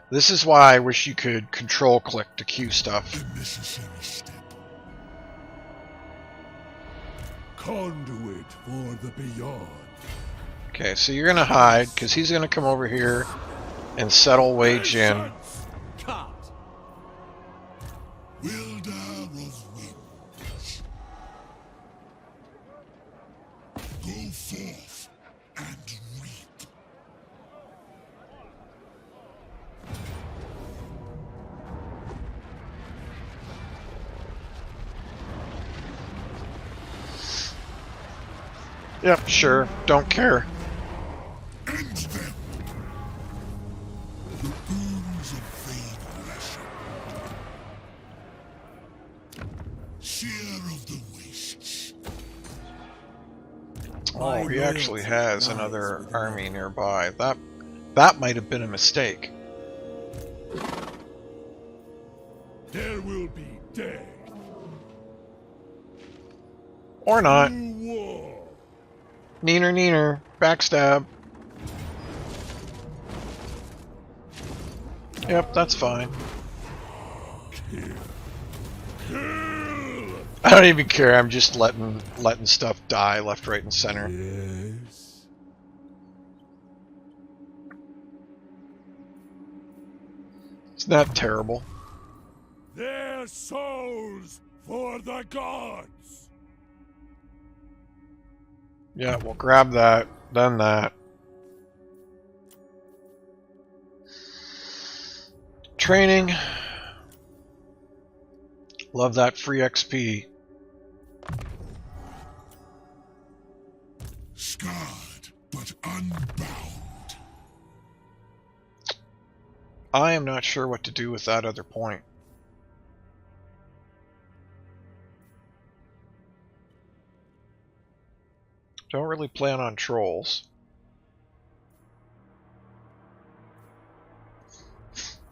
This is why I wish you could control-click to queue stuff. A necessary step. Conduit for the beyond. Okay, so you're gonna hide, because he's gonna come over here and settle Wage in. Cut. Wielder of winds. Go forth and reap. Yep, sure, don't care. End them. The ooze of vain ration. Seer of the wastes. Oh, he actually has another army nearby. That might have been a mistake. There will be dead. Or not. War. Neener, neener. Backstab. Yep, that's fine. I don't even care. I'm just letting stuff die left, right, and center. Yes. It's not terrible. Their souls for the gods. Yeah, we'll grab that, then that. Training. Love that free XP. Scarred, but unbound. I am not sure what to do with that other point. Don't really plan on trolls.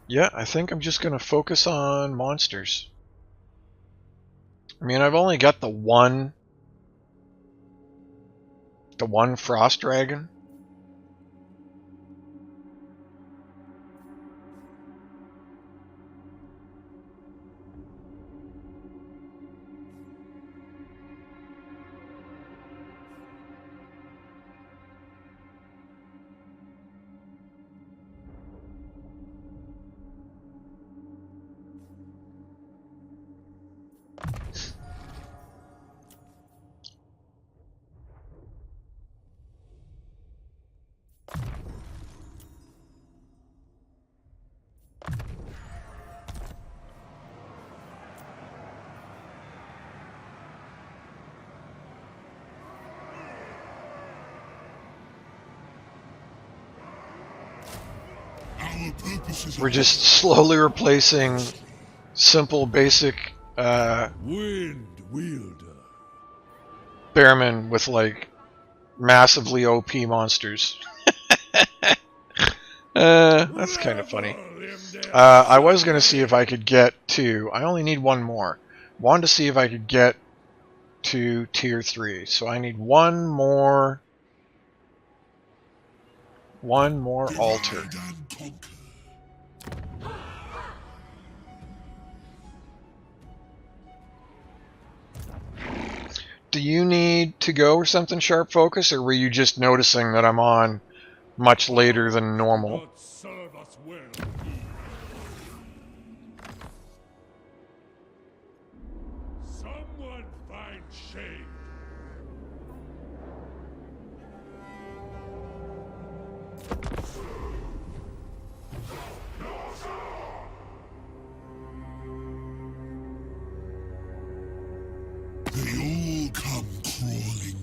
Yeah, I think I'm just going to focus on monsters. I mean, I've only got the one frost dragon. Our purposes We're just slowly replacing simple, basic Wind wielder. Bearmen with like massively OP monsters. That's kind of funny. I was going to see if I could get to... I only need one more. Wanted to see if I could get to tier 3. So I need one more altar. divide and conquer. Do you need to go or something, Sharp Focus, or were you just noticing that I'm on much later than normal? God serve us well. Someone find shade. They all come crawling.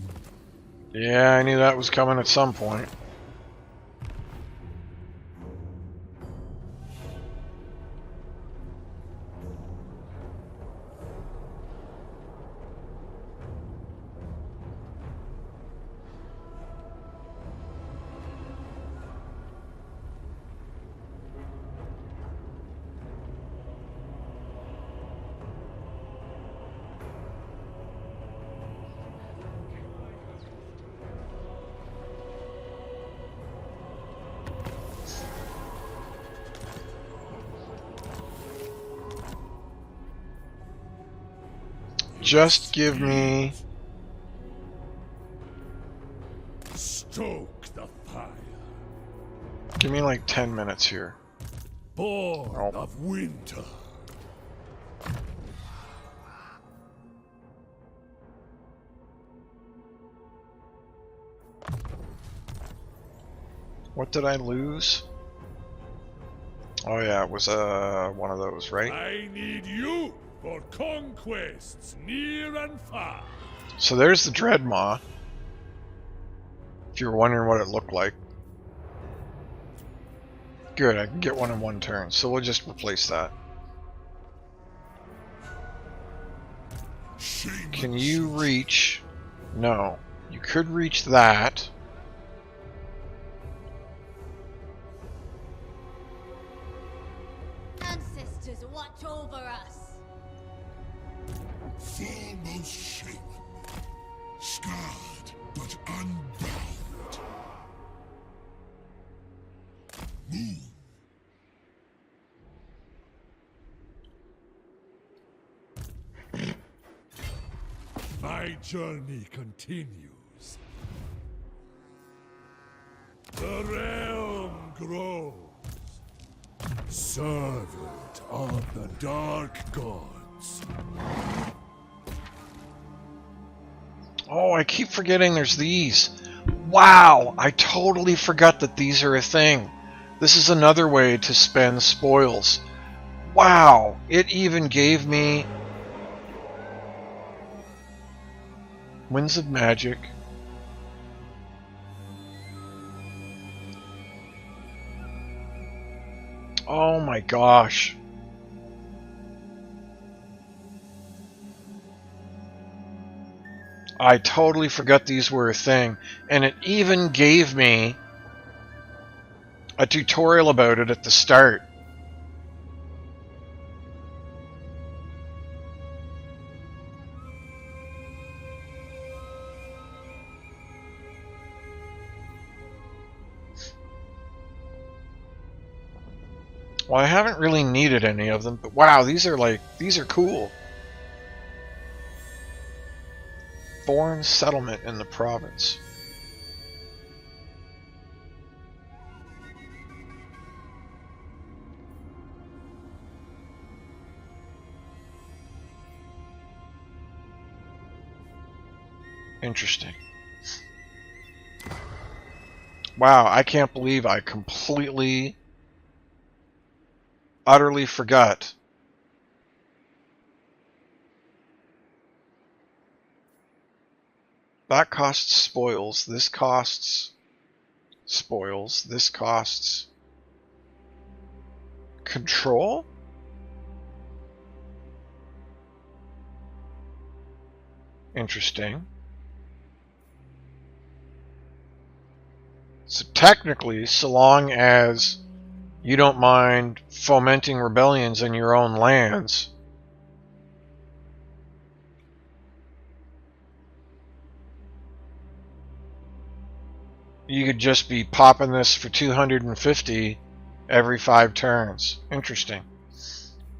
Yeah, I knew that was coming at some point. Just give me... Stoke the fire. Give me like 10 minutes here. Born Oh. of winter. What did I lose? Oh yeah, it was one of those, right? I need you for conquests near and far. So there's the Dreadmaw. If you were wondering what it looked like. Good, I can get one in one turn, so we'll just replace that. Shame Can on you souls. reach... No. You could reach that. Ancestors watch over us. My journey continues. The realm grows. Servant of the dark gods. Oh, I keep forgetting there's these. Wow, I totally forgot that these are a thing. This is another way to spend spoils. Wow, it even gave me Winds of Magic. Oh my gosh. I totally forgot these were a thing. And it even gave me a tutorial about it at the start. Well, I haven't really needed any of them, but wow, these are cool. Foreign settlement in the province. Interesting. Wow, I can't believe I completely, utterly forgot. That costs spoils. This costs spoils. This costs control? Interesting. So technically, so long as you don't mind fomenting rebellions in your own lands, you could just be popping this for 250 every 5 turns. Interesting.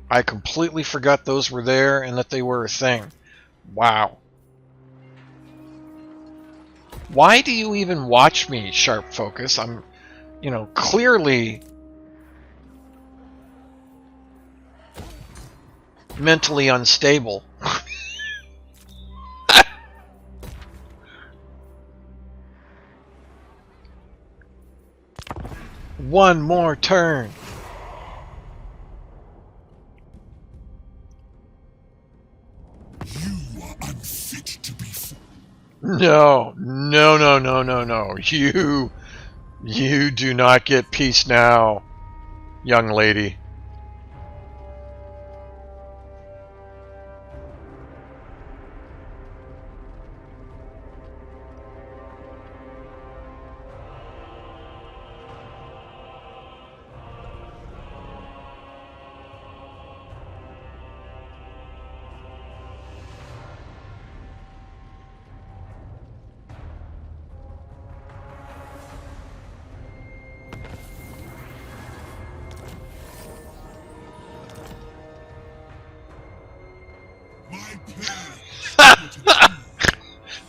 I completely forgot those were there and that they were a thing. Wow. Why do you even watch me, Sharp Focus? I'm, clearly mentally unstable. One more turn. You are unfit to be No. You do not get peace now, young lady.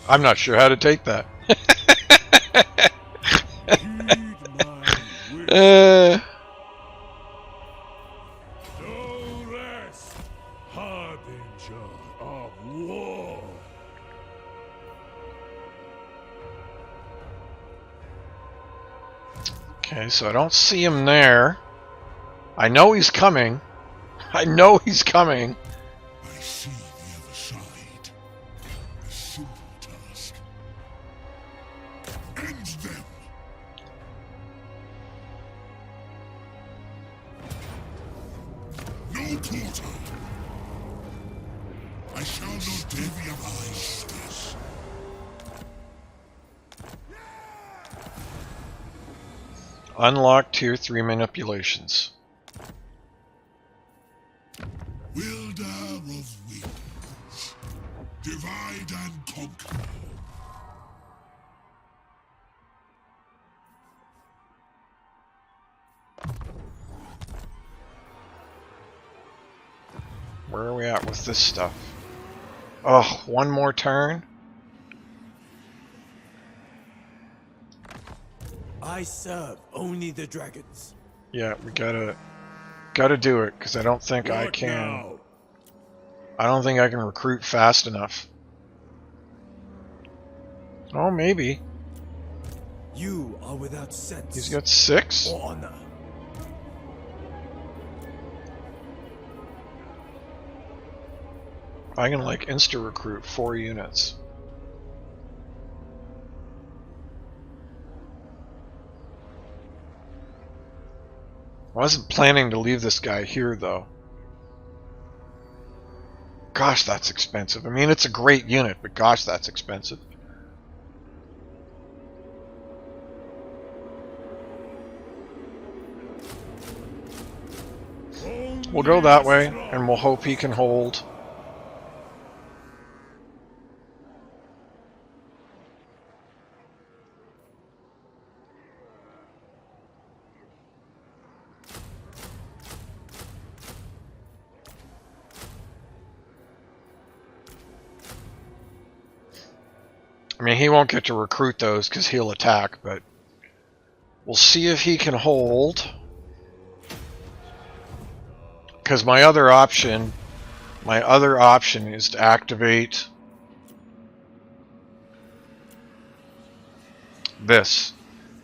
I'm not sure how to take that. No rest, harbinger of war. Okay, so I don't see him there. I know he's coming. I know he's coming. I see the other side. A simple task. End them! No quarter! I shall not deviate this. Unlock Tier 3 manipulations. Wielder of wings. Divide and conquer. Where are we at with this stuff? Oh, one more turn? I serve only the dragons. Yeah, we gotta do it, because I don't think I What can. now? I don't think I can recruit fast enough. Oh, maybe. You are without sense. He's got 6? or honor. I can, like, insta-recruit 4 units. I wasn't planning to leave this guy here, though. Gosh, that's expensive. I mean, it's a great unit, but gosh, that's expensive. We'll go that way, and we'll hope he can hold. I mean, he won't get to recruit those because he'll attack, but we'll see if he can hold. Because my other option is to activate this,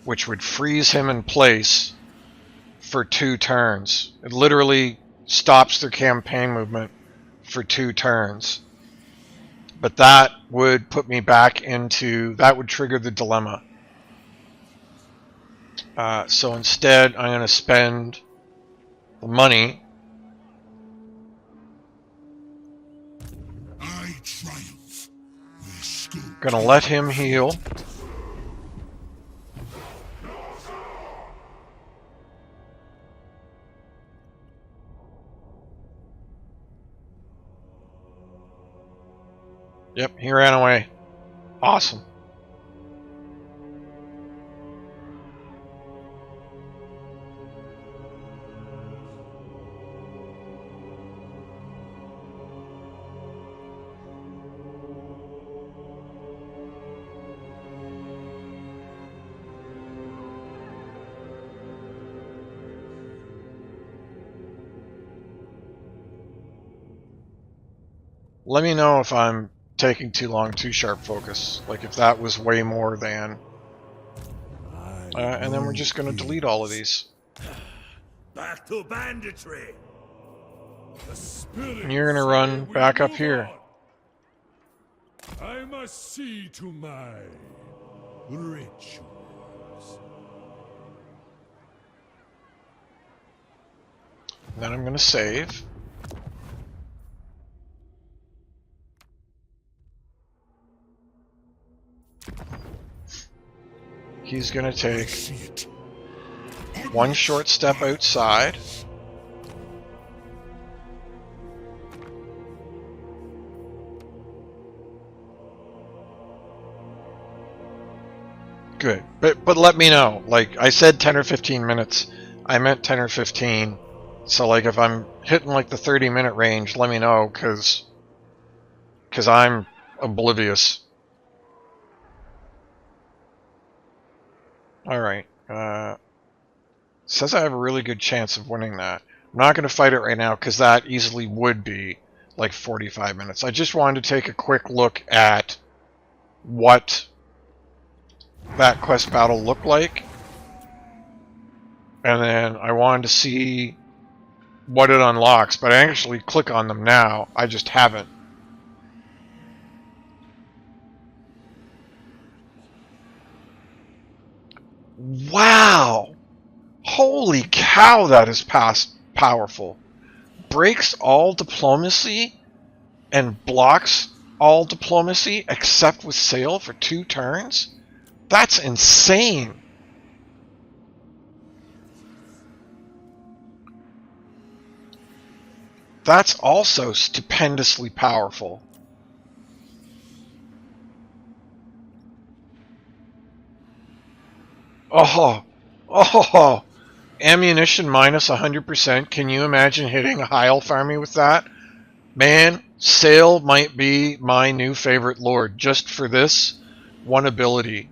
which would freeze him in place for 2 turns. It literally stops their campaign movement for 2 turns. But that would put me back into... that would trigger the dilemma. So instead, I'm going to spend the money. I triumph. Where scope Going to let him heal. Yep, he ran away. Awesome. Let me know if I'm taking too long, too sharp focus. Like if that was way more than... and then we're just going to delete all of these. Back to banditry. The spirit And you're going to run will back up move here. on. I must see to my rituals. Then I'm going to save. He's going to take see it. 1 short step outside. Good. But let me know. Like, I said 10 or 15 minutes. I meant 10 or 15. So, like, if I'm hitting, like, the 30-minute range, let me know, because I'm oblivious. Alright. Says I have a really good chance of winning that. I'm not going to fight it right now, because that easily would be, like, 45 minutes. I just wanted to take a quick look at what that quest battle looked like. And then I wanted to see what it unlocks, but I actually click on them now. I just haven't. Wow! Holy cow, that is powerful. Breaks all diplomacy and blocks all diplomacy except with Sayl for 2 turns? That's insane. That's also stupendously powerful. Oh, ammunition minus 100%. Can you imagine hitting a high elf army with that? Man, Sayl might be my new favorite lord just for this one ability.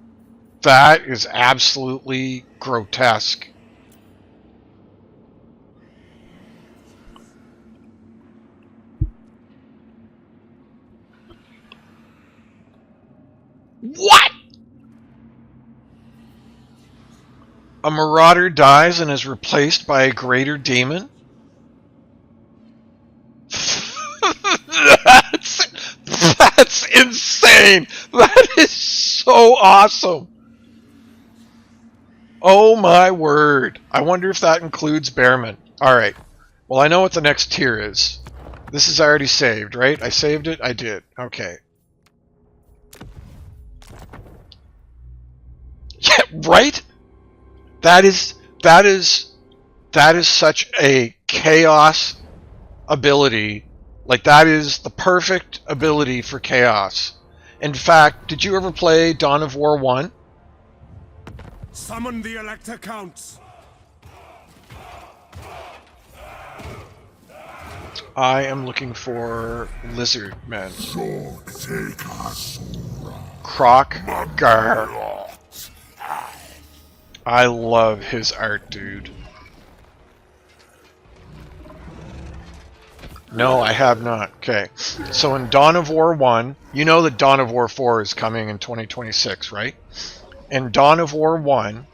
That is absolutely grotesque. What? A marauder dies and is replaced by a greater demon? That's insane! That is so awesome! Oh my word. I wonder if that includes Bearman. Alright. Well, I know what the next tier is. This is already saved, right? I saved it? I did. Okay. Yeah, right? That is such a chaos ability. Like, that is the perfect ability for chaos. In fact, did you ever play Dawn of War 1? Summon the Elector Counts. I am looking for lizard men. Croc Gar. I love his art, dude. No, I have not. Okay. So in Dawn of War 1, you know that Dawn of War 4 is coming in 2026, right? In Dawn of War 1,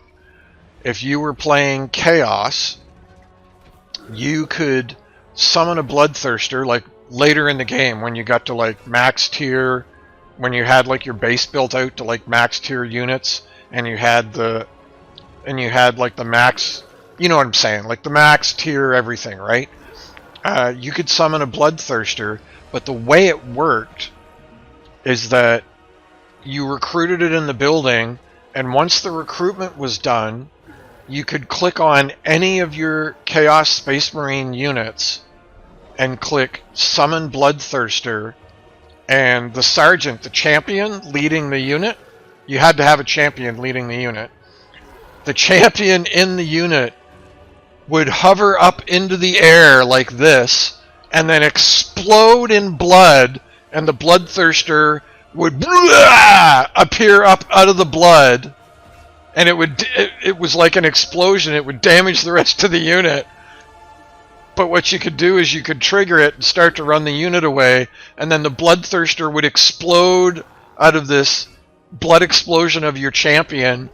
if you were playing Chaos, you could summon a Bloodthirster, like later in the game when you got to like max tier, when you had like your base built out to like max tier units, and you had like the max, you know what I'm saying, like the max tier everything, right? You could summon a Bloodthirster, but the way it worked is that you recruited it in the building, and once the recruitment was done, you could click on any of your Chaos Space Marine units and click Summon Bloodthirster, and the sergeant, the champion leading the unit, you had to have a champion leading the unit. The champion in the unit would hover up into the air like this, and then explode in blood, and the Bloodthirster would appear up out of the blood, and it was like an explosion. It would damage the rest of the unit. But what you could do is you could trigger it and start to run the unit away, and then the Bloodthirster would explode out of this blood explosion of your champion.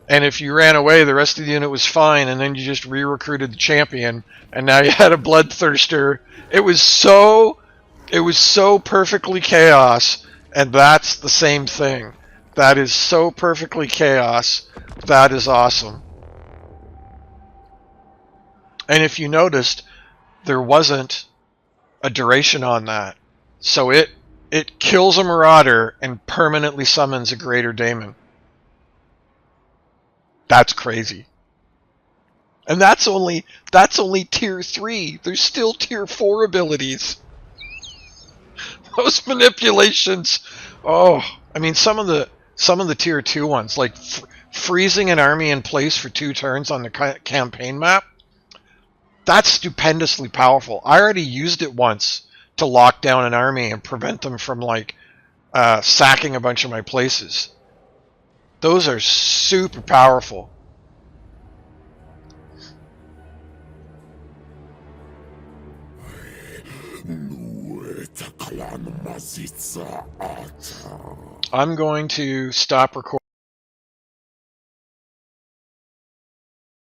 And if you ran away, the rest of the unit was fine, and then you just re-recruited the champion, and now you had a Bloodthirster. It was so perfectly chaos, and that's the same thing. That is so perfectly chaos. That is awesome. And if you noticed, there wasn't a duration on that. So it kills a Marauder and permanently summons a Greater Daemon. That's crazy. And that's only tier 3. There's still tier 4 abilities. Those manipulations. Oh, I mean some of the tier 2 ones, like freezing an army in place for 2 turns on the campaign map. That's stupendously powerful. I already used it once to lock down an army and prevent them from like sacking a bunch of my places. Those are super powerful. I'm going to stop recording.